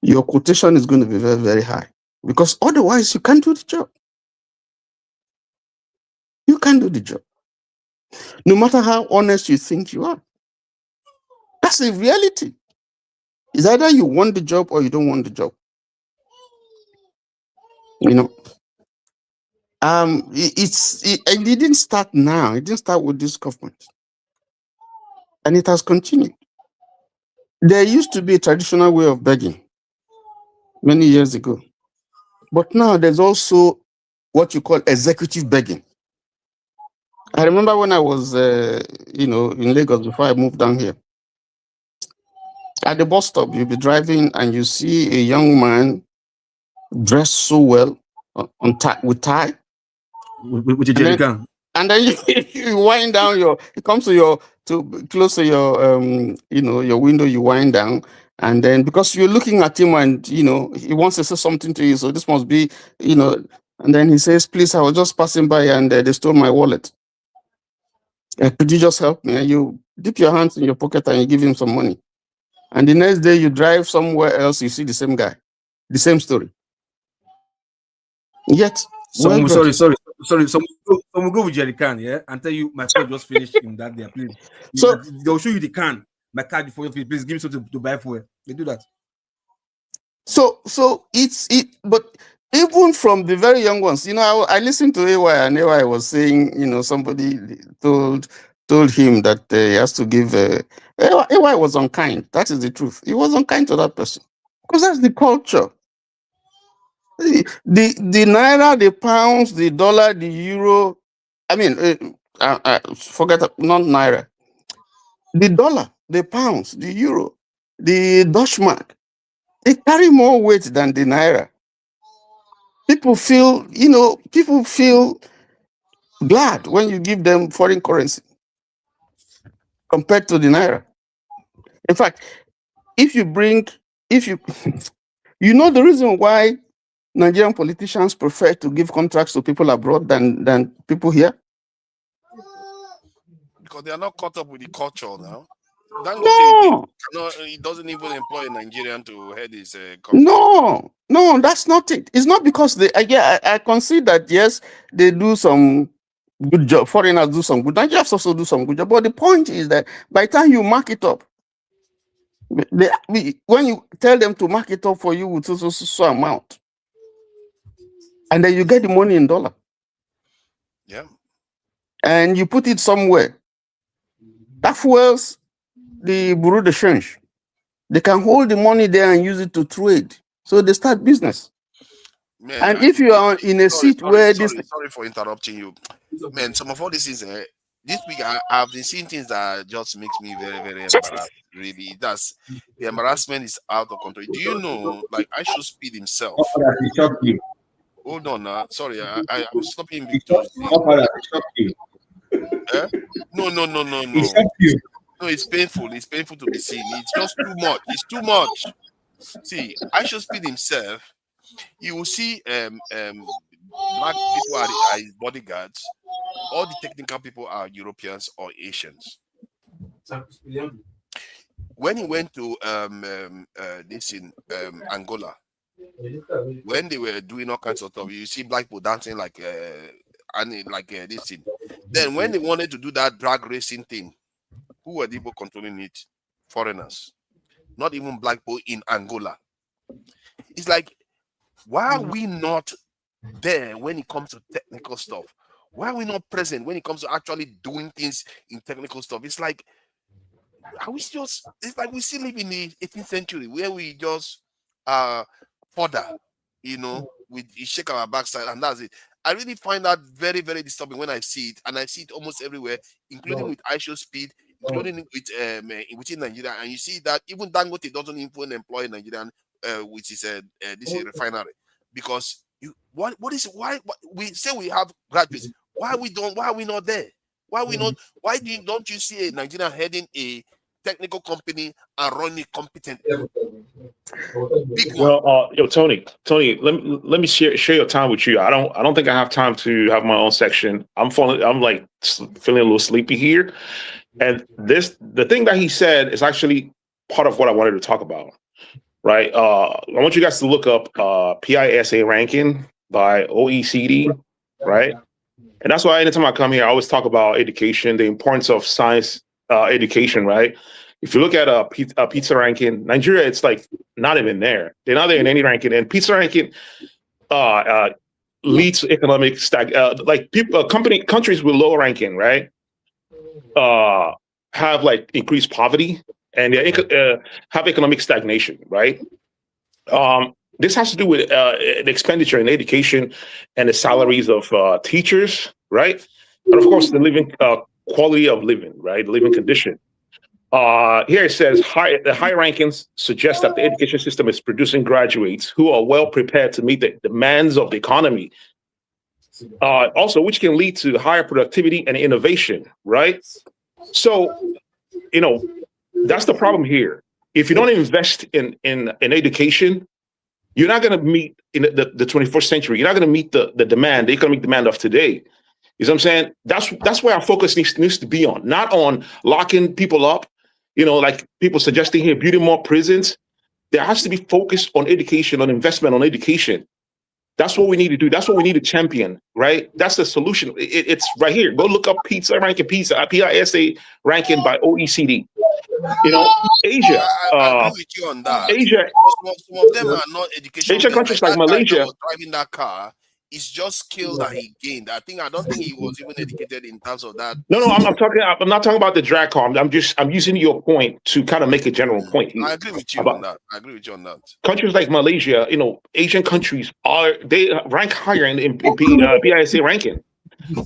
your quotation is going to be very, very high. Because otherwise, you can't do the job. You can't do the job. No matter how honest you think you are. That's a reality. It's either you want the job or you don't want the job. It didn't start now. It didn't start with this government, and it has continued. There used to be a traditional way of begging many years ago, but now there's also what you call executive begging. I remember when I was, in Lagos before I moved down here. At the bus stop, you'll be driving and you see a young man dressed so well with tie, with a jerry can. And then you wind down it comes to close to your your window, you wind down, and then because you're looking at him and he wants to say something to you, so this must be and then he says, please, I was just passing by and they stole my wallet. Could you just help me? And you dip your hands in your pocket and you give him some money. And the next day you drive somewhere else, you see the same guy, the same story. Yet, Sorry. Someone go with jerry can, yeah, and tell you my car just finished in that day, please. So they'll show you the can, my card before you please give me something to buy for. They do that. So but even from the very young ones, I listened to AY and AY was saying, somebody told him that he has to give. AY was unkind. That is the truth. He was unkind to that person because that's the culture. The naira, the pounds, the dollar, the euro. I mean, forget not naira. The dollar, the pounds, the euro, the Dutch mark. They carry more weight than the naira. People feel glad when you give them foreign currency compared to the naira. In fact, the reason why Nigerian politicians prefer to give contracts to people abroad than people here? Because they are not caught up with the culture now. No. He doesn't even employ a Nigerian to head his company. No, that's not it. It's not because I concede that, yes, they do some good job. Foreigners do some good. Nigerians also do some good job. But the point is that by the time you mark it up, when you tell them to mark it up for you with so amount, and then you get the money in dollar. Yeah. And you put it somewhere. That fuels the bureau de change. They can hold the money there and use it to trade. So they start business. Man, and if you are in a seat where this... Sorry for interrupting you. Man, some of all this is... this week, I've been seeing things that just makes me very, very embarrassed. Really, the embarrassment is out of control. Do you know, like, I should speed himself. Hold on, sorry, I'm stopping because... No. No, it's painful. It's painful to be seen. It's just too much. It's too much. See, I should speed himself. You will see black people are his bodyguards. All the technical people are Europeans or Asians. When he went to this in Angola, when they were doing all kinds of stuff, you see black people dancing like this thing. Then when they wanted to do that drag racing thing, who were the people controlling it? Foreigners, not even black people in Angola. It's like, why are we not there when it comes to technical stuff? Why are we not present when it comes to actually doing things in technical stuff? It's like, it's like we still live in the 18th century where we just fodder, we shake our backside and that's it. I really find that very, very disturbing when I see it, and I see it almost everywhere, including with ISO speed, including within Nigeria. And you see that even Dangote doesn't even employ Nigerian, which is this refinery, because why we say we have graduates? Why are we not there? Why don't you see a Nigerian heading a technical company and running competently? Well, Tony, let me share your time with you. I don't think I have time to have my own section. I'm feeling a little sleepy here, and the thing that he said is actually part of what I wanted to talk about. Right? I want you guys to look up PISA ranking by OECD. Right? And that's why anytime I come here, I always talk about education, the importance of science education. Right? If you look at a pizza ranking, Nigeria, it's like not even there. They're not there in any ranking. And pizza ranking, lead to economic like countries with low ranking, right? Have like increased poverty and have economic stagnation, right? This has to do with the expenditure in education and the salaries of teachers, right? And of course, the living quality of living, right? The living condition. Here it says the high rankings suggest that the education system is producing graduates who are well prepared to meet the demands of the economy. Also, which can lead to higher productivity and innovation, right? So, that's the problem here. If you don't invest in education, you're not going to meet in the 21st century. You're not going to meet the demand, the economic demand of today. You know what I'm saying? That's where our focus needs to be on, not on locking people up. Like people suggesting here, building more prisons. There has to be focus on education, on investment on education. That's what we need to do. That's what we need to champion, right? That's the solution. It's right here. Go look up PISA ranking, PISA ranking by OECD. Asia. I agree with you on that. Asia. Some of them are not educational. Asian countries like Malaysia. Driving that car. It's just skills that he gained. I don't think he was even educated in terms of that. No, I'm not talking about the drag car. I'm using your point to kind of make a general point here. I agree with you on that. Countries like Malaysia, Asian countries they rank higher in PISA ranking.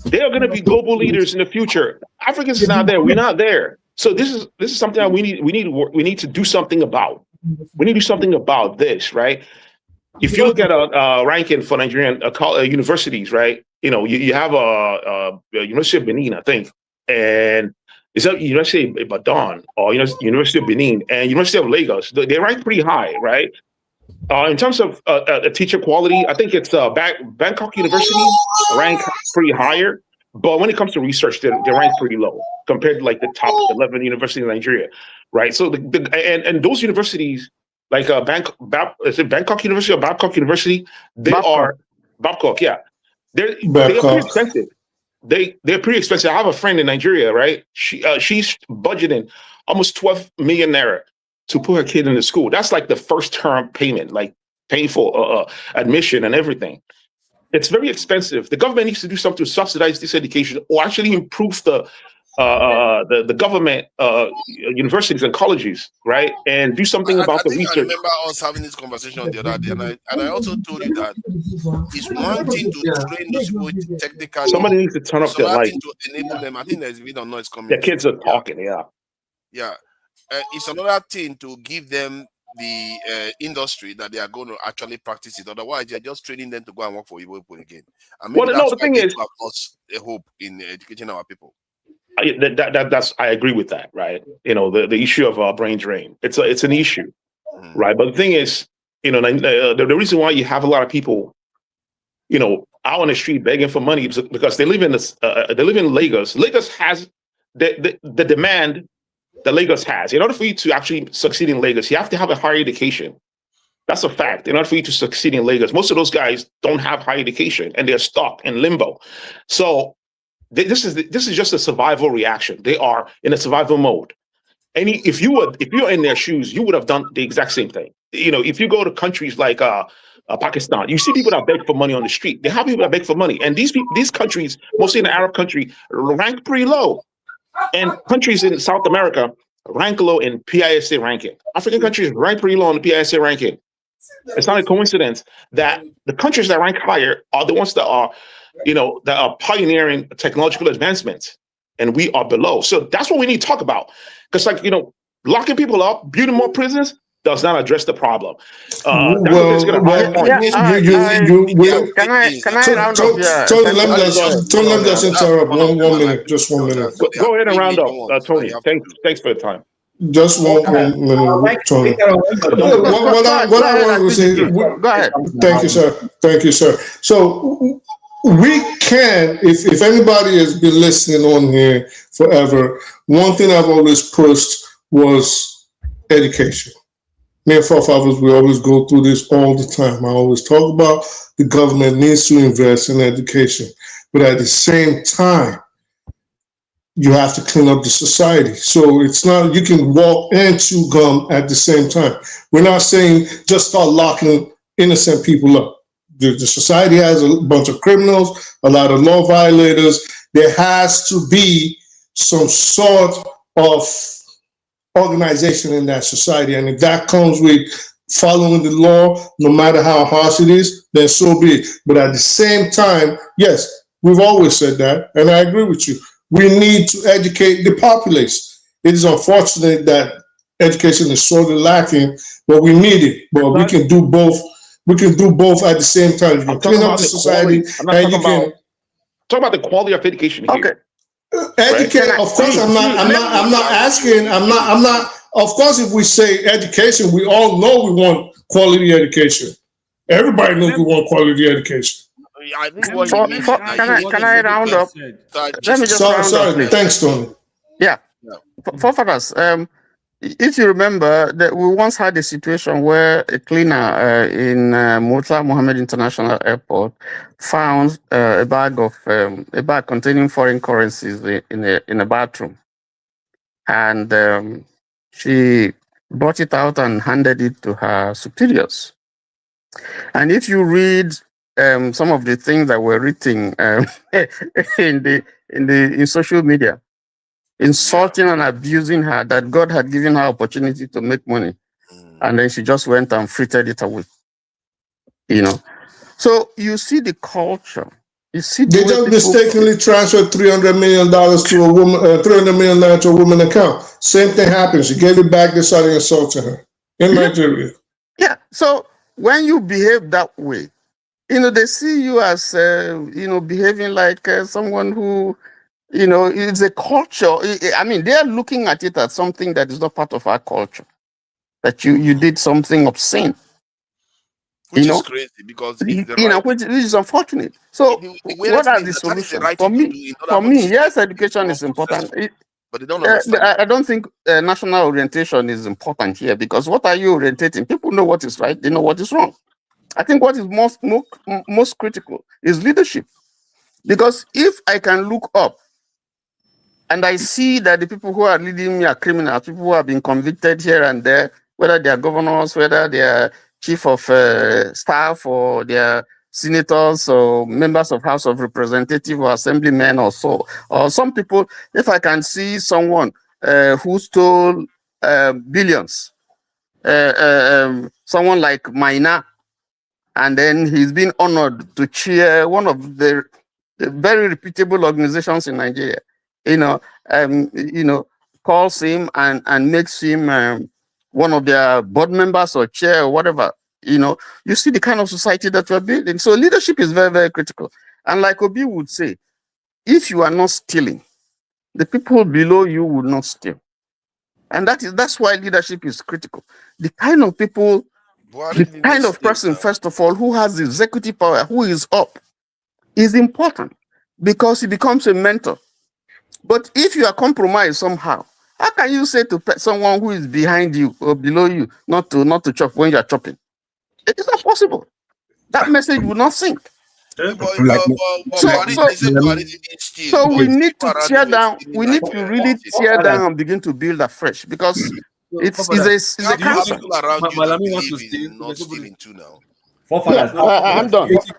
They are going to be global leaders in the future. Africans is not there. We're not there. So this is something that we need to do something about. We need to do something about this, right? If you look at a ranking for Nigerian universities, right? You have a University of Benin, I think, and it's a University of Ibadan or University of Benin and University of Lagos. They rank pretty high, right? In terms of teacher quality, I think it's Bangkok University rank pretty higher, but when it comes to research, they rank pretty low compared to like the top 11 universities in Nigeria, right? So and those universities. Like is it Bangkok University or Babcock University? Are Babcock, yeah. They're pretty expensive. They're pretty expensive. I have a friend in Nigeria, right? She's budgeting almost 12 million naira to put her kid in the school. That's like the first term payment, like paying for admission and everything. It's very expensive. The government needs to do something to subsidize this education or actually improve the government universities and colleges, right, and do something about the research. I remember us having this conversation the other day, and I also told you that it's one thing to train those people technically. Somebody needs to turn up their light to enable them. I think there's a bit of noise coming. The kids are talking, yeah. It's another thing to give them the industry that they are going to actually practice it. Otherwise, they're just training them to go and work for people again. I mean, the thing is, have lost a hope in educating our people. That's I agree with that, right? The issue of brain drain. It's an issue, right? But the thing is, the reason why you have a lot of people, out on the street begging for money is because they live in Lagos. Lagos has the demand that Lagos has. In order for you to actually succeed in Lagos, you have to have a higher education. That's a fact. In order for you to succeed in Lagos, most of those guys don't have higher education and they're stuck in limbo. So this is just a survival reaction. They are in a survival mode. And if you're in their shoes, you would have done the exact same thing. If you go to countries like Pakistan, you see people that beg for money on the street. They have people that beg for money, and these countries, mostly in the Arab country, rank pretty low. And countries in South America rank low in PISA ranking. African countries rank pretty low in the PISA ranking. It's not a coincidence that the countries that rank higher are the ones that are pioneering technological advancements, and we are below. So that's what we need to talk about. Because, locking people up, building more prisons does not address the problem. Tony, let me just interrupt. One minute, just 1 minute. Go ahead and round up, Tony. Thanks for the time. Just one minute, Tony. What I want to say. Go ahead. Thank you, sir. So we can, if anybody has been listening on here forever, one thing I've always pushed was education. Me and forefathers, we always go through this all the time. I always talk about the government needs to invest in education, but at the same time, you have to clean up the society. So it's not, you can walk and chew gum at the same time. We're not saying just start locking innocent people up. The society has a bunch of criminals, a lot of law violators. There has to be some sort of organization in that society. And if that comes with following the law, no matter how harsh it is, then so be it. But at the same time, yes, we've always said that, and I agree with you. We need to educate the populace. It is unfortunate that education is sorely lacking, but we need it. But we can do both. We can do both at the same time. You can clean up the society, and you can talk about the quality of education here. Okay. Educate. Of course, I'm not asking. I'm not. Of course, if we say education, we all know we want quality education. Everybody knows we want quality education. I think what you mean, can I round up? Let me just round up. Sorry. Thanks, Tony. Yeah. Forefathers, if you remember that we once had a situation where a cleaner in Murtala Mohammed International Airport found a bag containing foreign currencies in a bathroom, and she brought it out and handed it to her superiors. And if you read some of the things that were written in social media, insulting and abusing her, that God had given her opportunity to make money, and then she just went and frittered it away. So you see the culture. You see they just mistakenly transferred $300 million to a woman, $300 million to a woman account. Same thing happens. You gave it back. They started insulting her in Nigeria. Yeah. So when you behave that way, they see you as behaving like someone who. It's a culture. I mean, they're looking at it as something that is not part of our culture. That you did something obscene. Which is crazy because which is unfortunate. So, what are the solutions? For me, yes, education is important. But they don't understand. I don't think national orientation is important here, because what are you orientating? People know what is right. They know what is wrong. I think what is most critical is leadership. Because if I can look up and I see that the people who are leading me are criminals, people who have been convicted here and there, whether they are governors, whether they are chief of staff, or they are senators or members of House of Representatives or assemblymen or so. Or some people, if I can see someone who stole billions, someone like Maina, and then he's been honored to chair one of the very reputable organizations in Nigeria, calls him and makes him one of their board members or chair or whatever. You see the kind of society that we're building. So leadership is very, very critical. And like Obi would say, if you are not stealing, the people below you will not steal. And that's why leadership is critical. The kind of people, the kind of person, first of all, who has executive power, who is up, is important, because he becomes a mentor. But if you are compromised somehow, how can you say to someone who is behind you or below you not to chop when you are chopping? It is not possible. That message will not sink. So we need to tear down. We need to really tear down and begin to build afresh, because it's a cancer. People around you that believe in not stealing too now. I'm done. Please,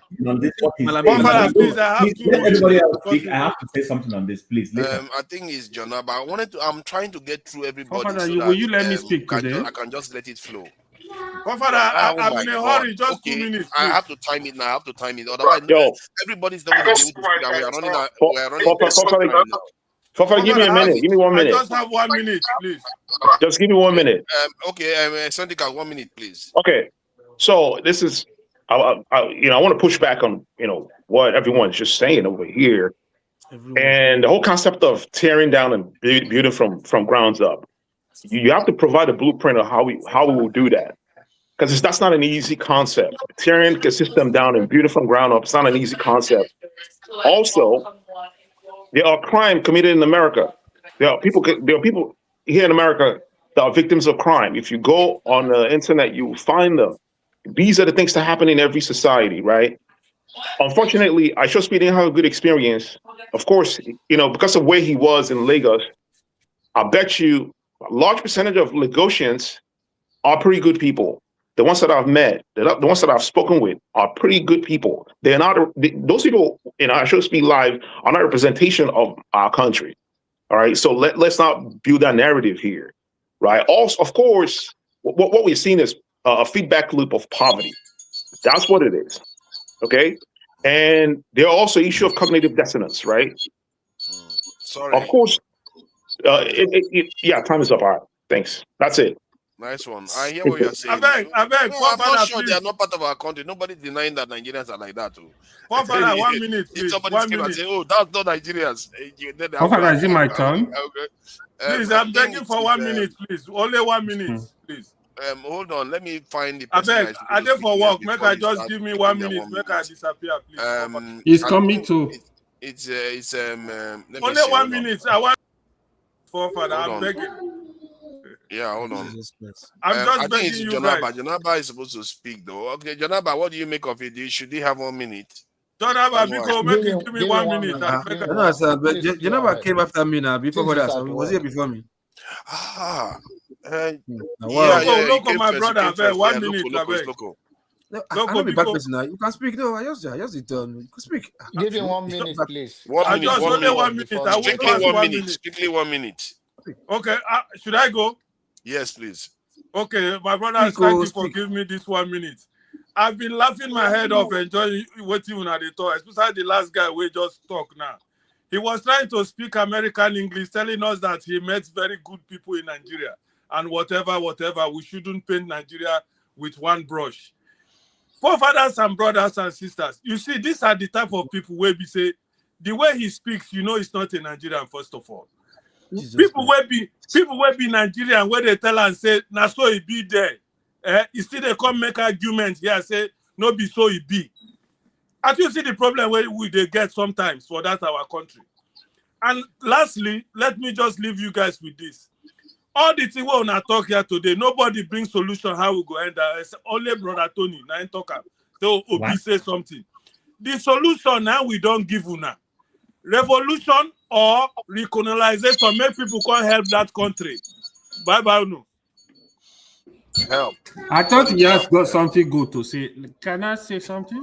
everybody else speak. I have to say something on this, please. I think it's Jonah, but I'm trying to get through everybody. Will you let me speak today? I can just let it flow. I'm in a hurry. Just 2 minutes. I have to time it now. Otherwise, everybody's not going to be able to speak. We are running out. Fofana, give me a minute. Give me 1 minute. I just have 1 minute, please. Just give me 1 minute. Okay, Sandika, 1 minute, please. Okay. So this is, I want to push back on, what everyone's just saying over here. And the whole concept of tearing down and building from grounds up. You have to provide a blueprint of how we will do that. Because that's not an easy concept. Tearing a system down and building from ground up, it's not an easy concept. Also, there are crimes committed in America. There are people here in America that are victims of crime. If you go on the internet, you will find them. These are the things that happen in every society, right? Unfortunately, I just didn't have a good experience. Of course, because of where he was in Lagos, I bet you a large percentage of Lagosians are pretty good people. the ones that I've met, the ones that I've spoken with are pretty good people. They're not, those people, I should speak live, are not a representation of our country. All right. So let's not build that narrative here. Right. Also, of course, what we've seen is a feedback loop of poverty. That's what it is. Okay. And there are also issue of cognitive dissonance, right? Sorry. Of course. Yeah, time is up. All right. Thanks. That's it. Nice one. I hear what you're saying. I'm not sure they are not part of our country. Nobody's denying that Nigerians are like that too. 1 minute, please. If somebody 1 came and minute. say, "Oh, that's not Nigerians," Is it my turn? Please, I'm begging for 1 minute, please. Only 1 minute, please. Hold on. Let me find the. I beg. I did for work. Make I just give me 1 minute. Make I disappear, please. He's coming to. It's let me only see, 1 minute. I want. Forefather, I'm begging. Yeah, hold on. I'm just I think begging it's you Jonaba. guys. Jonaba is supposed to speak though. Okay, Jonaba, what do you make of it? Should he have 1 minute? Jonaba, because make him give me 1 minute. Jonaba came after me now. Before that, so was here before me. Loco, my brother, I beg. 1 minute, I beg. Loco, be bad person now. You can speak. No, I just return. You can speak. Give him 1 minute, please. 1 minute. Only 1 minute. I won't pass 1 minute. Strictly 1 minute. Okay, should I go? Yes, please. Okay, my brother, thank you for giving me this 1 minute. I've been laughing my head off, enjoying waiting at the talk, especially the last guy we just talk now. He was trying to speak American English, telling us that he met very good people in Nigeria and whatever, we shouldn't paint Nigeria with one brush. Forefathers and brothers and sisters, you see, these are the type of people where we say, the way he speaks, you know he's not a Nigerian, first of all. People will be Nigerian where they tell and say, "Na so it be there." Instead they come make arguments here, say, "No be so it be." And you see the problem where they get sometimes for that our country. And lastly, let me just leave you guys with this. All the things we wanna talk here today, nobody brings solution how we go end that. Only brother Tony, now talk. So Obi say something. The solution now we don't give you now. Revolution or recolonization, make people can't help that country. Bye no. Help. I thought he has got something good to say. Can I say something?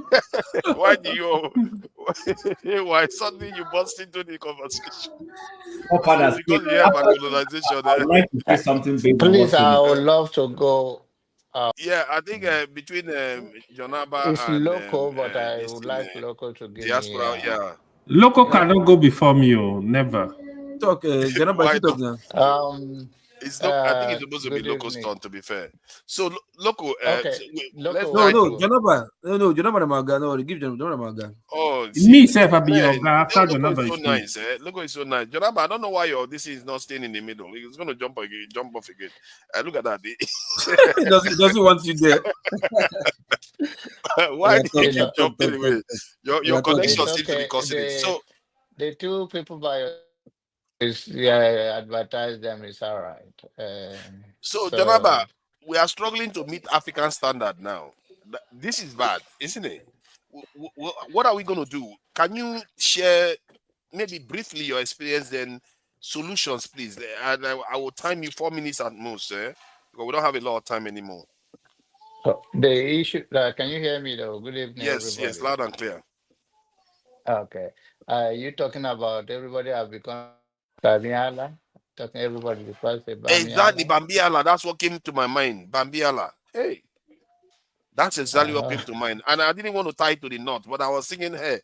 Why do you? Why suddenly you burst into the conversation? Because you have a colonization. I'd like to say something big. Please, I would love to go. Yeah, I think between Jonaba it's and local, but I would like local to give diaspora, me. yeah. Local cannot go before me, never. Talk, Jonaba, talk now. It's not. I think it's supposed to be Loco's turn. To be fair, so Loco. Okay. Jonaba. No, Jonaba Maga. No, give Jonaba Maga. Oh, me self, I be your guy after Jonaba. So nice, Loco is so nice. Jonaba, I don't know why this is not staying in the middle. It's going to jump off again. Look at that. doesn't want you there. Why did you keep jumping away? Your connection seems to be causing it. So the two people by. Advertise them is all right. So Jonaba, we are struggling to meet African standard now. This is bad, isn't it? What are we going to do? Can you share maybe briefly your experience, then solutions, please? And I will time you 4 minutes at most, because we don't have a lot of time anymore. So the issue, can you hear me though? Good evening, yes, everybody. Yes, loud and clear. Okay. You talking about everybody have become Bambiala, talking everybody because exactly Bambiala. That's what came to my mind. Bambiala. Hey, that's exactly what came to mind. And I didn't want to tie it to the north, but I was thinking, hey,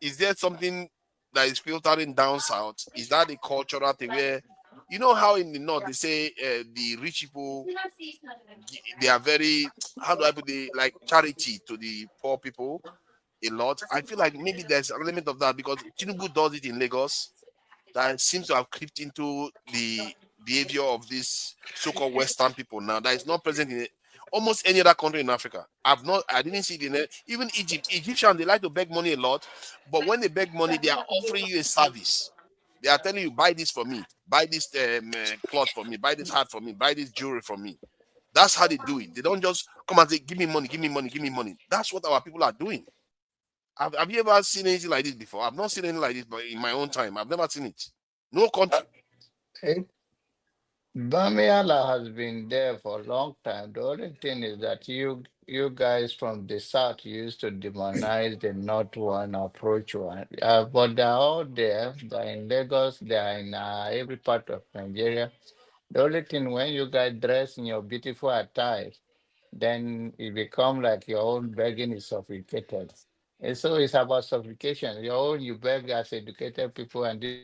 is there something that is filtering down south? Is that a cultural thing where, you know how in the north they say the rich people, they are very, how do I put it, like charity to the poor people a lot. I feel like maybe there's an element of that because Tinubu does it in Lagos. That seems to have crept into the behavior of these so-called Western people now. That is not present in almost any other country in Africa. I didn't see it in even Egypt. Egyptians, they like to beg money a lot, but when they beg money, they are offering you a service. They are telling you, buy this for me, buy this cloth for me, buy this hat for me, buy this jewelry for me. That's how they do it. They don't just come and say, give me money, give me money, give me money. That's what our people are doing. Have you ever seen anything like this before? I've not seen anything like this, but in my own time, I've never seen it. No country. Bamiala has been there for a long time. The only thing is that you guys from the south used to demonize the north one, approach one. But they're all there. They're in Lagos. They're in every part of Nigeria. The only thing when you guys dress in your beautiful attire, then it become like your own begging is sophisticated. And so it's about sophistication. Your own you beg as educated people, and this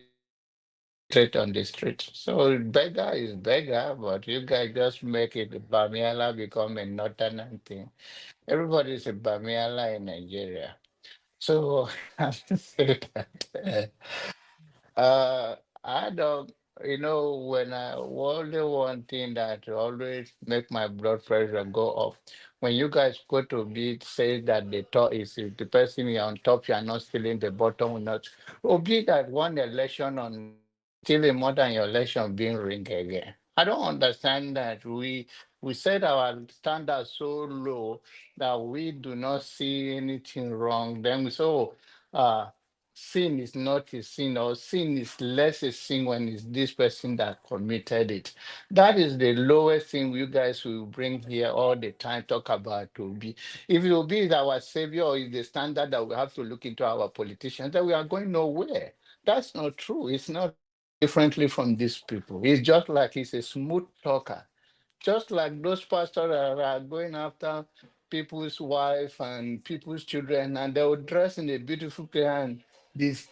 straight on the street. So beggar is beggar, but you guys just make it Bamiala become a northern thing. Everybody is a Bamiala in Nigeria. So I say that. Uh, I don't, when I only one thing that always make my blood pressure go up. When you guys go to be say that the top is the person you're on top, you are not stealing the bottom, not. Or be that one election on stealing more than your election being rigged again. I don't understand that we set our standards so low that we do not see anything wrong. Then we say, oh, sin is not a sin, or sin is less a sin when it's this person that committed it. That is the lowest thing you guys will bring here all the time, talk about to be. If it will be our savior or is the standard that we have to look into our politicians, then we are going nowhere. That's not true. It's not differently from these people. It's just like he's a smooth talker. Just like those pastors that are going after people's wife and people's children, and they will dress in a beautiful way and this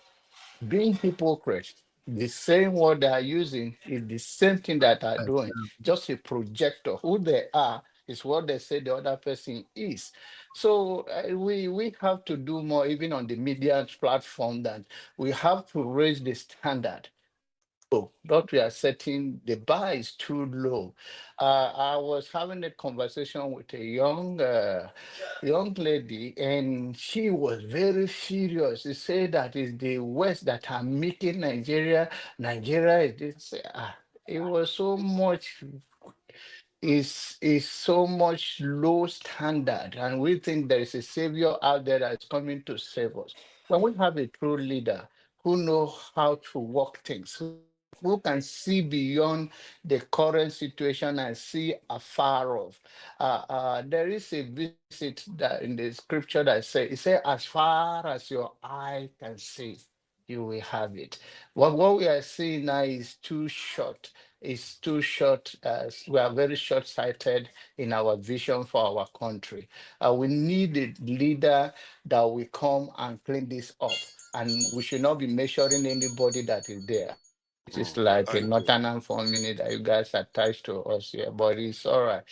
being hypocrite. The same word they are using is the same thing that are doing. Just a projector. Who they are is what they say the other person is. So we have to do more, even on the media platform. That we have to raise the standard. Oh, what we are setting, the bar is too low. I was having a conversation with a young lady, and she was very furious. She said that it's the West that are making Nigeria. Nigeria is this. It was so much is so much low standard, and we think there is a savior out there that is coming to save us. When we have a true leader who knows how to work things, who can see beyond the current situation and see afar off. There is a visit that in the scripture that say, as far as your eye can see, you will have it. What we are seeing now is too short. It's too short. We are very short-sighted in our vision for our country. We need a leader that will come and clean this up. And we should not be measuring anybody that is there. It is like a northern family that you guys attached to us here, but it's all right.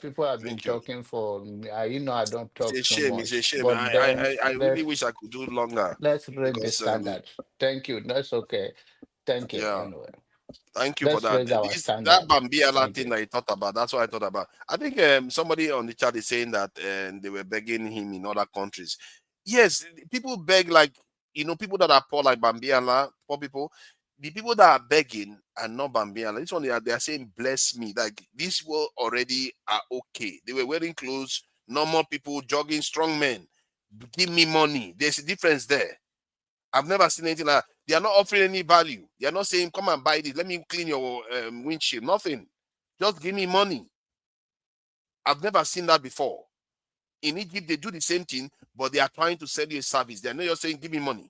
People have been talking for, I don't It's talk a so shame. It's a much, shame. but then I really wish I could do longer let's raise the because standard. Thank you. That's okay. Thank you. yeah. Anyway, Thank you for let's that. raise our That standard. Bambiala Thank thing you. that you thought about, that's what I thought about. I think somebody on the chat is saying that they were begging him in other countries. Yes, people beg like people that are poor like Bambiala, poor people. The people that are begging are not Bambiala. This one they are saying bless me. Like these were already are okay. They were wearing clothes, normal people, jogging, strong men. Give me money. There's a difference there. I've never seen anything like that. They are not offering any value. They are not saying, come and buy this. Let me clean your windshield. Nothing. Just give me money. I've never seen that before. In Egypt, they do the same thing, but they are trying to sell you a service. They're not just saying, give me money.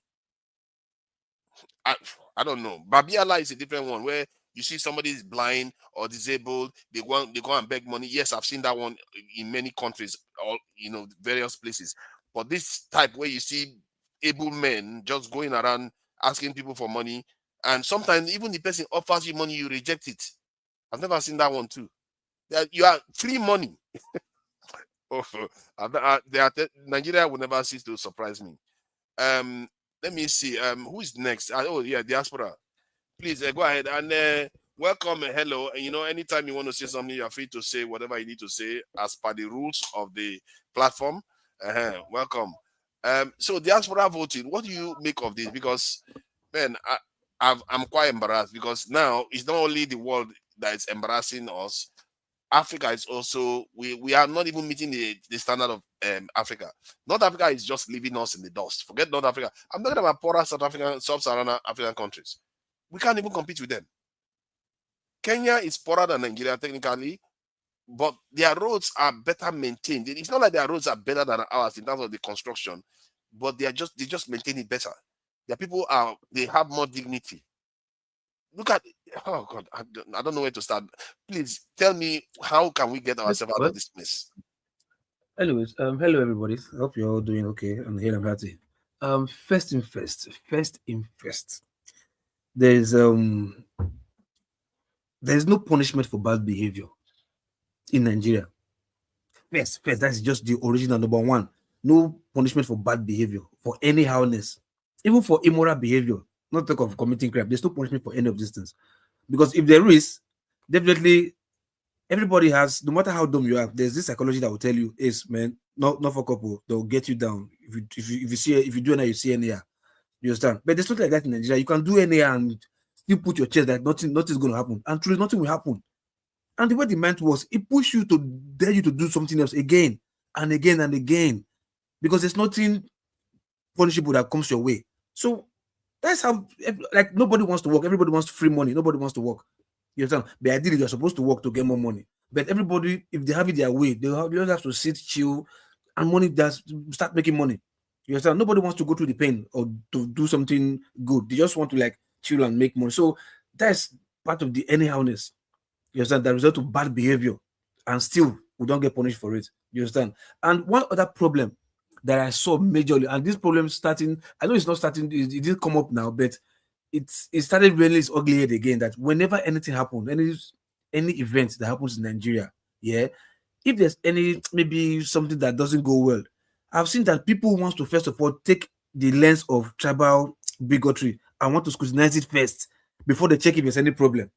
I don't know. Babiala is a different one where you see somebody is blind or disabled. They go and beg money. Yes, I've seen that one in many countries, or various places. But this type where you see able men just going around asking people for money, and sometimes even the person offers you money, you reject it. I've never seen that one too. You are free money. Nigeria will never cease to surprise me. Let me see. Who is next? Oh yeah, diaspora. Please go ahead and welcome. Hello. And anytime you want to say something, you are free to say whatever you need to say as per the rules of the platform. Welcome. So diaspora voting. What do you make of this? Because man, I'm quite embarrassed because now it's not only the world that is embarrassing us. Africa is also we are not even meeting the standard of Africa. North Africa is just leaving us in the dust. Forget North Africa. I'm talking about poorer South African, sub-Saharan African countries. We can't even compete with them. Kenya is poorer than Nigeria technically, but their roads are better maintained. It's not like their roads are better than ours in terms of the construction, but they just maintain it better. Their people they have more dignity. Look at, oh God, I don't know where to start. Please tell me, how can we get ourselves out of this mess? Anyways, hello everybody. I hope you're all doing okay and here I'm happy. First in first. There's no punishment for bad behavior in Nigeria. First, that's just the original number one. No punishment for bad behavior, for anyhowness, even for immoral behavior. Not talk of committing crime. There's no punishment for any of these things. Because if there is, definitely everybody has, no matter how dumb you are, there's this psychology that will tell you, is man, not for a couple, they'll get you down. If you do any, you see any. You understand? But there's something like that in Nigeria. You can do any and still put your chest that nothing's going to happen. And truly, nothing will happen. And the way the mind was, it pushed you to dare you to do something else again and again and again. Because there's nothing punishable that comes your way. So that's how, like, nobody wants to work. Everybody wants free money. Nobody wants to work. You understand? But ideally, you're supposed to work to get more money. But everybody, if they have it their way, they don't have to sit, chill, and money does start making money. You understand? Nobody wants to go through the pain or to do something good. They just want to like chill and make money. So that's part of the anyhowness. You understand? That result of bad behavior, and still we don't get punished for it. You understand? And one other problem that I saw majorly, and this problem starting, I know it's not starting, it didn't come up now, but it started really its ugly head again. That whenever anything happens, any event that happens in Nigeria, yeah, if there's maybe something that doesn't go well, I've seen that people want to first of all take the lens of tribal bigotry and want to scrutinize it first before they check if there's any problem.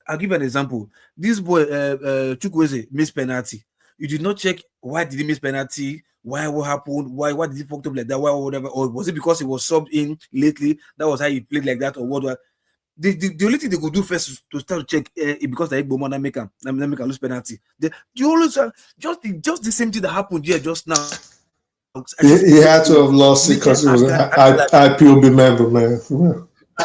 I'll give you an example. This boy, Chukwueze, missed penalty. You did not check why did he miss penalty, what happened, why did he fucked up like that, why whatever, or was it because he was subbed in lately? That was how he played like that, or what? The only thing they could do first is to start to check because they Igbo man make him lose penalty. You always just the same thing that happened here just now. He had to have lost it because he was an IPOB member, man.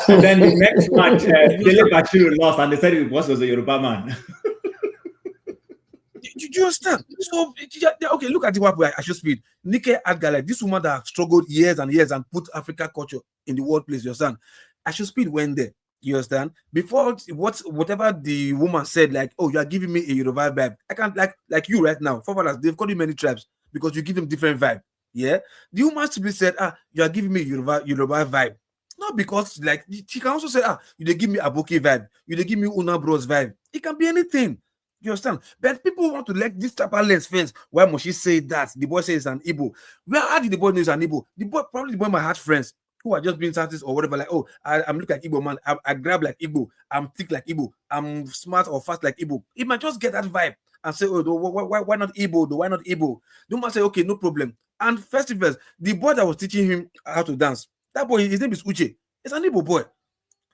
And then the next match, Kajuru lost, and they said it was a Yoruba man. Do you understand? So okay, look at the one I should speed. Nike Adgale, this woman that struggled years and years and put African culture in the workplace. You understand? I should speed went there. You understand? Before whatever the woman said, like, oh, you are giving me a Yoruba vibe. I can't like you right now. Forefathers, they've called you many tribes because you give them different vibe. Yeah, the woman simply said, you are giving me Yoruba vibe. Not because like she can also say, you give me Aboki vibe, you give me Una Bros vibe. It can be anything. You understand? But people want to like this type of lens first. Why must she say that? The boy says an Igbo. How did the boy know it's an Igbo? The boy might have friends who are just being artists or whatever. Like, oh, I'm looking like Igbo man. I grab like Igbo. I'm thick like Igbo. I'm smart or fast like Igbo. It might just get that vibe and say, oh, why not Igbo? Why not Igbo? You might say, okay, no problem. And first, the boy that was teaching him how to dance, that boy, his name is Uche. It's an Igbo boy.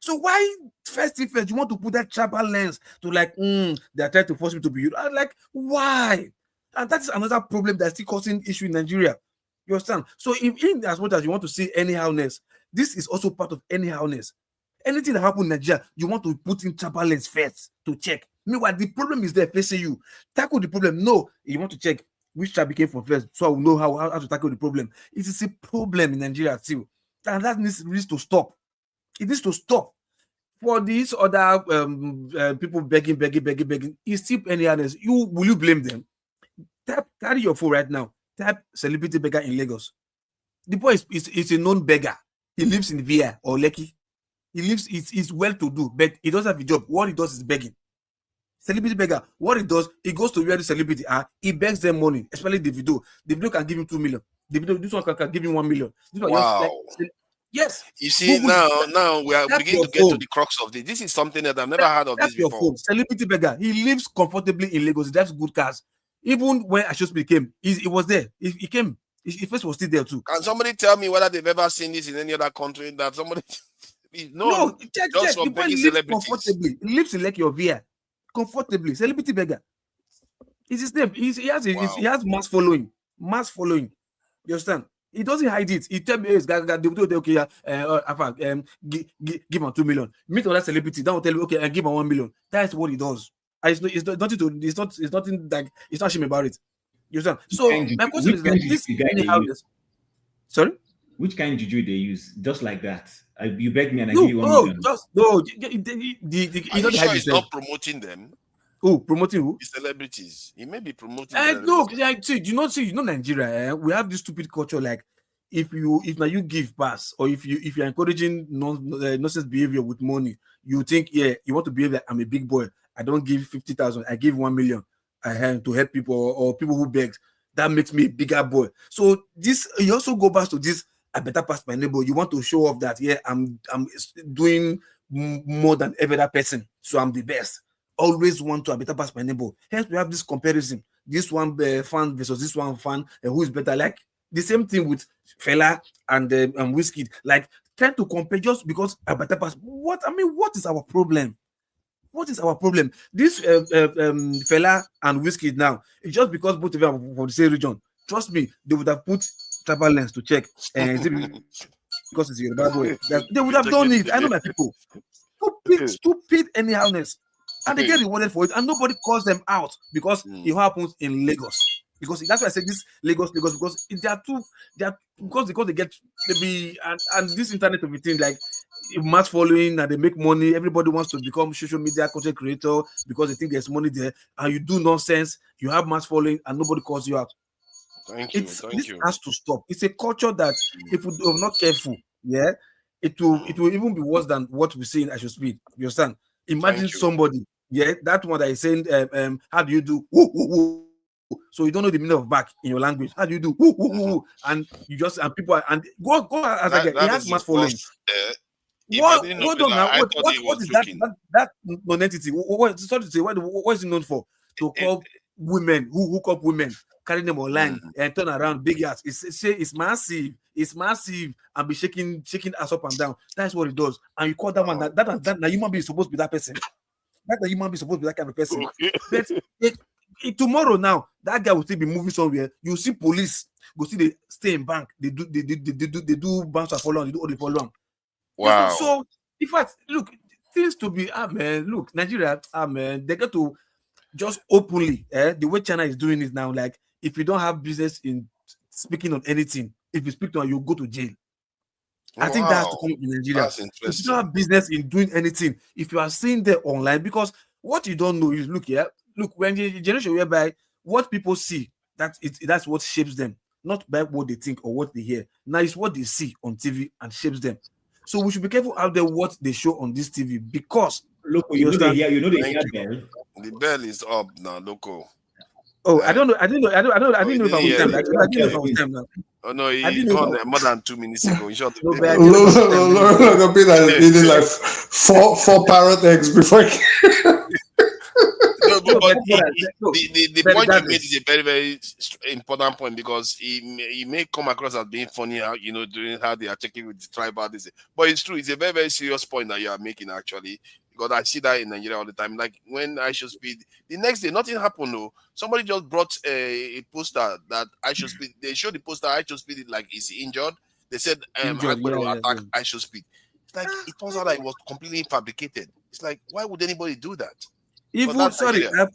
So why first you want to put that tribal lens to like, they're trying to force me to be you? I'm like, why? And that is another problem that's still causing issue in Nigeria. You understand? So if in as much as you want to see anyhowness, this is also part of anyhowness. Anything that happens in Nigeria, you want to put in tribal lens first to check. Meanwhile, the problem is there facing you. Tackle the problem. No, you want to check which tribe came from first, so I will know how to tackle the problem. It is a problem in Nigeria too. And that needs to stop. It needs to stop. For these other people begging, it's still any others. Will you blame them? Carry your phone right now. Type celebrity beggar in Lagos. The boy is a known beggar. He lives in Via or Lekki. He's well to do, but he doesn't have a job. What he does is begging. Celebrity beggar. What he does, he goes to where the celebrity are. He begs them money, especially the video. The video can give him 2 million. The video, this one can give him 1 million. This one wow. Yes. You see, now we are beginning to get to the crux of this. This is something that I've never heard of this before. Celebrity beggar. He lives comfortably in Lagos. He drives good cars. Even when Ashospi came, he was there. He came. His face was still there too. Can somebody tell me whether they've ever seen this in any other country? That somebody no, just from begging celebrities. Comfortably. He lives in Lekki or Via. Comfortably. Celebrity beggar. It's his name. He has mass following. You understand? He doesn't hide it. He tell me, hey, okay, give him 2 million. Meet another celebrity, that will tell you, okay, I give him 1 million. That's what he does. It's nothing like it's not shame about it. You understand? So my question is like this. Sorry? Which kind of juju they use? Just like that. You beg me and I give you 1 million. He's not promoting them. Who promoting who? The celebrities. He may be promoting. No, you know Nigeria. We have this stupid culture like if now you give pass or if you're encouraging nonsense behavior with money, you think you want to behave like I'm a big boy. I don't give 50,000. I give 1 million. I have to help people or people who beg. That makes me a bigger boy. So this you also go back to this. I better pass my neighbor. You want to show off that I'm doing more than every other person, so I'm the best. Always want to better pass my neighbor. Hence we have this comparison. This one fan versus this one fan, who is better? Like the same thing with Fela and Whiskey. Like trying to compare just because I better pass. What is our problem? What is our problem? This Fela and Whiskey now, it's just because both of them are from the same region. Trust me, they would have put travel lens to check because it's Yoruba boy. They would have done it. I know my people. Stupid anyhowness. And they get rewarded for it, and nobody calls them out because it happens in Lagos. Because that's why I said this Lagos, because because they get maybe and this internet of thing like mass following and they make money. Everybody wants to become social media content creator because they think there's money there, and you do nonsense, you have mass following, and nobody calls you out. Thank you. This has to stop. It's a culture that if we are not careful, it will even be worse than what we see in Asho Speed. You understand? Imagine somebody, that one that is saying, how do you do? Woo, woo, woo. So you don't know the meaning of back in your language. How do you do? Woo, woo, woo. And you just people and go as I get. He has mass following. What is that non-entity? What is it known for? To call women who hook up women, carry them online and turn around big ass. It's massive. It's massive and be shaking ass up and down. That's what it does. And you call that one that now human being is supposed to be that person. That human being is supposed to be that kind of person. But tomorrow now, that guy will still be moving somewhere. You see police go see they stay in bank. They do bounce and follow on. They do all the follow on. Wow. So in fact, look, things to be look, Nigeria, they got to just openly, the way China is doing it now, like if you don't have business in speaking on anything, if you speak to her, you go to jail. I think that's to come in Nigeria. That's interesting. If you don't have business in doing anything, if you are seeing there online, because what you don't know is look, when the generation whereby what people see, that's what shapes them, not by what they think or what they hear. Now it's what they see on TV and shapes them. So we should be careful out there what they show on this TV because look, you know they hear bell. The bell is up now, loco. Oh, I don't know. I didn't know if I was time. I didn't know if I was time now. Oh no, he gone there more than 2 minutes ago. He shot no, like four parrot eggs before. The point you made is a very, very important point because he may come across as being funny, during how they are checking with the tribal. But it's true. It's a very, very serious point that you are making actually. Because I see that in Nigeria all the time. Like when I should speed, the next day nothing happened. No, somebody just brought a poster that I should speed. They showed the poster. I should speed it like is injured. They said attack I should speed. It's like it turns out that it was completely fabricated. It's like why would anybody do that?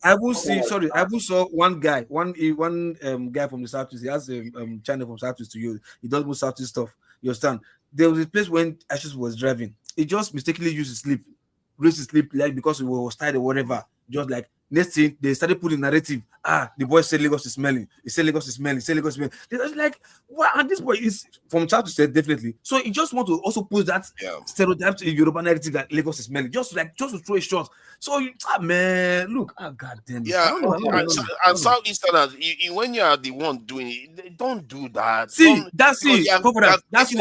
I will saw one guy from the Southeast. He has a channel from Southeast to you. He does more Southeast stuff. You understand? There was a place when Ashes was driving. He just mistakenly used his sleep. Raised his sleep like because he was tired or whatever. Just like next thing they started putting narrative. The boy said Lagos is smelling. He said Lagos is smelling. He said Lagos is smelling. They was like, what? And this boy is from South to State definitely. So he just want to also put that stereotype in Yoruba narrative that Lagos is smelling. Just to throw a shot. So man, look, god damn it. Yeah, and Southeasterners, when you are the one doing it, they don't do that. That's what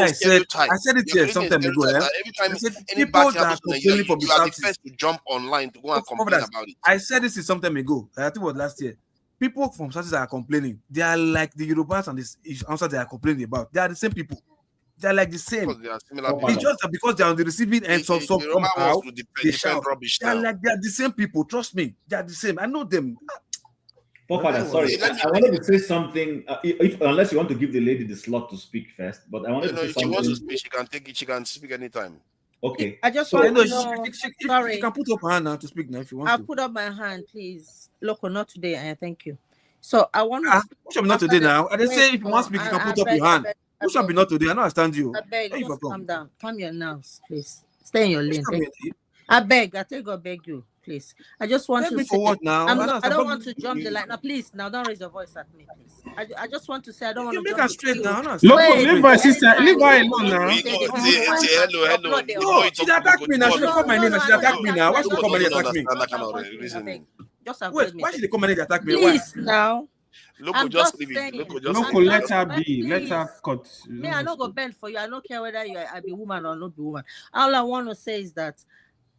I said. I said it here some time ago. Every time people that are complaining from the Southeast, the first to jump online to go and complain about it. I said this some time ago. I think it was last year. People from Southeast are complaining. They are like the Yorubas and the answer they are complaining about. They are the same people. They are like the same. It's just that because they are on the receiving end of somehow they shout. They are the same people. Trust me, they are the same. I know them. Father, sorry, I wanted to say something. Unless you want to give the lady the slot to speak first, but I wanted to say something. She wants to speak. She can take it. She can speak anytime. Okay. I just want to know. Sorry, she can put up her hand now to speak now if you want. I'll put up my hand, please. Loco, not today. Thank you. So I want to. Which not today now? I just say if you want to speak, you can put up your hand. Who shall be not today? I don't understand you. I beg, just calm down. Calm your nerves, please. Stay in your lane. I beg. I take God beg you, please. I just want to say. For what now? I don't want to jump the line. Now, please, now don't raise your voice at me, please. I just want to say I don't want to jump straight now. Look, leave my sister. Leave her alone now. Hello. No, she attacked me now. She call my name and she attacked me now. Why should she come and attack me? Wait, why should they come and attack me? Please now. Loco, just leave it. Loco, let her be. Let her cut. Me, I don't go bend for you. I don't care whether I be woman or not be woman. All I want to say is that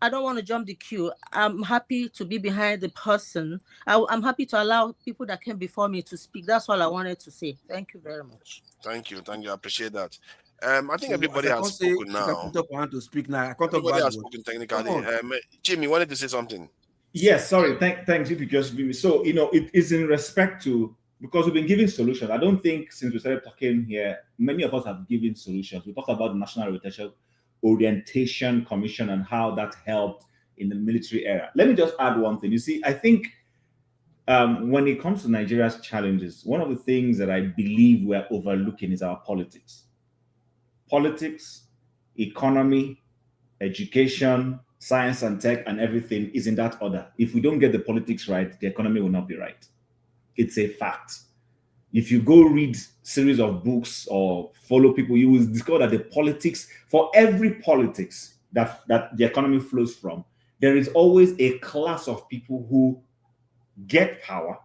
I don't want to jump the queue. I'm happy to be behind the person. I'm happy to allow people that came before me to speak. That's all I wanted to say. Thank you very much. Thank you. I appreciate that. I think everybody has spoken now. I put up my hand to speak now. I can't talk everybody about has spoken technically. Jim, you wanted to say something? Yes, sorry. Thanks if you just give me. So, it is in respect to, because we've been giving solutions. I don't think since we started talking here, many of us have given solutions. We talked about the National Orientation Commission and how that helped in the military era. Let me just add one thing. You see, I think when it comes to Nigeria's challenges, one of the things that I believe we're overlooking is our politics. Politics, economy, education, science and tech, and everything is in that order. If we don't get the politics right, the economy will not be right. It's a fact. If you go read series of books or follow people, you will discover that the politics, for every politics that the economy flows from, there is always a class of people who get power.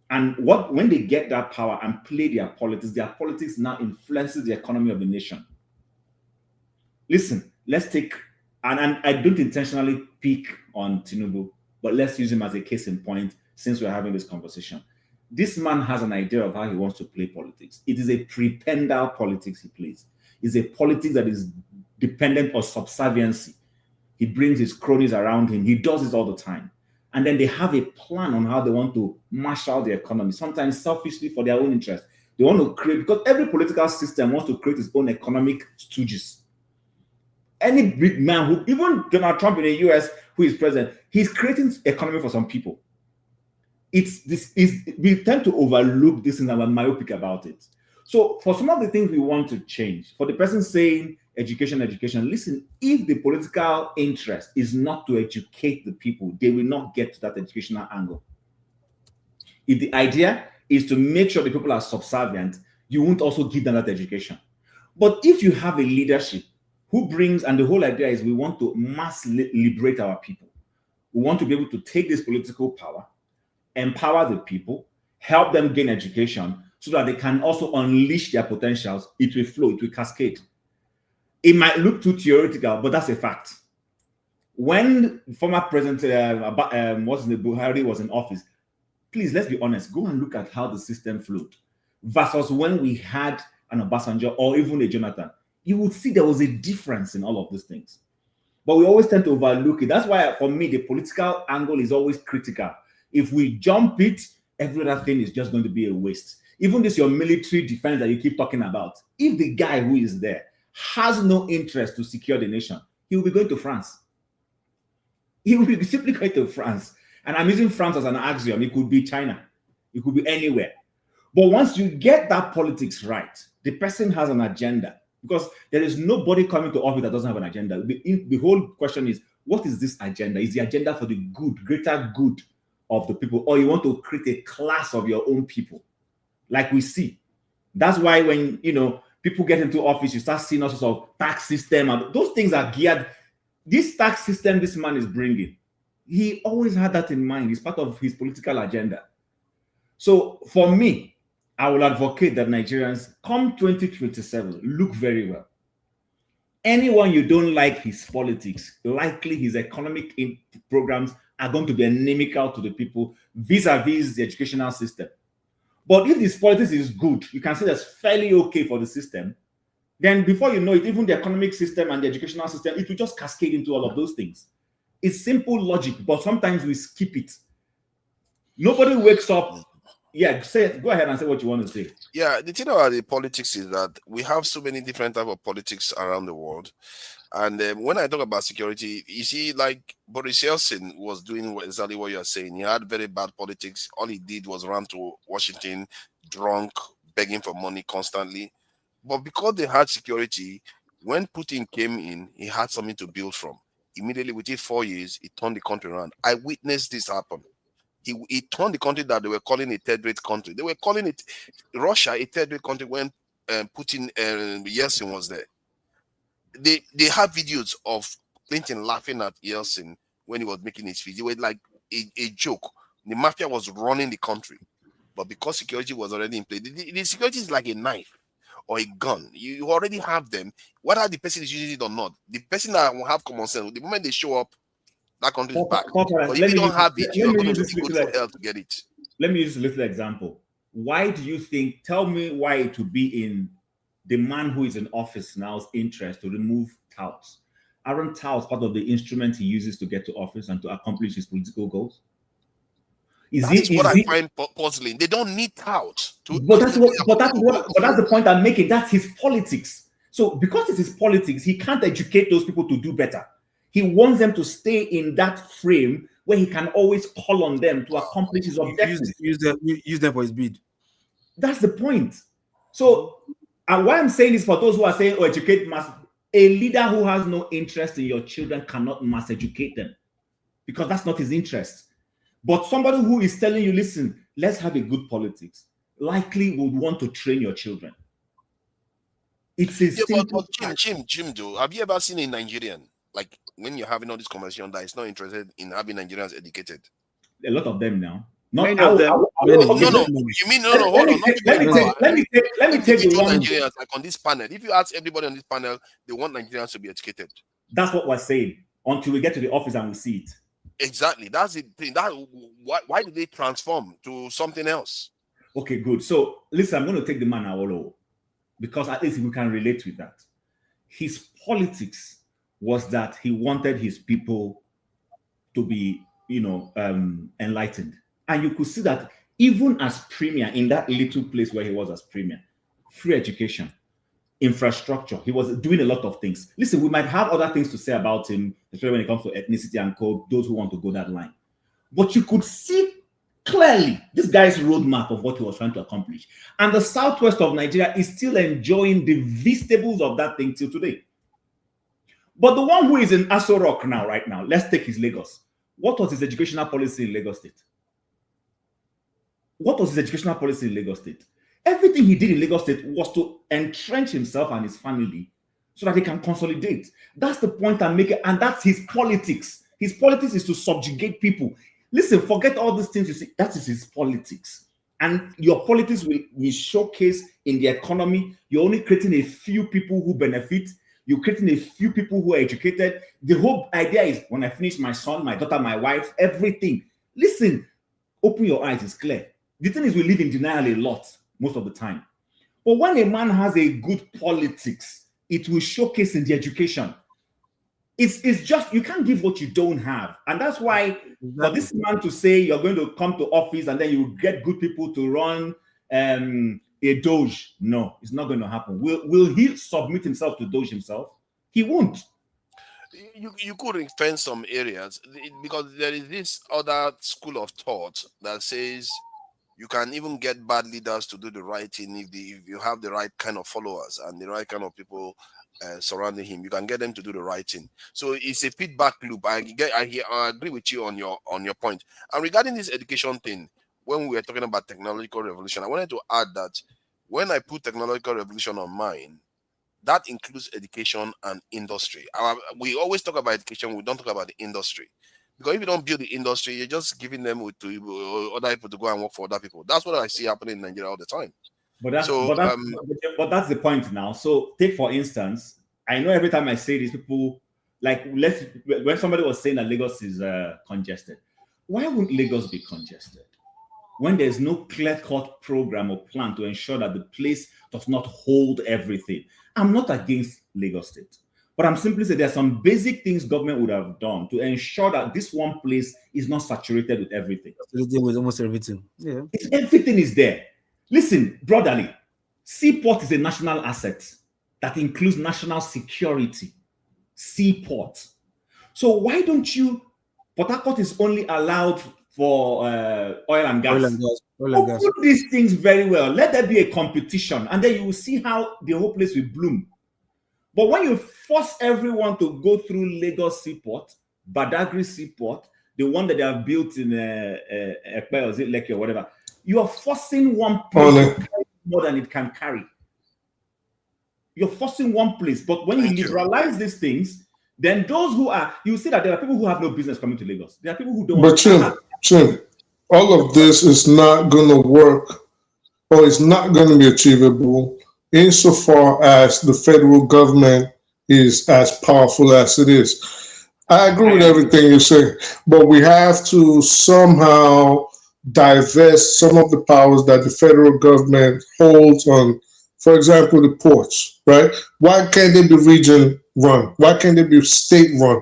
And when they get that power and play their politics now influences the economy of the nation. Listen, let's take, and I don't intentionally pick on Tinubu, but let's use him as a case in point since we're having this conversation. This man has an idea of how he wants to play politics. It is a prependal politics he plays. It's a politics that is dependent on subserviency. He brings his cronies around him. He does this all the time. And then they have a plan on how they want to marshal the economy, sometimes selfishly for their own interest. They want to create, because every political system wants to create its own economic stooges. Any big man, who, even Donald Trump in the US, who is president, he's creating economy for some people. We tend to overlook this and we're myopic about it. So for some of the things we want to change, for the person saying education, listen, if the political interest is not to educate the people, they will not get to that educational angle. If the idea is to make sure the people are subservient, you won't also give them that education. But if you have a leadership who brings, and the whole idea is we want to mass liberate our people. We want to be able to take this political power, empower the people, help them gain education so that they can also unleash their potentials. It will flow, it will cascade. It might look too theoretical, but that's a fact. When former President Buhari was in office, please, let's be honest, go and look at how the system flowed versus when we had an Obasanjo or even a Jonathan. You would see there was a difference in all of these things. But we always tend to overlook it. That's why, for me, the political angle is always critical. If we jump it, every other thing is just going to be a waste. Even this, your military defense that you keep talking about, if the guy who is there has no interest to secure the nation, he will be going to France. He will be simply going to France. And I'm using France as an axiom. It could be China. It could be anywhere. But once you get that politics right, the person has an agenda. Because there is nobody coming to office that doesn't have an agenda. The whole question is, what is this agenda? Is the agenda for the good, greater good of the people? Or you want to create a class of your own people? Like we see. That's why when, people get into office, you start seeing all sorts of tax system. And those things are geared. This tax system this man is bringing, he always had that in mind. It's part of his political agenda. So for me, I will advocate that Nigerians, come 2027, look very well. Anyone you don't like his politics, likely his economic programs are going to be inimical to the people vis-a-vis the educational system. But if this politics is good, you can say that's fairly okay for the system, then before you know it, even the economic system and the educational system, it will just cascade into all of those things. It's simple logic, but sometimes we skip it. Nobody wakes up Yeah, go ahead and say what you want to say. Yeah, the thing about the politics is that we have so many different type of politics around the world. And when I talk about security, you see, like Boris Yeltsin was doing exactly what you are saying. He had very bad politics. All he did was run to Washington, drunk, begging for money constantly. But because they had security, when Putin came in, he had something to build from. Immediately within 4 years, he turned the country around. I witnessed this happen. He turned the country that they were calling a third-rate country. They were calling it Russia a third-rate country when Putin and Yeltsin was there. They have videos of Clinton laughing at Yeltsin when he was making his speech. It was like a joke. The mafia was running the country, but because security was already in place, the security is like a knife or a gun. You already have them. Whether the person is using it or not, the person that will have common sense, the moment they show up, that country is back. But if you don't have it, you're going to go to hell to get it. Let me use a little example. Why do you think? Tell me why it would be in the man who is in office now's interest to remove touts. Aren't touts part of the instrument he uses to get to office and to accomplish his political goals? That's what I find puzzling. They don't need touts. But that's the point I'm making. That's his politics. So because it's his politics, he can't educate those people to do better. He wants them to stay in that frame where he can always call on them to accomplish his objectives. Use them for his bid. That's the point. So, and why I'm saying this for those who are saying, "Oh, educate mass." A leader who has no interest in your children cannot mass educate them, because that's not his interest. But somebody who is telling you, "Listen, let's have a good politics," likely would want to train your children. It's a simple Jim, though, have you ever seen a Nigerian, like when you're having all this conversation, that is not interested in having Nigerians educated? A lot of them now. No, you mean no, hold on. Let me take the one Nigerians like on this panel. If you ask everybody on this panel, they want Nigerians to be educated. That's what we're saying until we get to the office and we see it. Exactly. That's the thing. Why did they transform to something else? Okay, good. So listen, I'm going to take the man Awolowo because at least we can relate with that. His politics was that he wanted his people to be, enlightened. And you could see that even as premier in that little place where he was as premier, free education, infrastructure, he was doing a lot of things. Listen, we might have other things to say about him, especially when it comes to ethnicity and code, those who want to go that line. But you could see clearly this guy's roadmap of what he was trying to accomplish. And the southwest of Nigeria is still enjoying the vegetables of that thing till today. But the one who is in Aso Rock now, right now, let's take his Lagos. What was his educational policy in Lagos State? What was his educational policy in Lagos State? Everything he did in Lagos State was to entrench himself and his family so that he can consolidate. That's the point I'm making, and that's his politics. His politics is to subjugate people. Listen, forget all these things you see. That is his politics. And your politics will showcase in the economy. You're only creating a few people who benefit. You're creating a few people who are educated. The whole idea is when I finish my son, my daughter, my wife, everything. Listen, open your eyes, it's clear. The thing is we live in denial a lot, most of the time. But when a man has a good politics, it will showcase in the education. It's just, you can't give what you don't have. And that's why for this man to say you're going to come to office and then you get good people to run a Doge, no, it's not going to happen. Will he submit himself to Doge himself? He won't. You could defend some areas because there is this other school of thought that says you can even get bad leaders to do the right thing if you have the right kind of followers and the right kind of people surrounding him. You can get them to do the right thing. So it's a feedback loop. I agree with you on your point. And regarding this education thing, when we were talking about technological revolution, I wanted to add that when I put technological revolution on mine, that includes education and industry. We always talk about education, we don't talk about the industry. Because if you don't build the industry, you're just giving them to other people to go and work for other people. That's what I see happening in Nigeria all the time. But that's the point now. So take, for instance, I know every time I say this, people, like, when somebody was saying that Lagos is congested, why wouldn't Lagos be congested? When there's no clear-cut program or plan to ensure that the place does not hold everything. I'm not against Lagos State. But But I'm simply saying there are some basic things government would have done to ensure that this one place is not saturated with everything. With almost everything. Yeah. Everything is there. Listen, brotherly, seaport is a national asset that includes national security. Seaport. So why don't you, Port Harcourt is only allowed for oil and gas. Put these things very well. Let there be a competition, and then you will see how the whole place will bloom. But when you force everyone to go through Lagos Seaport, Badagry Seaport, the one that they have built in Ekpe, or is it Lekki or whatever, you are forcing one place to carry more than it can carry. You're forcing one place. But when you liberalize these things, then those who are, you see that there are people who have no business coming to Lagos. There are people who don't. But Chim, all of this is not going to work, or it's not going to be achievable insofar as the federal government is as powerful as it is. I agree with everything you say, but we have to somehow divest some of the powers that the federal government holds on, for example, the ports, right? Why can't they be region run? Why can't they be state run?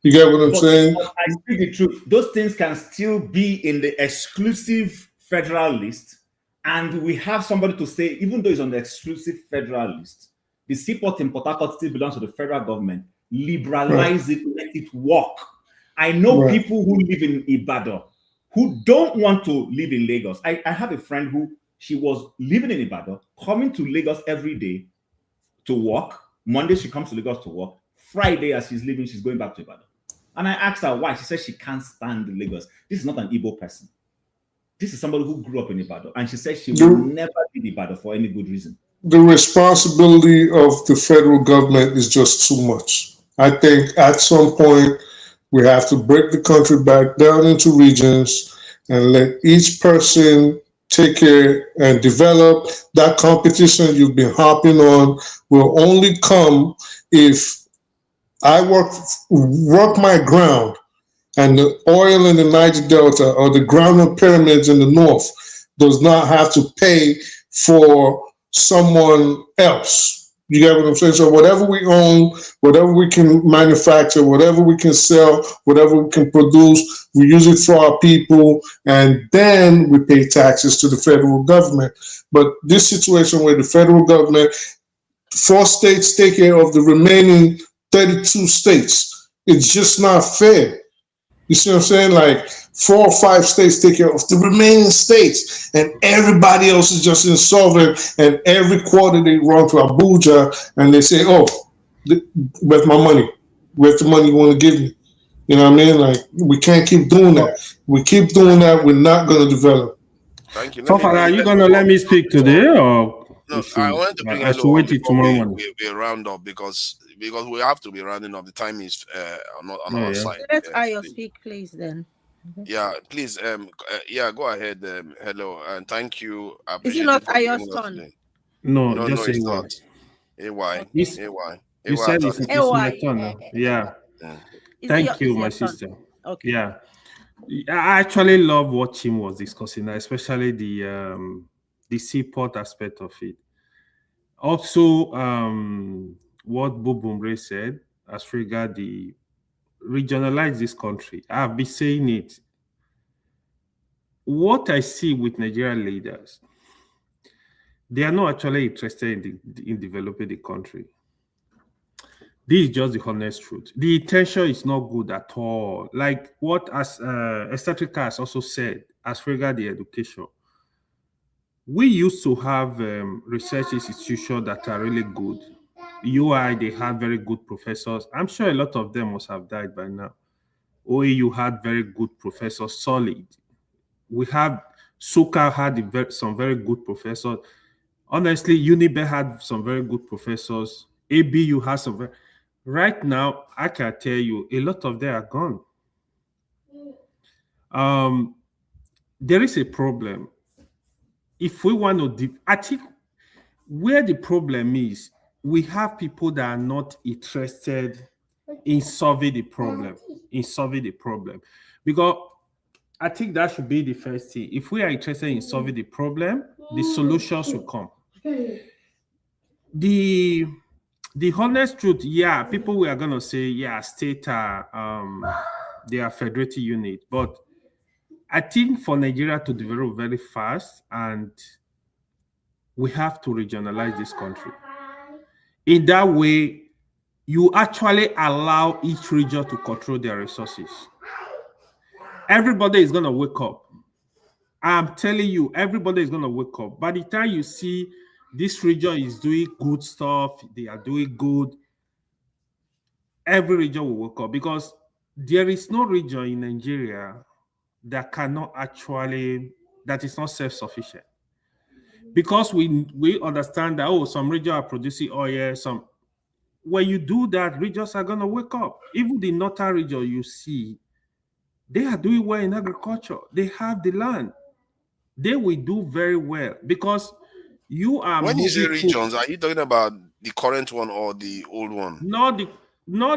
You get what I'm saying? I speak the truth. Those things can still be in the exclusive federal list. And we have somebody to say, even though it's on the exclusive federal list, the seaport in Port Harcourt still belongs to the federal government. Liberalize it, let it work. I know people who live in Ibadan who don't want to live in Lagos. I have a friend who, she was living in Ibadan, coming to Lagos every day to work. Monday, she comes to Lagos to work. Friday, as she's leaving, she's going back to Ibadan. And I asked her why. She said she can't stand Lagos. This is not an Igbo person. This is somebody who grew up in Ibadan. And she said she will never leave Ibadan for any good reason. The responsibility of the federal government is just too much. I think at some point, we have to break the country back down into regions and let each person take care and develop. That competition you've been harping on will only come if I work my ground, and the oil in the Niger Delta or the groundnut pyramids in the north does not have to pay for someone else. You get what I'm saying? So whatever we own, whatever we can manufacture, whatever we can sell, whatever we can produce, we use it for our people, and then we pay taxes to the federal government. But this situation where the federal government, 4 states take care of the remaining 32 states, it's just not fair. You see what I'm saying? Like 4 or 5 states take care of the remaining states, and everybody else is just insolvent. And every quarter they run to Abuja and they say, "Oh, where's my money? Where's the money you want to give me?" You know what I mean? Like, we can't keep doing that. We keep doing that, we're not going to develop. Thank you. Fafara, are you going to let me speak today, or no? I wanted to bring I should wait till tomorrow morning. We round up because we have to be rounding up. The time is on our side. Let Ayo speak, please. Then. Yeah, please. Yeah, go ahead. Hello, and thank you. Is it not Ayo's turn? No, just say what. AY. You said it's my turn now. Yeah. Thank you, my sister. Okay. Yeah. I actually love what Chim was discussing, especially the seaport aspect of it. Also, what Bubumre said as regard the regionalize this country. I've been saying it. What I see with Nigerian leaders, they are not actually interested in developing the country. This is just the honest truth. The intention is not good at all. Like what as Estatrica has also said, as regard the education, we used to have research institutions that are really good. UI, they had very good professors. I'm sure a lot of them must have died by now. OAU had very good professors, solid. We have SOCA had some very good professors. Honestly, UNIBE had some very good professors. ABU has some very... Right now, I can tell you, a lot of them are gone. There is a problem. If we want to... I think where the problem is, we have people that are not interested in solving the problem. Because I think that should be the first thing. If we are interested in solving the problem, the solutions will come. The honest truth, yeah, people were gonna say, yeah, state are they are federated unit, but I think for Nigeria to develop very fast, and we have to regionalize this country. In that way, you actually allow each region to control their resources. Everybody is gonna wake up. I'm telling you, everybody is gonna wake up. By the time you see this region is doing good stuff, they are doing good, every region will wake up, because there is no region in Nigeria that cannot actually, that is not self-sufficient. Because we understand that, oh, some regions are producing oil, some, when you do that, regions are gonna wake up. Even the northern region you see, they are doing well in agriculture. They have the land. They will do very well, because you are. When you say regions, are you talking about the current one or the old one? Not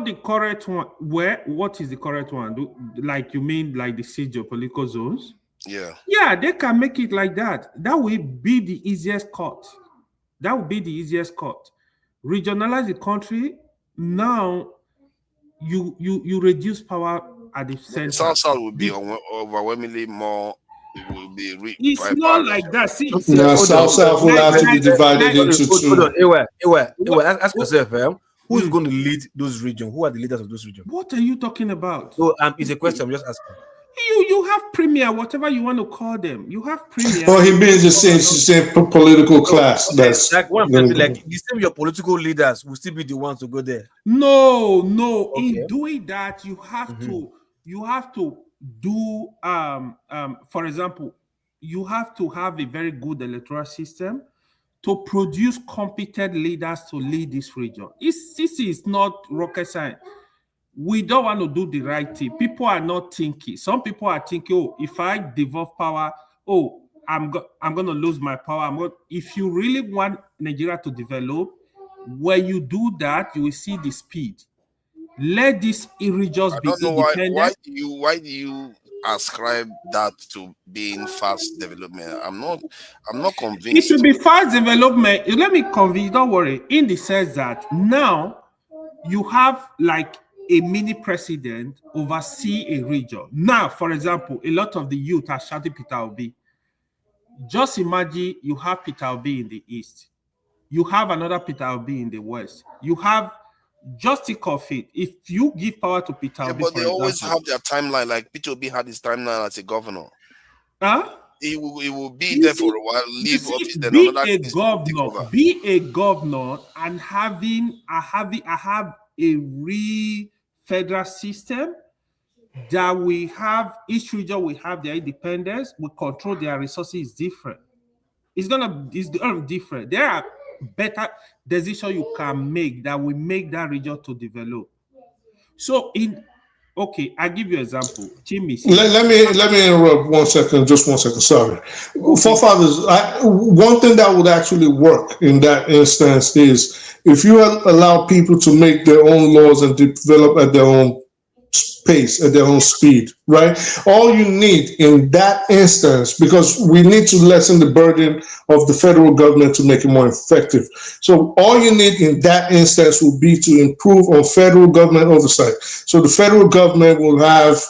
the correct one. Where? What is the correct one? Like, you mean like the geopolitical zones? Yeah. Yeah, they can make it like that. That will be the easiest cut. That would be the easiest cut. Regionalize the country. Now you reduce power at the center. South will be overwhelmingly more. Will be it's not like that. See, no, South will have to be divided into two. Ask yourself, who's going to lead those regions? Who are the leaders of those regions? What are you talking about? So it's a question. I'm just asking. You have premier, whatever you want to call them. You have premier. Or he means the same political class. Okay. That's like one person, like the same. Your political leaders will still be the ones to go there. No. Okay. In doing that, you have to do for example, you have to have a very good electoral system to produce competent leaders to lead this region. This is not rocket science. We don't want to do the right thing. People are not thinking. Some people are thinking, oh, if I devolve power, oh, I'm going to lose my power. If you really want Nigeria to develop, when you do that, you will see the speed. Let these regions be independent. Why do you ascribe that to being fast development? I'm not convinced. It should be fast development. Let me convince. Don't worry. In the sense that now you have like a mini president oversee a region. Now, for example, a lot of the youth are shouting Peter Obi. Just imagine you have Peter Obi in the east. You have another Peter Obi in the west. You have. Just think of it. If you give power to Peter Obi, but they always have their timeline. Like Peter Obi had his timeline as a governor. Huh? He will be there for a while, leave office, then be another a governor. Be a governor and have a real federal system that we have. Each region will have their independence. We control their resources. Different. It's gonna be different. There are better decision you can make that will make that region to develop. So I'll give you an example. Let me interrupt 1 second, just 1 second. Sorry. Forefathers, one thing that would actually work in that instance is if you allow people to make their own laws and develop at their own pace, at their own speed, right? All you need in that instance, because we need to lessen the burden of the federal government to make it more effective. So all you need in that instance will be to improve on federal government oversight. So the federal government will have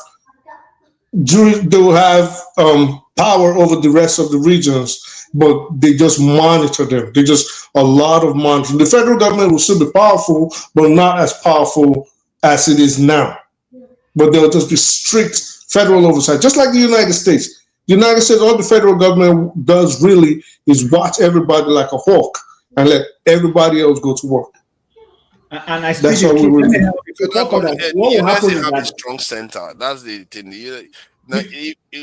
power over the rest of the regions, but they just monitor them. They just a lot of monitoring. The federal government will still be powerful, but not as powerful as it is now. But there will just be strict federal oversight, just like the United States. The United States, all the federal government does really is watch everybody like a hawk and let everybody else go to work. And I that's what we will do. Unless they have a strong center, that's the thing.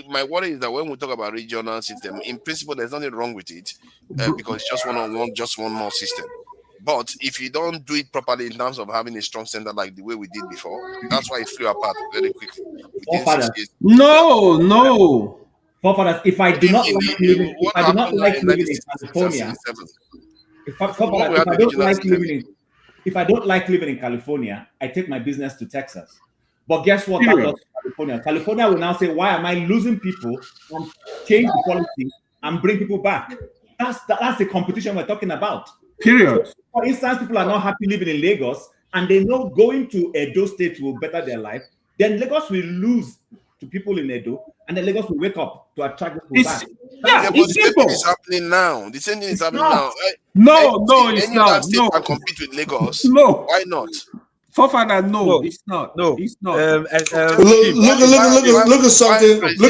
My worry is that when we talk about regional system, in principle, there's nothing wrong with it because it's just one more system. But if you don't do it properly in terms of having a strong center like the way we did before, that's why it flew apart very quickly. No. Forefathers, if I do not like living, if I do not like living in California, if I don't like living in California, I take my business to Texas. But guess what? That does to California. California will now say, why am I losing people and change the policy and bring people back? That's the competition we're talking about. Period. For instance, people are not happy living in Lagos, and they know going to Edo State will better their life. Then Lagos will lose to people in Edo, and then Lagos will wake up to attract people back. Yeah, but the same thing is happening now. The same thing is happening now. No, it's any not. other state No. can compete with Lagos. No. Why not? Forefather, no, it's not. No, it's not. Look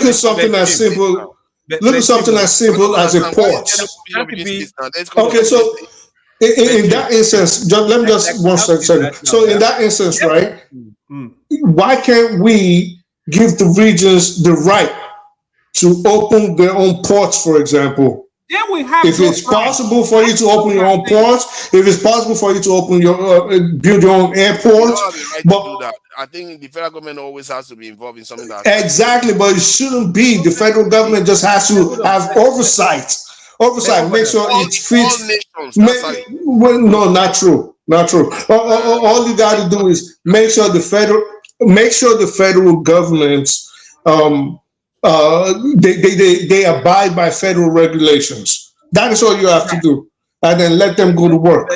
at something as simple. Look at something as simple as a port. Okay, so in that instance, let me just one second. So in that instance, right? Why can't we give the regions the right to open their own ports, for example? Yeah, we have. If it's possible for you to open your own ports, if it's possible for you to open your build your own airport, but I think the federal government always has to be involved in something that exactly, but it shouldn't be. The federal government just has to have oversight. Make sure it fits. No, not true. Not true. All you got to do is make sure the federal governments they abide by federal regulations. That is all you have to do, and then let them go to work.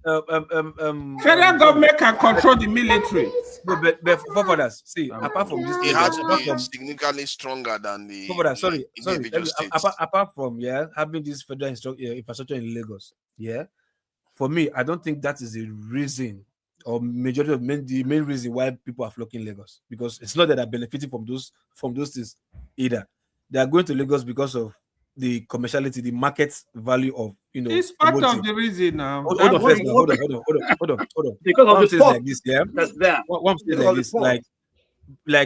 Federal government can control the military. But for others, see, apart from this, it has to be significantly stronger than the. Sorry. Apart from having this federal infrastructure in Lagos, for me, I don't think that is the reason or majority of the main reason why people are flocking Lagos, because it's not that they're benefiting from those things either. They are going to Lagos because of the commerciality, the market value of It's part of the reason now. Hold on. Because of the like this, that's there. One place like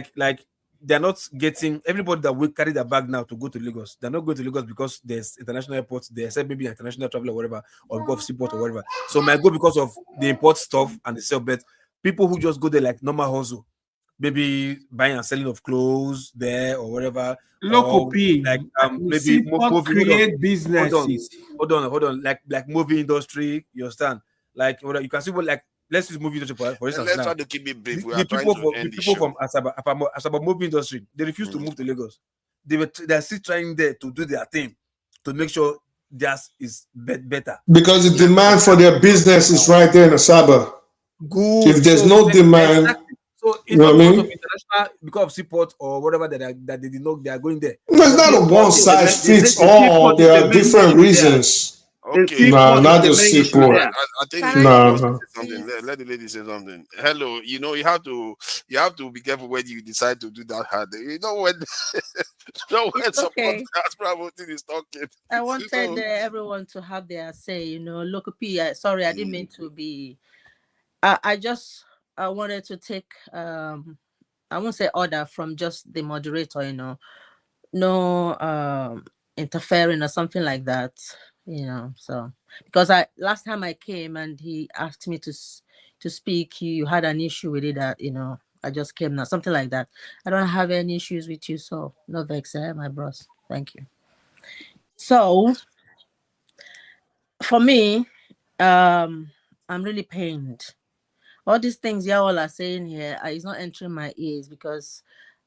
this, like they're not getting everybody that will carry their bag now to go to Lagos. They're not going to Lagos because there's international airports, they accept maybe international travel or whatever, or because of seaport or whatever. So might go because of the import stuff and the sell bet. People who just go there like normal hustle, maybe buying and selling of clothes there or whatever. Local P, like maybe create businesses. Hold on. Like movie industry, you understand? Like you can see what let's use movie industry for instance. Let's try to keep it brief. The people from Asaba movie industry, they refuse to move to Lagos. They're still trying there to do their thing to make sure theirs is better. Because the demand for their business is right there in Asaba. Good. If there's no demand, exactly. So it's you know what I mean? Because of seaport or whatever that they did not, they are going there. No, it's not a one size fits all. There are different reasons. Okay. No, not just seaport. I think no. Let the lady say something. Hello, you have to be careful when you decide to do that hard. You know when someone that's promoting is talking. I wanted everyone to have their say. Local P. Sorry, I didn't mean to be. I wanted to take I won't say order from just the moderator, no interfering or something like that, so because last time I came and he asked me to speak, you had an issue with it that I just came now, something like that. I don't have any issues with you, so no vex, my bros. Thank you. So for me, I'm really pained. All these things y'all are saying here is not entering my ears because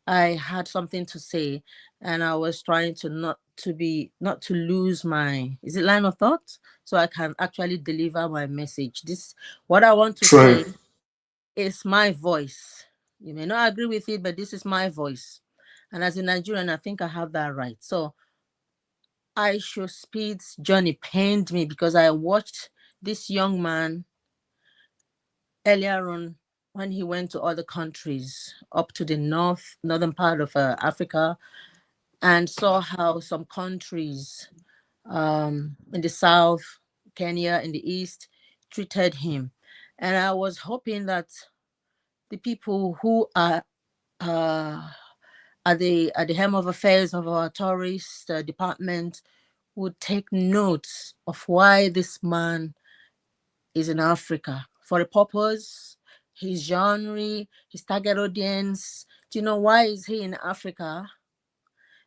I had something to say and I was trying to not to lose my line of thought, so I can actually deliver my message. What I want to say is my voice. You may not agree with it, but this is my voice. And as a Nigerian, I think I have that right. So Aisha Speed's journey pained me because I watched this young man earlier on when he went to other countries up to the northern part of Africa, and saw how some countries in the south, Kenya in the east, treated him. And I was hoping that the people who are at the helm of affairs of our tourist department would take notes of why this man is in Africa. For a purpose, his genre, his target audience. Do you know why is he in Africa?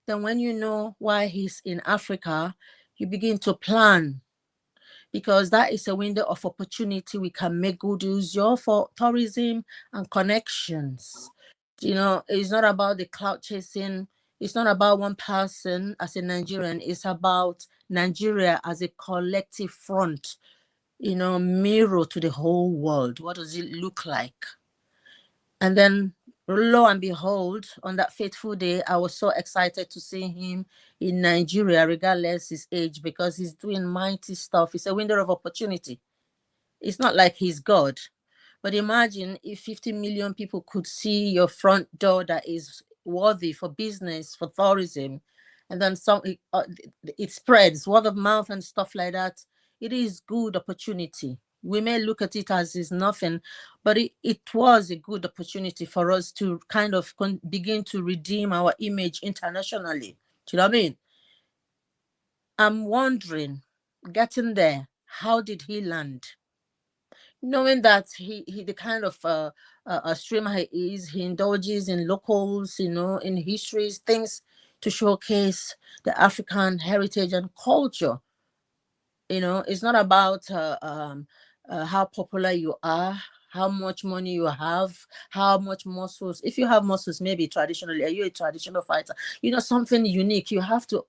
Then when you know why he's in Africa, you begin to plan, because that is a window of opportunity we can make good use of for tourism and connections. It's not about the cloud chasing. It's not about one person as a Nigerian. It's about Nigeria as a collective front mirror to the whole world. What does it look like? And then, lo and behold, on that fateful day, I was so excited to see him in Nigeria, regardless his age, because he's doing mighty stuff. It's a window of opportunity. It's not like he's God. But imagine if 50 million people could see your front door that is worthy for business, for tourism, and then it spreads, word of mouth and stuff like that. It is good opportunity. We may look at it as is nothing, but it was a good opportunity for us to kind of begin to redeem our image internationally. Do you know what I mean? I'm wondering, getting there, how did he land? Knowing that he the kind of a streamer he is, he indulges in locals, in histories, things to showcase the African heritage and culture. It's not about how popular you are, how much money you have, how much muscles. If you have muscles, maybe traditionally, are you a traditional fighter? Something unique. You have to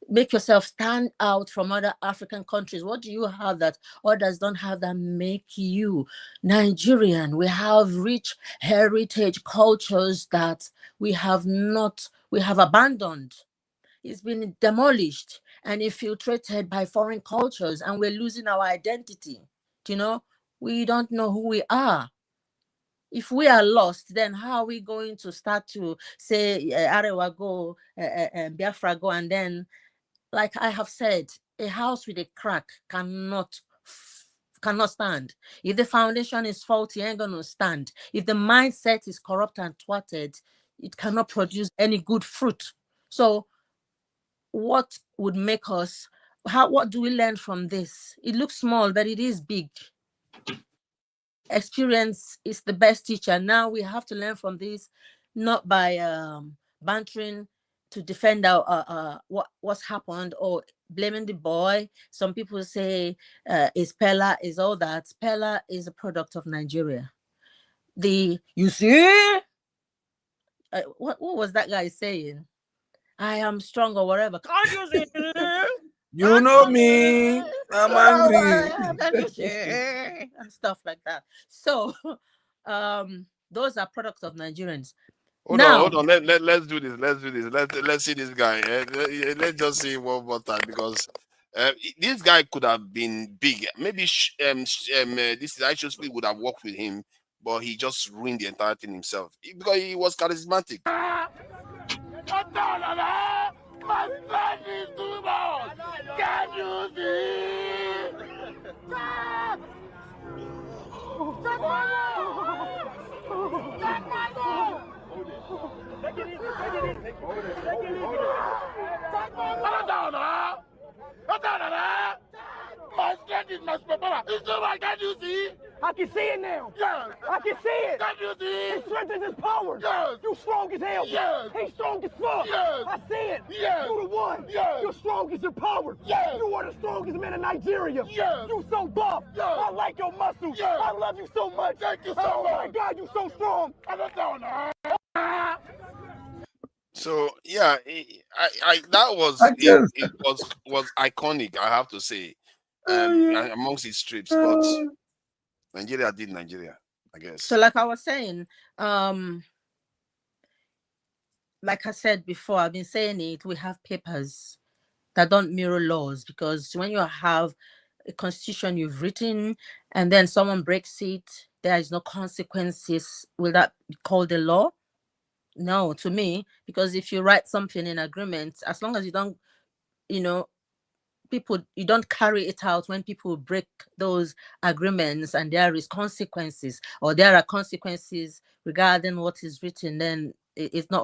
make yourself stand out from other African countries. What do you have that others don't have that make you Nigerian? We have rich heritage cultures that we have abandoned. It's been demolished and infiltrated by foreign cultures, and we're losing our identity. We don't know who we are. If we are lost, then how are we going to start to say Arewa go, Biafra go, and then, like I have said, a house with a crack cannot stand. If the foundation is faulty, it ain't gonna stand. If the mindset is corrupt and thwarted, it cannot produce any good fruit. So what would make us, what do we learn from this? It looks small, but it is big. Experience is the best teacher. Now we have to learn from this, not by bantering to defend our what's happened or blaming the boy. Some people say is Pella, is all that. Pella is a product of Nigeria. You see, what was that guy saying? I am strong or whatever. Can't you see? You know me. I'm angry. And stuff like that. So those are products of Nigerians. Hold on. Let's do this. Let's see this guy. Let's just see one more time, because this guy could have been big. Maybe this actually would have worked with him, but he just ruined the entire thing himself because he was charismatic. My friend is too much. Can you see? My strength is my superpower. It's too much. Can you see? I can see it now. Yes. I can see it. Can you see? His strength is his power. Yes. You strong as hell. Yes. He's strong as fuck. Yes. I see it. Yes. You the one. Yes. You're strong as your power. Yes. You are the strongest man in Nigeria. Yes. You so buff. Yes. I like your muscles. Yes. I love you so much. Thank you so much. Oh my God, you so strong. So yeah, that was was iconic, I have to say, amongst his trips. But Nigeria did Nigeria, I guess. So like I was saying, like I said before, I've been saying it, we have papers that don't mirror laws, because when you have a constitution you've written and then someone breaks it, there is no consequences. Will that be called a law? No, to me, because if you write something in agreement, as long as you don't, you don't carry it out when people break those agreements and there is consequences, or there are consequences regarding what is written, then it's a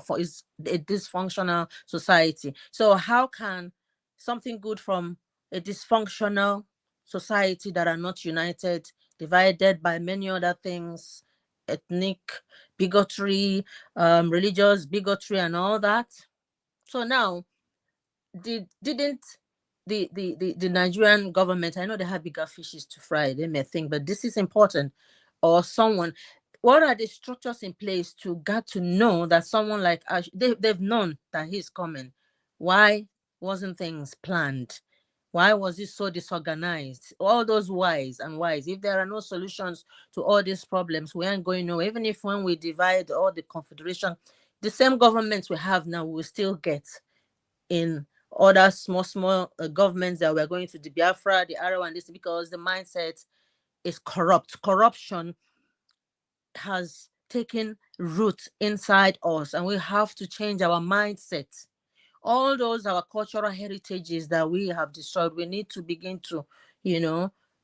dysfunctional society. So how can something good from a dysfunctional society that are not united, divided by many other things, ethnic bigotry, religious bigotry, and all that? So now, didn't the Nigerian government, I know they have bigger fishes to fry, they may think, but this is important, or someone, what are the structures in place to get to know that someone like Ash, they've known that he's coming? Why wasn't things planned? Why was it so disorganized? All those whys and whys. If there are no solutions to all these problems, we aren't going nowhere. Even if when we divide all the confederation, the same governments we have now, we will still get in other small governments that we're going to the Biafra, the Arrow, and this, because the mindset is corrupt. Corruption has taken root inside us, and we have to change our mindset. All those our cultural heritages that we have destroyed, we need to begin to,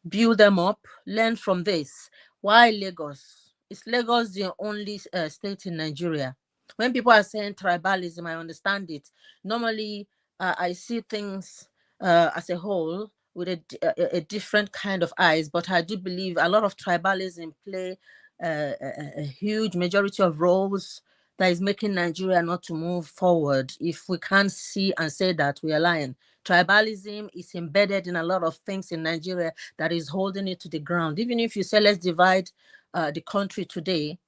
build them up, learn from this. Why Lagos? Is Lagos the only state in Nigeria? When people are saying tribalism, I understand it. Normally, I see things as a whole with a different kind of eyes, but I do believe a lot of tribalism play a huge majority of roles that is making Nigeria not to move forward. If we can't see and say that, we are lying. Tribalism is embedded in a lot of things in Nigeria that is holding it to the ground. Even if you say let's divide the country today,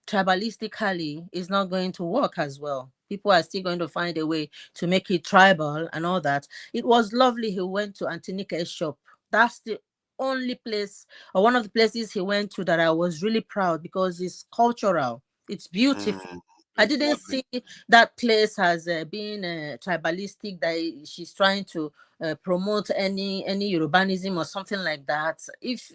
tribalistically is not going to work as well. People are still going to find a way to make it tribal and all that. It was lovely he went to Antinika's shop. That's the only place, or one of the places he went to, that I was really proud, because it's cultural. It's beautiful. I didn't see that place as being tribalistic, that she's trying to promote any Yorubanism or something like that. If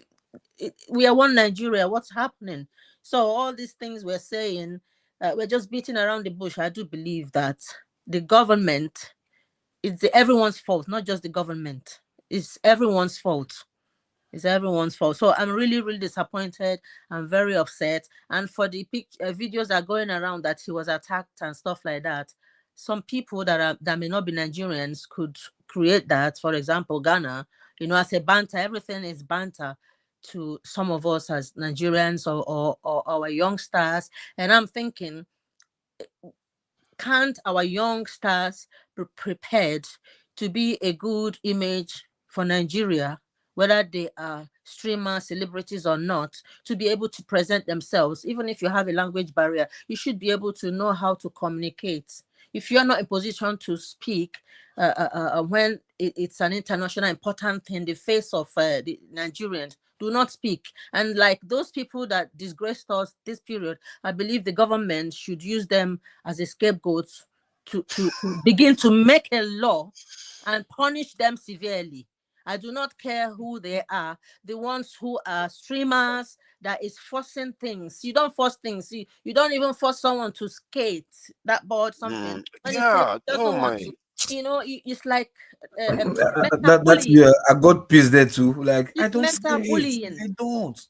we are one Nigeria, what's happening? So all these things we're saying, we're just beating around the bush. I do believe that the government, it's everyone's fault, not just the government. It's everyone's fault. It's everyone's fault. So I'm really, really disappointed. I'm very upset. And for the videos that are going around that he was attacked and stuff like that, some people that may not be Nigerians could create that. For example, Ghana, as a banter, everything is banter to some of us as Nigerians or our youngsters. And I'm thinking, can't our youngsters be prepared to be a good image for Nigeria, whether they are streamers, celebrities or not, to be able to present themselves? Even if you have a language barrier, you should be able to know how to communicate. If you're not in position to speak when it's an international important thing in the face of the Nigerians, do not speak. And like those people that disgraced us this period, I believe the government should use them as a scapegoat to begin to make a law and punish them severely. I do not care who they are. The ones who are streamers that is forcing things. You don't force things. You don't even force someone to skate that board something. Yeah, oh my. It's like that's I got pissed there too. Like, it's I don't mental see bullying. it. I don't.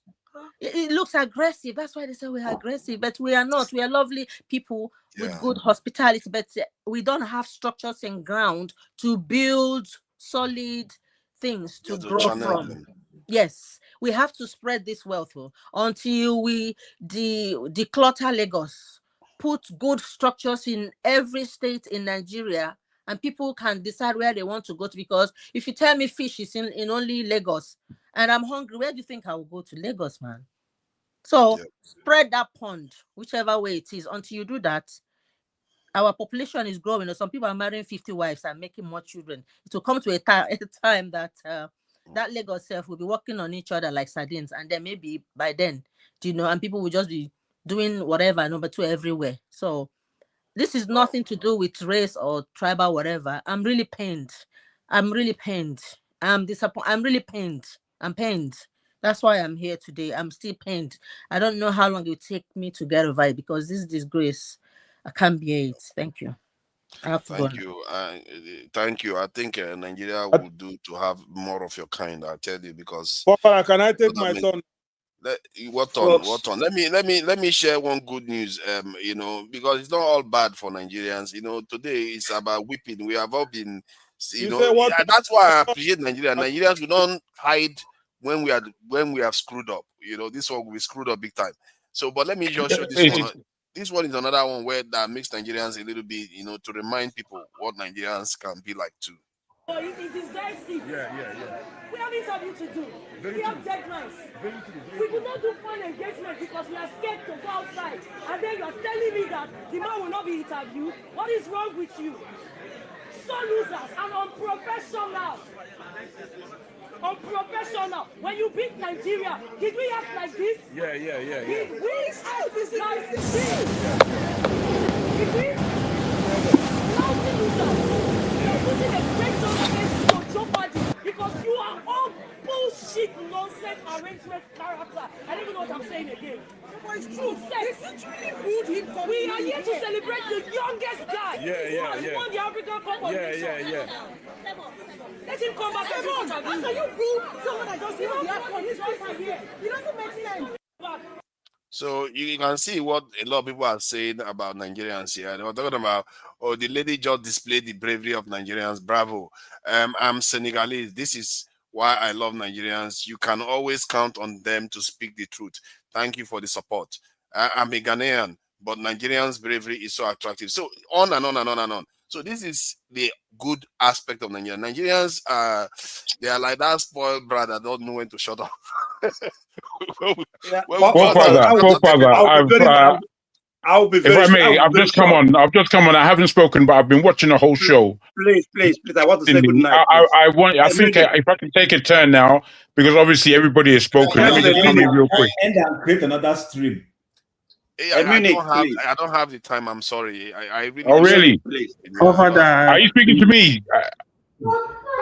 It looks aggressive. That's why they say we are aggressive, but we are not. We are lovely people with good hospitality, but we don't have structures and ground to build solid things to grow from. Yes, we have to spread this wealth until we declutter Lagos, put good structures in every state in Nigeria, and people can decide where they want to go to. Because if you tell me fish is in only Lagos and I'm hungry, where do you think I will go to? Lagos, man. So spread that pond, whichever way it is. Until you do that, our population is growing. Some people are marrying 50 wives and making more children. It will come to a time that that Lagos self will be working on each other like sardines, and then maybe by then, and people will just be doing whatever, number two everywhere. So this is nothing to do with race or tribal whatever. I'm really pained. I'm disappointed. I'm really pained. I'm pained. That's why I'm here today. I'm still pained. I don't know how long it will take me to get over it, because this disgrace, I can't bear it. Thank you. I have to go now. Thank you. I think Nigeria would do to have more of your kind. I tell you, because. Papa, can I take my son? What on? Let me share one good news. Because it's not all bad for Nigerians. Today it's about whipping. We have all been. That's why I appreciate Nigeria. Nigerians, we don't hide when we have screwed up. This one we screwed up big time. So, but let me just show this one. This one is another one where that makes Nigerians a little bit, to remind people what Nigerians can be like too. It is very sick. Yeah. We have interview to do. We have deadlines. We could not do fun engagement because we are scared to go outside. And then you are telling me that the man will not be interviewed. What is wrong with you? saw losers and unprofessional. Unprofessional. When you beat Nigeria, did we act like this? Yeah. Did we act like this? Did we? Lousy losers. You're putting a great song against your jeopardy because you are all bullshit, nonsense arrangement character. I don't even know what I'm saying again. But it's true. We are here to celebrate the youngest guy. He won the African Cup of Nations. Let him come back and do it. How can you prove someone that doesn't know the African history here? It doesn't make sense. So you can see what a lot of people are saying about Nigerians here. They were talking about, oh, the lady just displayed the bravery of Nigerians. Bravo. I'm Senegalese. This is why I love Nigerians. You can always count on them to speak the truth. Thank you for the support. I'm a Ghanaian, but Nigerians' bravery is so attractive. So on and on and on and on. So this is the good aspect of Nigeria. Nigerians, they are like that spoiled brother that don't know when to shut up. I've just come on. I haven't spoken, but I've been watching the whole show. Please. I want to say good night. I think if I can take a turn now, because obviously everybody has spoken. Let me just come in real quick. And I'll create another stream. I don't have the time. I'm sorry. I really. Oh, really? Are you speaking to me?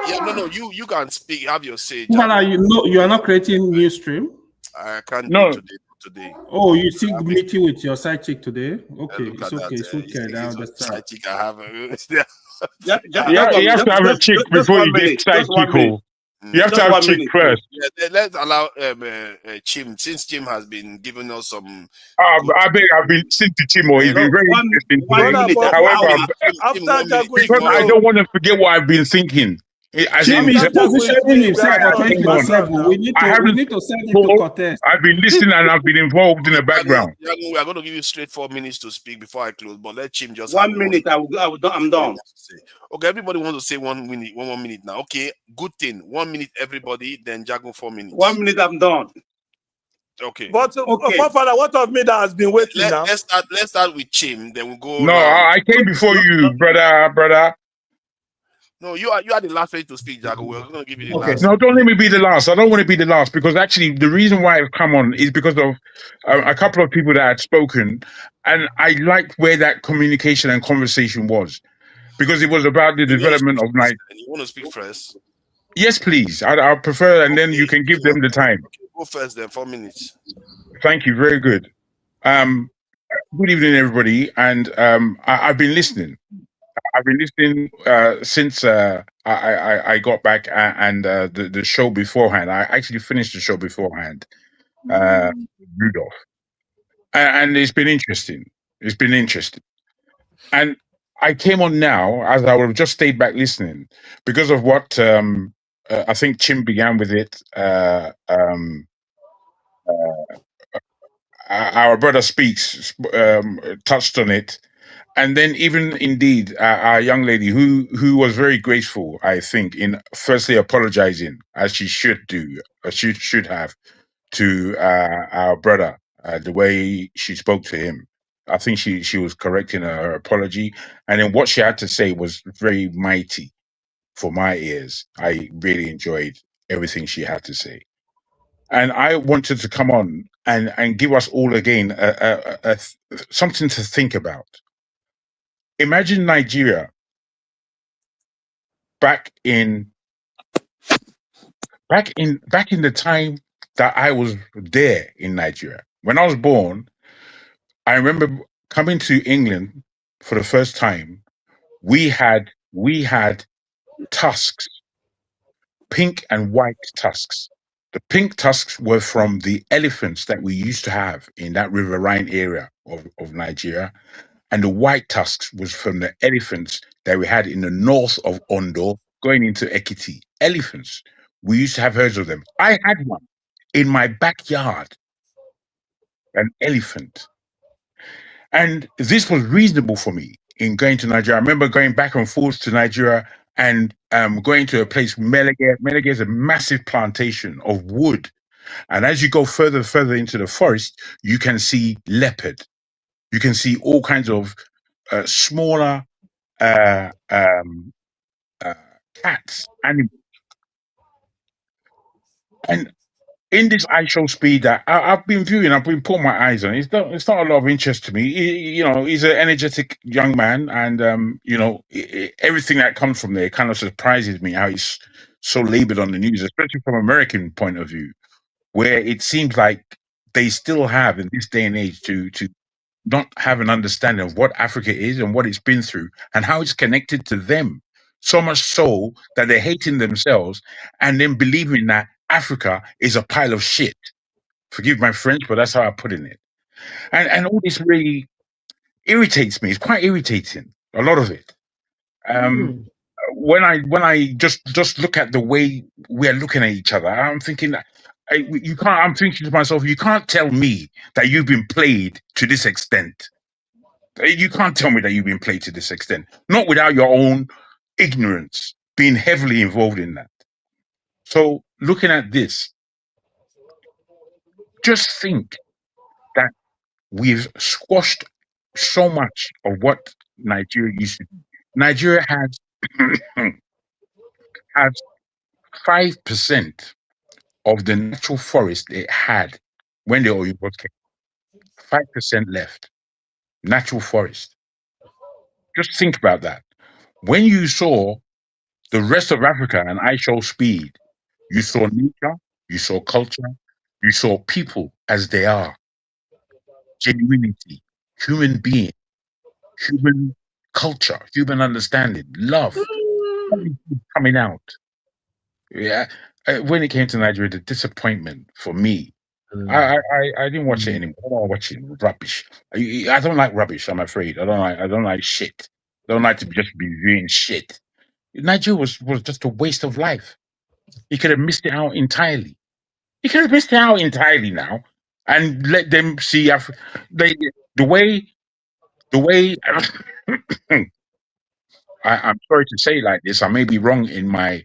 Yeah, no. You can speak. Have your say. You are not creating new stream. I can't do today. Oh, you see meeting with your side chick today? Okay, it's okay. It's okay. I understand. Side chick I have. You have to have a chick before you get side chick. You have to have chick first. Yeah, let's allow Chim, since Chim has been giving us some. I've been listening to Chim, or he's been very interesting today. However, because I don't want to forget what I've been thinking. Chim is positioning himself. We need to send him to contest. I've been listening and I've been involved in the background. We are going to give you straight 4 minutes to speak before I close, but let Chim just 1 minute. I'm done. Okay, everybody wants to say 1 minute, one minute now. Okay, good thing. 1 minute, everybody. Then Jago 4 minutes. 1 minute. I'm done. Okay. But Father, what of me that has been waiting now? Let's start with Chim. Then we'll go. No, I came before you, brother. No, you are the last way to speak, Jago. We're going to give you the last. No, don't let me be the last. I don't want to be the last, because actually the reason why I've come on is because of a couple of people that had spoken, and I liked where that communication and conversation was, because it was about the development of night. You want to speak first? Yes, please. I prefer, and then you can give them the time. Okay, go first, then 4 minutes. Thank you. Very good. Good evening, everybody, and I've been listening. I've been listening since I got back, and the show beforehand. I actually finished the show beforehand, Rudolph, and it's been interesting. And I came on now, as I would have just stayed back listening, because of what I think Chim began with it. Our brother Speaks touched on it. And then even indeed our young lady who was very graceful, I think, in firstly apologizing, as she should do, as she should have, to our brother, the way she spoke to him. I think she was correct in her apology. And then what she had to say was very mighty for my ears. I really enjoyed everything she had to say. And I wanted to come on and give us all again something to think about. Imagine Nigeria back in the time that I was there in Nigeria. When I was born, I remember coming to England for the first time. We had tusks, pink and white tusks. The pink tusks were from the elephants that we used to have in that River Rhine area of Nigeria. And the white tusks was from the elephants that we had in the north of Ondo, going into Ekiti. Elephants. We used to have herds of them. I had one in my backyard, an elephant. And this was reasonable for me in going to Nigeria. I remember going back and forth to Nigeria and going to a place, Melege. Melege is a massive plantation of wood. And as you go further into the forest, you can see leopard. You can see all kinds of smaller cats, animals, and in this I show speed that I've been viewing, I've been putting my eyes on. It's not a lot of interest to me. He's an energetic young man, and everything that comes from there kind of surprises me how he's so labored on the news, especially from American point of view, where it seems like they still have in this day and age to not have an understanding of what Africa is and what it's been through and how it's connected to them. So much so that they're hating themselves and then believing that Africa is a pile of shit. Forgive my French, but that's how I put it. And all this really irritates me. It's quite irritating, a lot of it. When I just look at the way we're looking at each other, I'm thinking that I'm thinking to myself, you can't tell me that you've been played to this extent. You can't tell me that you've been played to this extent, not without your own ignorance being heavily involved in that. So looking at this, just think that we've squashed so much of what Nigeria used to be. Nigeria has 5% of the natural forest it had when the oil came. 5% left. Natural forest. Just think about that. When you saw the rest of Africa and I show speed, you saw nature, you saw culture, you saw people as they are. Genuinity, human being, human culture, human understanding, love coming out. Yeah. When it came to Nigeria, the disappointment for me, I didn't watch it anymore. I don't watch it. Rubbish. I don't like rubbish. I'm afraid. I don't like shit. I don't like to just be viewing shit. Nigeria was just a waste of life. He could have missed it out entirely. He could have missed it out entirely now, and let them see the way. I'm sorry to say like this. I may be wrong in my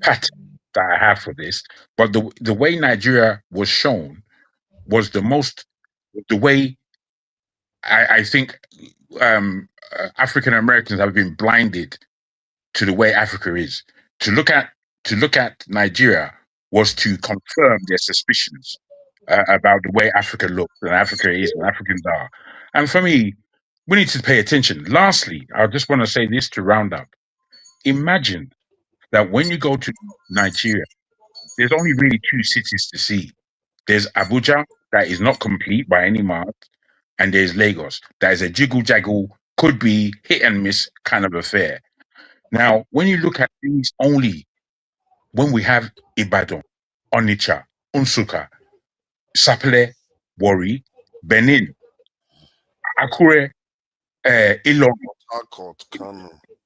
pattern that I have for this, but the way Nigeria was shown was the way I think African Americans have been blinded to the way Africa is. To look at Nigeria was to confirm their suspicions about the way Africa looks and Africa is and Africans are. And for me, we need to pay attention. Lastly, I just want to say this to round up. Imagine that when you go to Nigeria, there's only really 2 cities to see. There's Abuja, that is not complete by any mark, and there's Lagos. That is a jiggle-jaggle, could be hit and miss kind of affair. Now, when you look at these only, when we have Ibadan, Onitsha, Nsukka, Sapele, Warri, Benin, Akure, Ilorin,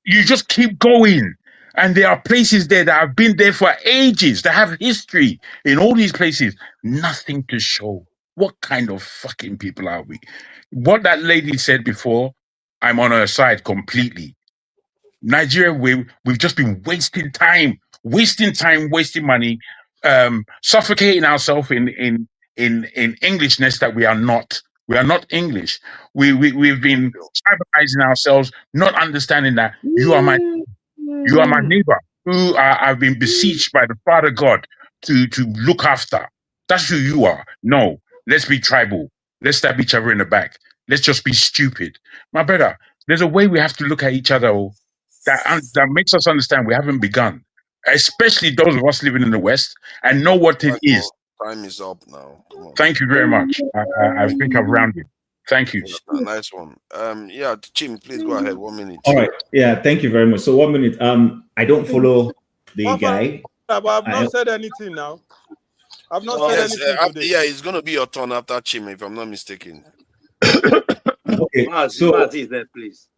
you just keep going. And there are places there that have been there for ages, that have history. In all these places, nothing to show. What kind of fucking people are we? What that lady said before, I'm on her side completely. Nigeria, we've just been wasting time, wasting money, suffocating ourselves in Englishness that we are not. We are not English. We've been tribalizing ourselves, not understanding that you are my neighbor who I've been beseeched by the Father God to look after. That's who you are. No, let's be tribal. Let's stab each other in the back. Let's just be stupid. My brother, there's a way we have to look at each other that makes us understand we haven't begun. Especially those of us living in the West and know what it is. Time is up now. Come on. Thank you very much. I think I've rounded. Thank you. Nice one. Yeah, Jim, please go ahead. 1 minute. All right. Yeah, thank you very much. So 1 minute. I don't follow the guy. But I've not said anything now. I've not said anything today. Yeah, it's gonna be your turn after Chim, if I'm not mistaken. Okay. So is there, please.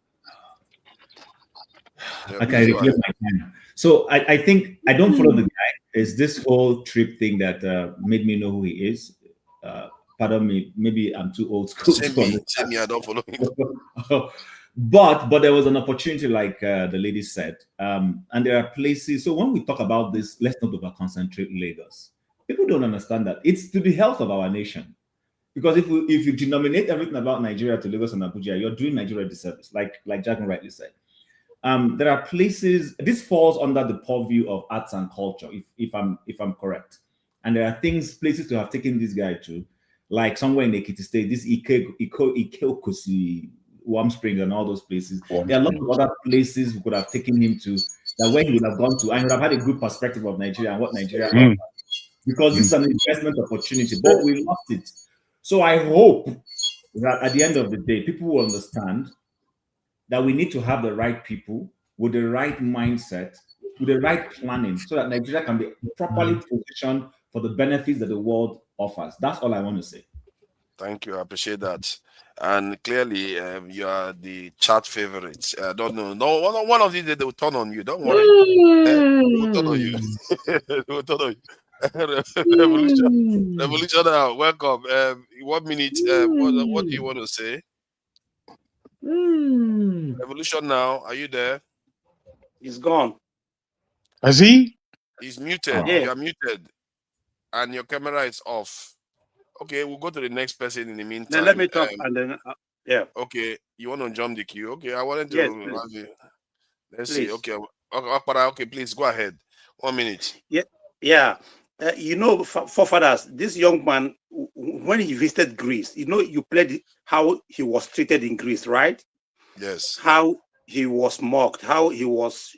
Okay, reclaim my time. So I think I don't follow the guy. It's this whole trip thing that made me know who he is. Pardon me, maybe I'm too old school. Same me, I don't follow him. But there was an opportunity, like the lady said, and there are places. So when we talk about this, let's not over concentrate Lagos. People don't understand that it's to the health of our nation. Because if you denominate everything about Nigeria to Lagos and Abuja, you're doing Nigeria a disservice, like Jagan rightly said. There are places, this falls under the purview of arts and culture, if I'm correct. And there are places to have taken this guy to, like somewhere in Ekiti State, this Ikeokosi, Warm Spring, and all those places. There are a lot of other places we could have taken him to, that where he would have gone to, and he would have had a good perspective of Nigeria and what Nigeria offers. Because this is an investment opportunity, but we lost it. So I hope that at the end of the day, people will understand that we need to have the right people with the right mindset, with the right planning, so that Nigeria can be properly positioned for the benefits that the world offers. That's all I want to say. Thank you. I appreciate that. And clearly, you are the chat favorites. I don't know. No, one of these days they will turn on you. Don't worry. They will turn on you. They will turn on you. Revolution now. Welcome. 1 minute. What do you want to say? Revolution now. Are you there? He's gone. Is he? He's muted. Yeah. You are muted. And your camera is off. Okay, we'll go to the next person in the meantime. Then let me talk and then yeah. Okay, you want to jump the queue? Okay, I wanted to Yes, have you. Let's please. see. Okay, please go ahead. 1 minute. Yeah. You know, forefathers, this young man, when he visited Greece, you know, you played how he was treated in Greece, right? Yes. How he was mocked, how he was,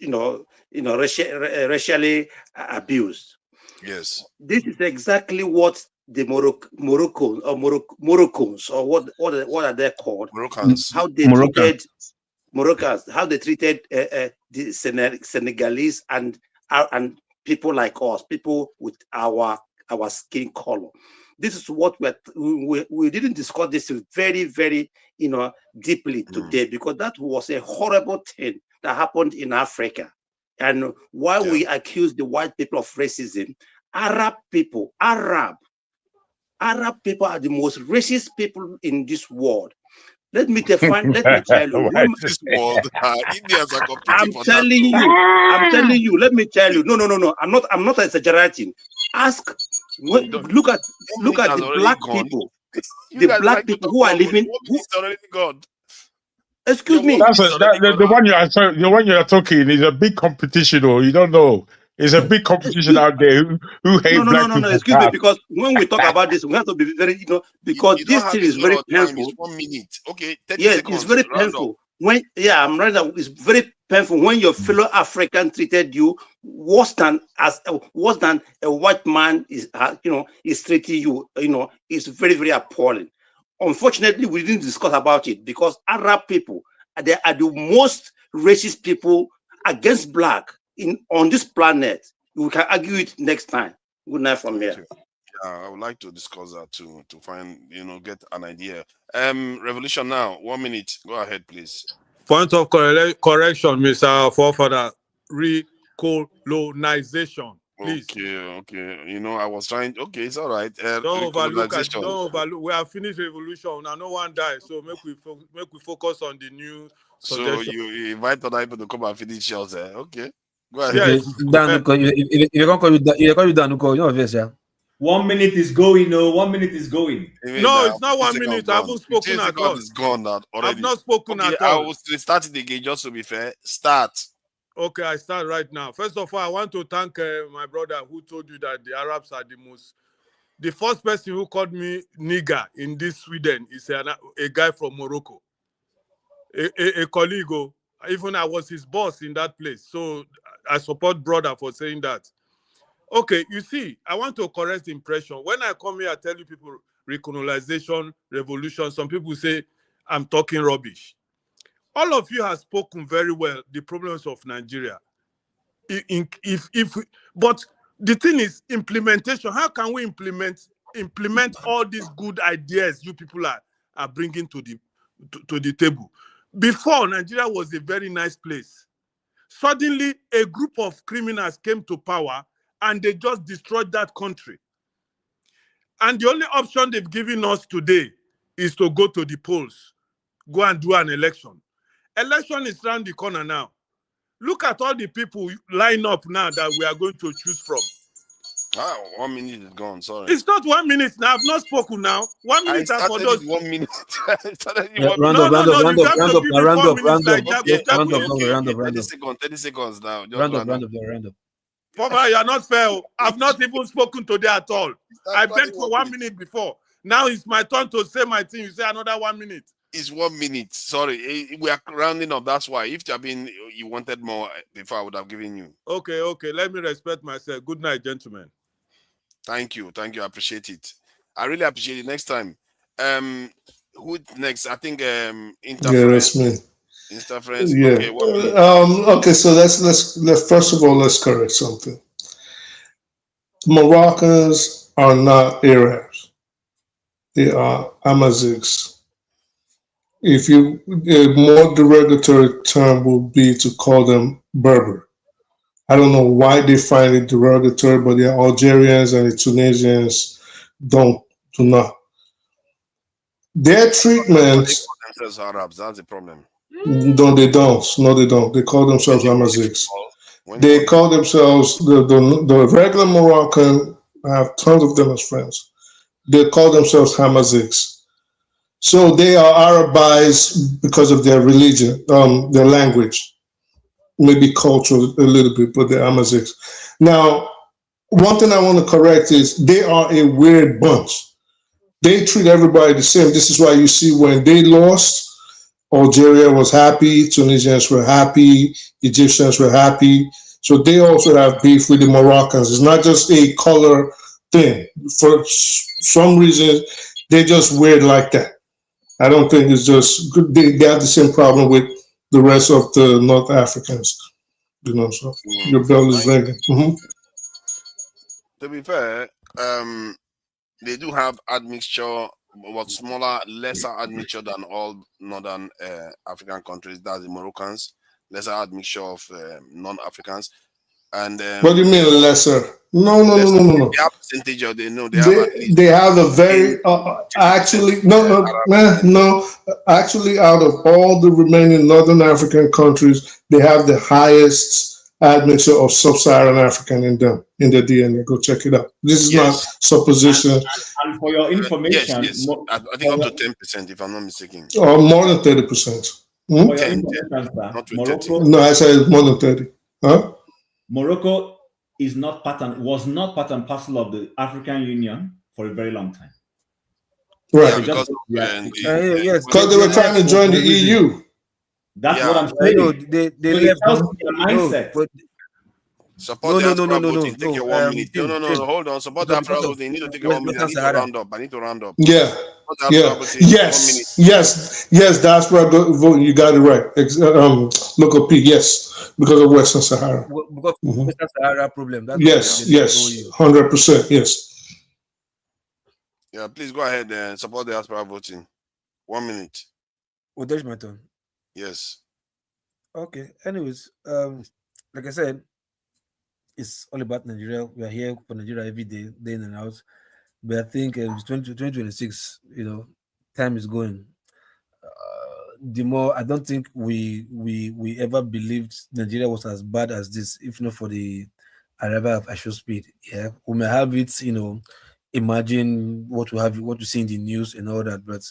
racially abused. Yes. This is exactly what the Moroccans, or what are they called? Moroccans. How they treated Moroccans, how they treated the Senegalese and people like us, people with our skin color. This is what we didn't discuss this very, very deeply today, because that was a horrible thing that happened in Africa. And while we accuse the white people of racism, Arab people are the most racist people in this world. Let me tell you. This world, Indians are competing for that. I'm telling you. Let me tell you. No. I'm not exaggerating. Look at the black people. The black people who are living. Already gone. Excuse me. The one you are talking is a big competition, or you don't know. It's a big competition out there who hate black people. No. Excuse me, because when we talk about this, we have to be very, because this thing is very painful. It's 1 minute. Okay, 30 yes, seconds. It's very painful. I'm right now. It's very painful when your fellow African treated you worse than a white man is treating you. It's very, very appalling. Unfortunately, we didn't discuss about it because Arab people are the most racist people against black on this planet. We can argue it next time. Good night from here. I would like to discuss that too, to find, get an idea. Revolution now, 1 minute. Go ahead, please. Point of correction, Mr. Forefather. Recolonization, please. Okay. I was trying. Okay, it's all right. Don't overlook. We have finished revolution. Now no one died, so make we focus on the new suggestion. So you invite other people to come and finish yours. Okay. Go ahead. Yes. If you can't call you Danuko, obvious, yeah. 1 minute is going. No, 1 minute is going. No, it's not 1 minute. I haven't spoken at all. It's gone already. I've not spoken at all. I will start it again just to be fair. Start. Okay, I start right now. First of all, I want to thank my brother who told you that the Arabs are the first person who called me nigger in this Sweden is a guy from Morocco. A colleague. Even I was his boss in that place. So I support brother for saying that. Okay, you see, I want to correct the impression. When I come here, I tell you people recolonization, revolution, some people say I'm talking rubbish. All of you have spoken very well the problems of Nigeria. But the thing is implementation. How can we implement all these good ideas you people are bringing to the table? Before, Nigeria was a very nice place. Suddenly, a group of criminals came to power and they just destroyed that country. And the only option they've given us today is to go to the polls, go and do an election. Election is around the corner now. Look at all the people line up now that we are going to choose from. Ah, 1 minute is gone. Sorry. It's not 1 minute now. I've not spoken now. 1 minute I are for started those. it 1 minute. I started it Yeah, 1 round minute. up, round up, round You up, have round to up, give now, me round 4 up, minutes round up. like Okay, Jacob. Round up, okay. round up, round 30 up. seconds. 30 seconds now. Just Round up, round up. round up, round up. Papa, you are not fair. I've not even spoken today at all. I begged for 1 minute before. Now it's my turn to say my thing. You say another 1 minute. It's 1 minute. Sorry, we are rounding up. That's why. If you wanted more before, I would have given you. Okay. Let me respect myself. Good night, gentlemen. Thank you. I appreciate it. I really appreciate it. Next time. Who next? I think Yeah, that's me. Interference. Yeah. Okay. Okay. So let's first of all let's correct something. Moroccans are not Arabs. They are Amazighs. If you a more derogatory term would be to call them Berber. I don't know why they find it derogatory, but the Algerians and the Tunisians do not. Their treatment. They call themselves Arabs. That's the problem. No, they don't. No, they don't. They call themselves Amazighs. They call themselves the regular Moroccan. I have tons of them as friends. They call themselves Hamazighs. So they are Arabized because of their religion, their language, maybe culture a little bit, but they're Amazighs. Now, one thing I want to correct is they are a weird bunch. They treat everybody the same. This is why you see when they lost, Algeria was happy, Tunisians were happy, Egyptians were happy. So they also have beef with the Moroccans. It's not just a color thing. For some reason, they're just weird like that. I don't think it's just good. They have the same problem with the rest of the North Africans. So your bell is ringing. To be fair, they do have admixture, but smaller, lesser admixture than all northern African countries. That's the Moroccans, lesser admixture of non-Africans. And what do you mean lesser? No. They have percentage of They have a very actually no. Actually, out of all the remaining Northern African countries, they have the highest admixture of Sub-Saharan African in them in their DNA. Go check it out. This is not supposition. And for your information, yes. I think up to 10%, if I'm not mistaken. Or more than 30%. For your information, sir, Morocco. No, I said more than 30. Huh? Morocco was not part and parcel of the African Union for a very long time. Right. Because they were trying to join the EU. That's what I'm saying. They left their mindset. Support the Afro voting. Take your 1 minute. No. Hold on. Support the Afro voting. You need to take your 1 minute. I need to round up. Yeah. Yes. Diaspora voting. You got it right. Local P. Yes, because of Western Sahara. Because Western Sahara problem. That's yes. 100%. Yes. Yeah, please go ahead and support the diaspora voting. 1 minute. Oh, there's my turn. Yes. Okay. Anyways, like I said, it's all about Nigeria. We are here for Nigeria every day, day in and out. But I think 2026, time is going. The more I don't think we ever believed Nigeria was as bad as this, if not for the arrival of Asho Speed. Yeah, we may have it, imagine what we see in the news and all that, but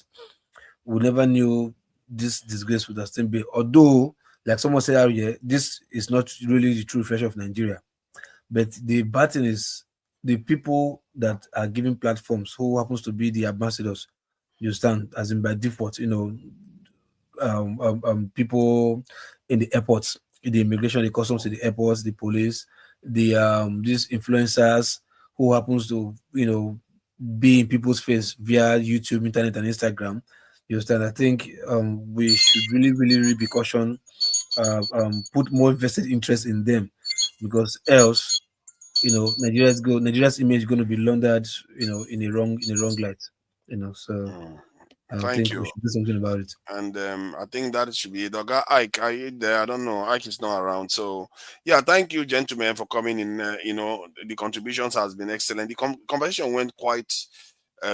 we never knew this disgrace would have still been. Although, like someone said earlier, this is not really the true reflection of Nigeria. But the bad thing is the people that are giving platforms, who happens to be the ambassadors, you understand, as in by default, people in the airports, the immigration, the customs in the airports, the police, these influencers who happens to be in people's face via YouTube, internet, and Instagram. You understand? I think we should really be caution, put more vested interest in them, because else, Nigeria's image is going to be laundered, in a wrong light, So I think we should do something about it. And I think that should be it. Ike, are you there? I don't know. Ike is not around. So yeah, thank you, gentlemen, for coming in. The contributions has been excellent. The conversation went quite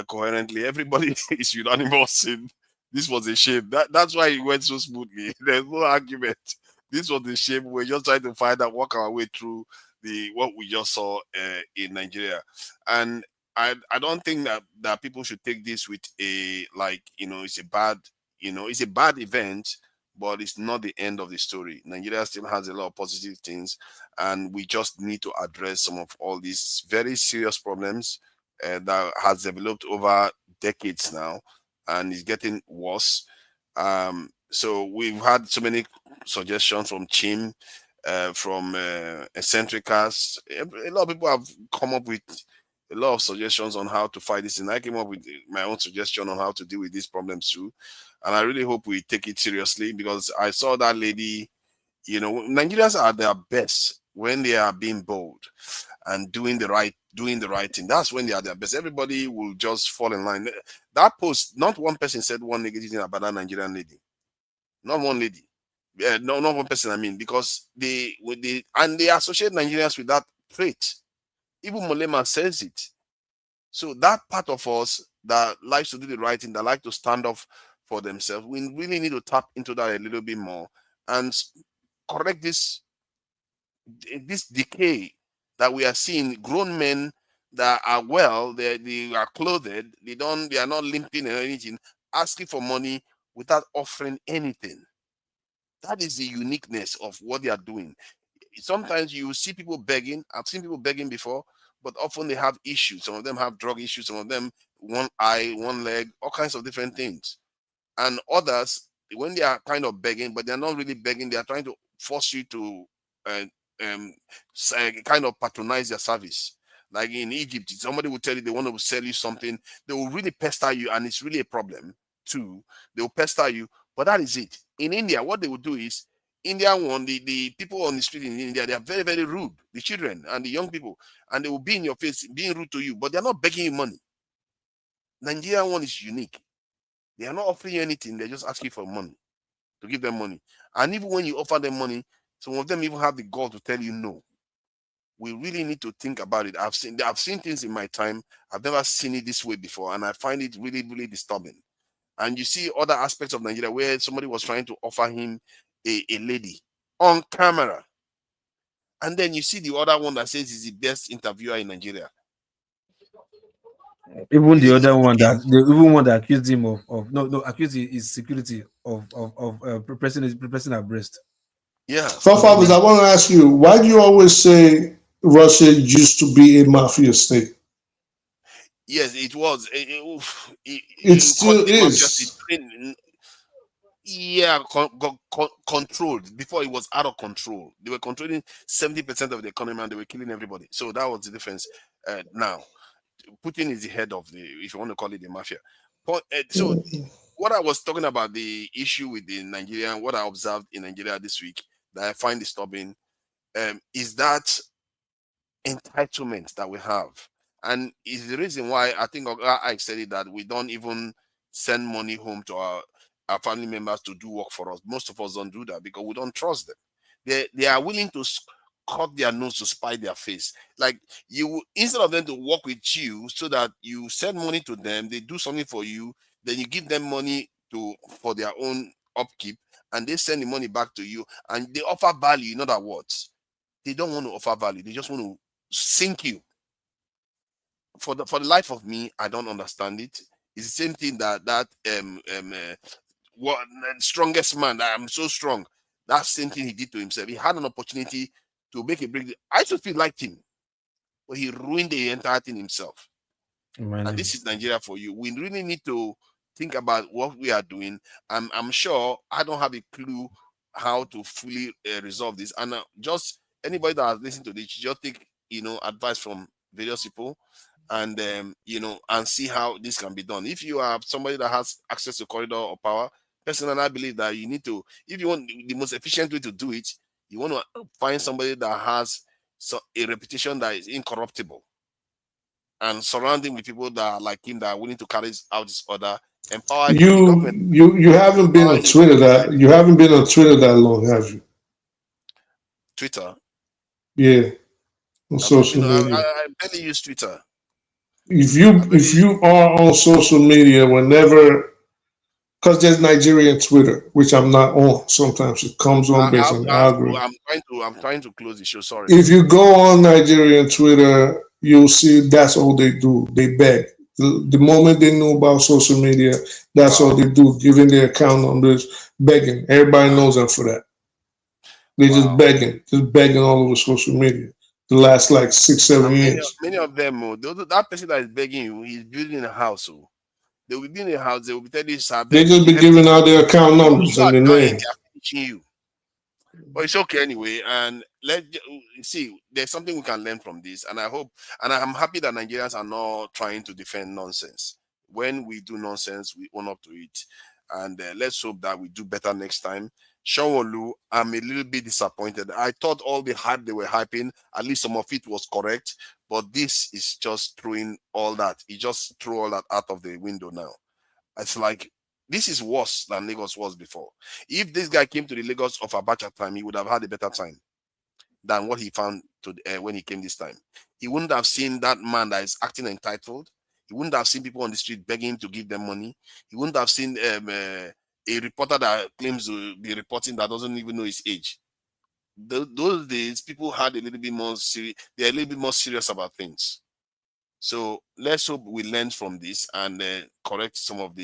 coherently. Everybody is unanimous in this was a shame. That's why it went so smoothly. There's no argument. This was a shame. We're just trying to find out, work our way through what we just saw in Nigeria. And I don't think that people should take this with a, like, it's a bad, it's a bad event, but it's not the end of the story. Nigeria still has a lot of positive things, and we just need to address some of all these very serious problems that has developed over decades now, and is getting worse. So we've had so many suggestions from Chim, from Eccentricas. A lot of people have come up with a lot of suggestions on how to fight this, and I came up with my own suggestion on how to deal with these problems too. And I really hope we take it seriously, because I saw that lady. Nigerians are their best when they are being bold and doing the right thing. That's when they are their best. Everybody will just fall in line. That post, not one person said one negative thing about that Nigerian lady. Not one lady. No, not one person. I mean, because they associate Nigerians with that trait. Even Molema says it. So that part of us that likes to do the right thing, that like to stand up for themselves, we really need to tap into that a little bit more and correct this decay that we are seeing. Grown men that are well, they are clothed, they are not limping or anything, asking for money without offering anything. That is the uniqueness of what they are doing. Sometimes you see people begging. I've seen people begging before, but often they have issues. Some of them have drug issues, some of them one eye, one leg, all kinds of different things. And others, when they are kind of begging, but they're not really begging, they are trying to force you to kind of patronize their service. Like in Egypt, somebody will tell you they want to sell you something, they will really pester you, and it's really a problem too. They will pester you, but that is it. In India, what they will do is, the people on the street in India, they are very, very rude, the children and the young people, and they will be in your face being rude to you, but they're not begging you money. Nigerian one is unique. They are not offering you anything, they're just asking for money, to give them money. And even when you offer them money, some of them even have the gall to tell you no. We really need to think about it. I've seen things in my time. I've never seen it this way before, and I find it really, really disturbing. And you see other aspects of Nigeria where somebody was trying to offer him a lady on camera, and then you see the other one that says he's the best interviewer in Nigeria. Even the other one that accused him accused his security of pressing her breast. Yeah. Fathers, I want to ask you, why do you always say Russia used to be a mafia state? Yes, it was. It still is. Yeah, controlled. Before it was out of control. They were controlling 70% of the economy, and they were killing everybody. So that was the difference. Now, Putin is the head of if you want to call it the mafia. So what I was talking about, the issue with the Nigerian, what I observed in Nigeria this week that I find disturbing, is that entitlement that we have. And is the reason why I think I said it, that we don't even send money home to our family members to do work for us. Most of us don't do that because we don't trust them. They are willing to cut their nose to spite their face. Like, you, instead of them to work with you so that you send money to them, they do something for you, then you give them money for their own upkeep, and they send the money back to you, and they offer value. In other words, they don't want to offer value, they just want to sink you. For the life of me, I don't understand it. It's the same thing that strongest man, that I'm so strong. That same thing he did to himself. He had an opportunity to make a break. I should feel like him, but he ruined the entire thing himself. And this is Nigeria for you. We really need to think about what we are doing. I'm sure I don't have a clue how to fully resolve this. And just anybody that has listened to this, just take advice from various people, and and see how this can be done. If you are somebody that has access to corridor or power, personally, I believe that you need to, if you want the most efficient way to do it, you want to find somebody that has a reputation that is incorruptible, and surrounding with people that are like him, that are willing to carry out this order. Empower you haven't been on Twitter that long, have you? Twitter? Yeah, on social media. I barely use Twitter. If you are on social media, whenever because there's Nigerian Twitter, which I'm not on. Sometimes it comes on based on the algorithm. I'm trying to close the show. Sorry. If you go on Nigerian Twitter, you'll see that's all they do. They beg. The moment they know about social media, that's all they do, giving their account numbers, begging. Everybody knows them for that. They just begging all over social media. The last like 6-7 years. Many of them, that person that is begging you, he's building a house. They will be building a house. They will be telling you, they just be giving out their account numbers and the name. You. But it's okay anyway. And let's see. There's something we can learn from this, and I hope, and I'm happy that Nigerians are not trying to defend nonsense. When we do nonsense, we own up to it, and let's hope that we do better next time. Shawolu, I'm a little bit disappointed. I thought all the hype they were hyping, at least some of it was correct, but this is just throwing all that. He just threw all that out of the window now. It's like, this is worse than Lagos was before. If this guy came to the Lagos of Abacha time, he would have had a better time than what he found when he came this time. He wouldn't have seen that man that is acting entitled. He wouldn't have seen people on the street begging him to give them money. He wouldn't have seen a reporter that claims to be reporting that doesn't even know his age. Those days, people had a little bit more serious. They're a little bit more serious about things. So let's hope we learn from this and correct some of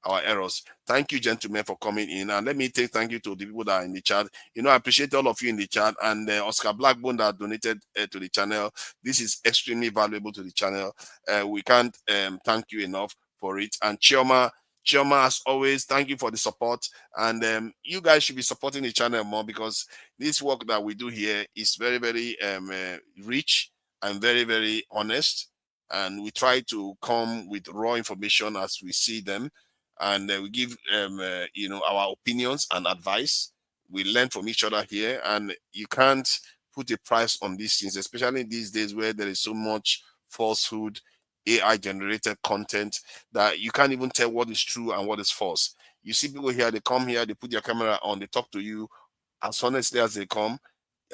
our errors. Thank you, gentlemen, for coming in. And let me thank you to the people that are in the chat. I appreciate all of you in the chat, and Oscar Blackbone that donated to the channel. This is extremely valuable to the channel. We can't thank you enough for it. And Chioma, as always, thank you for the support. And you guys should be supporting the channel more, because this work that we do here is very, very rich and very, very honest. And we try to come with raw information as we see them. And we give our opinions and advice. We learn from each other here, and you can't put a price on these things, especially these days where there is so much falsehood, AI generated content, that you can't even tell what is true and what is false. You see people here, they come here, they put their camera on, they talk to you as honestly as they come,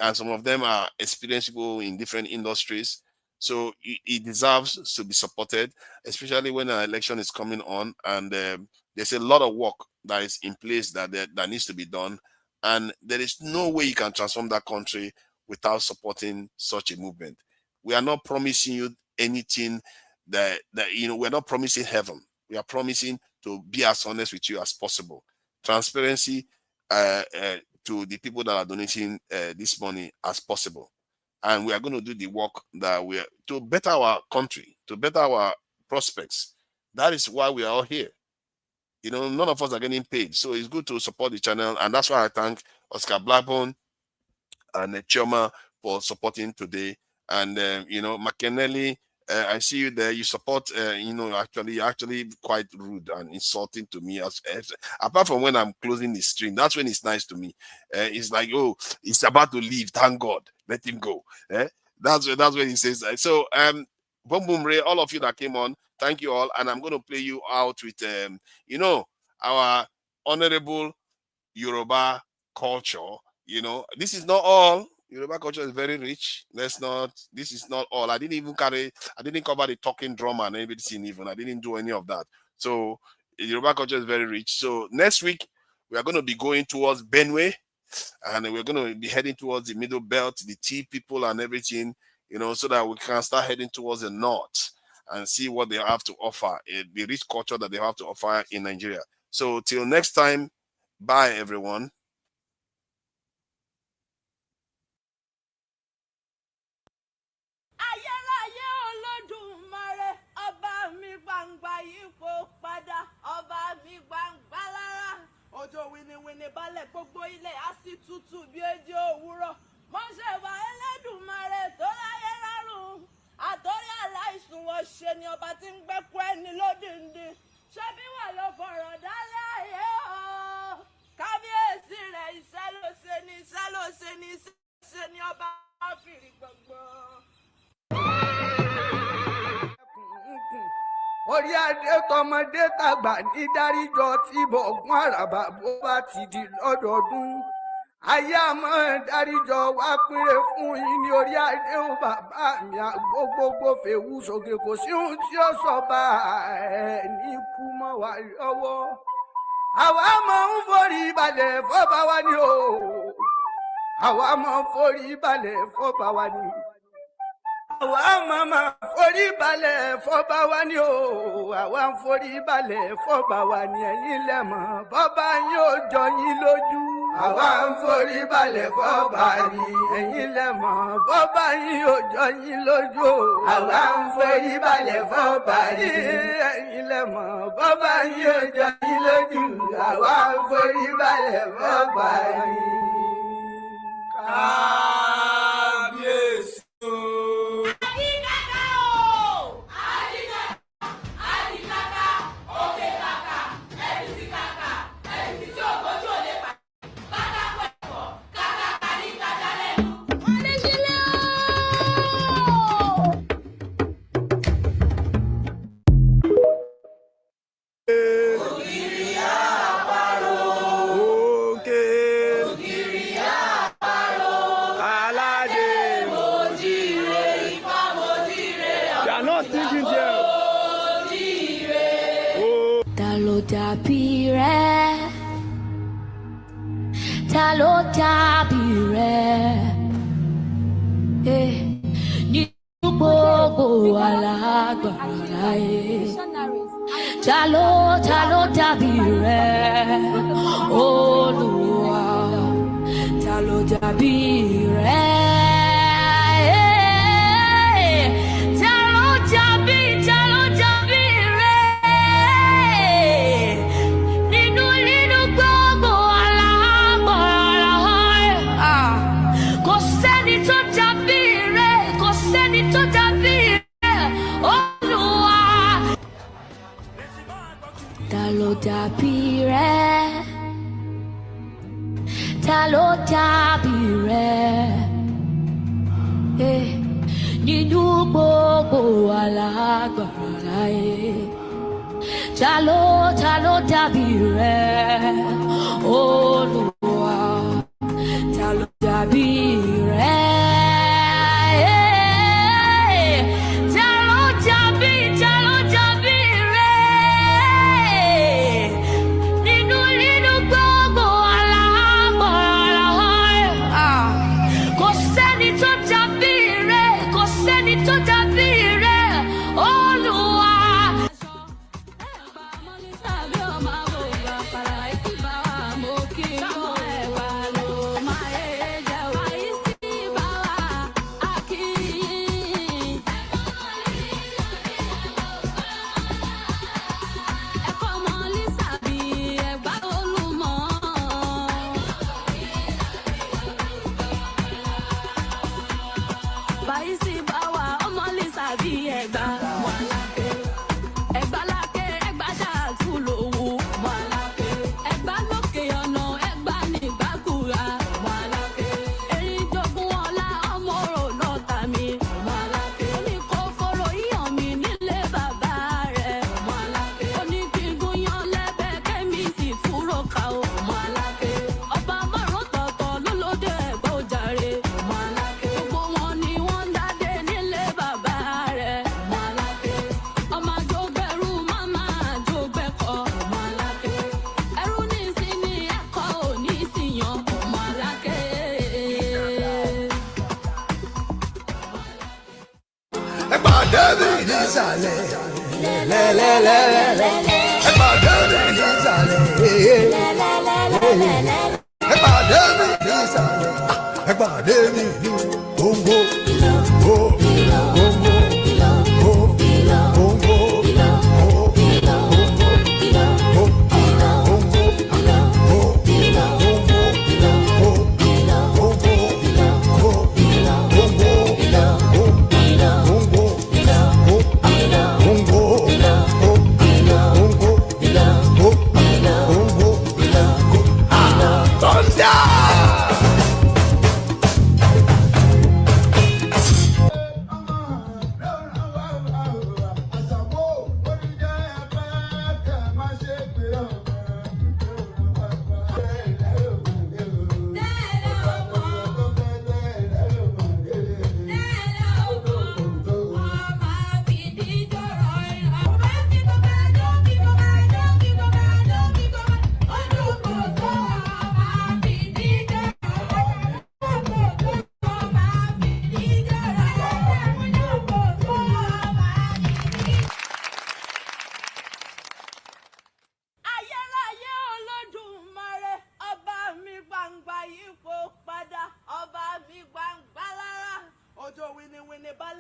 and some of them are experienced people in different industries. So it deserves to be supported, especially when an election is coming on, and there's a lot of work that is in place that needs to be done, and there is no way you can transform that country without supporting such a movement. We are not promising you anything that we're not promising heaven. We are promising to be as honest with you as possible. Transparency to the people that are donating this money as possible. And we are going to do the work that we are to better our country, to better our prospects. That is why we are all here. None of us are getting paid. So it's good to support the channel. And that's why I thank Oscar Blackbone and Chioma for supporting today. And, McKennelly, I see you there. You support, actually quite rude and insulting to me. Apart from when I'm closing the stream, that's when it's nice to me. It's like, oh, it's about to leave. Thank God. Let him go. That's when he says that. So, Boom Boom Ray, all of you that came on, thank you all. And I'm going to play you out with, our honorable Yoruba culture. This is not all. Yoruba culture is very rich. This is not all. I didn't cover the talking drum and everything even. I didn't do any of that. So Yoruba culture is very rich. So next week, we are going to be going towards Benue, and we're going to be heading towards the Middle Belt, the tea people and everything, so that we can start heading towards the north and see what they have to offer, the rich culture that they have to offer in Nigeria. So till next time, bye everyone. Ọjọ́ winiwini balẹ̀ gbogbo ilẹ̀ á sì tutù bí ejò òwúrọ̀. Mọ́ṣẹ́wà Ẹlẹ́dùmarè tó láyé lárùn. Àtọ́rí aláìsùn wọ́n ṣe ni ọba tí ń gbẹ́kú ẹni lódìndín. Ṣé bí wà ló fọ̀rọ̀ dálé ayé o? Kábíyèsí rẹ̀ iṣẹ́ ló ṣe ni iṣẹ́ ṣe ni ọba fìrí gbogbo. Orí adé tọmọdé tàgbà ní dáríjọ tí bọ̀gún àràbà bó bá ti di lọ́dọọdún. Ayé àmọ́ dáríjọ wá pínrẹ fún yín ní orí adé ó bàbá mi àgbógbógbó fèwú sókè, kò sí ohun tí ó sọ bá ẹ̀ ní kú mọ́ wa lọ́wọ́. àwa máa ń forí balẹ̀ fọ́ba wa ni o àwa máa ń forí balẹ̀ fọ́ba wa ni àwa máa forí balẹ̀ fọ́ba wa ni o àwa ń forí balẹ̀ fọ́ba wa ni ẹ̀yin lẹ mọ̀ bọ́ba yín ò jọ yín lójú àwa ń forí balẹ̀ fọ́ba ni ẹ̀yin lẹ mọ̀ bọ́ba yín ò jọ yín lójú àwa ń forí balẹ̀ fọ́ba ni ẹ̀yin lẹ mọ̀ bọ́ba yín ò jọ yín lójú àwa ń forí balẹ̀ fọ́ba ni. Kábíyèsí. Ta ló dàbí rẹ̀ nínú gbogbo alágbára láyé ta ló dàbí rẹ̀ Olúwa ta ló dàbí rẹ̀. Dàbí rẹ̀ ta ló dàbí rẹ̀ nínú gbogbo alágbára láyé ta ló dàbí rẹ̀ Olúwa ta ló dàbí rẹ̀.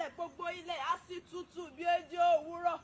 sọ̀kalẹ̀ gbogbo ilẹ̀ á sì tutù bí ejò òwúrọ̀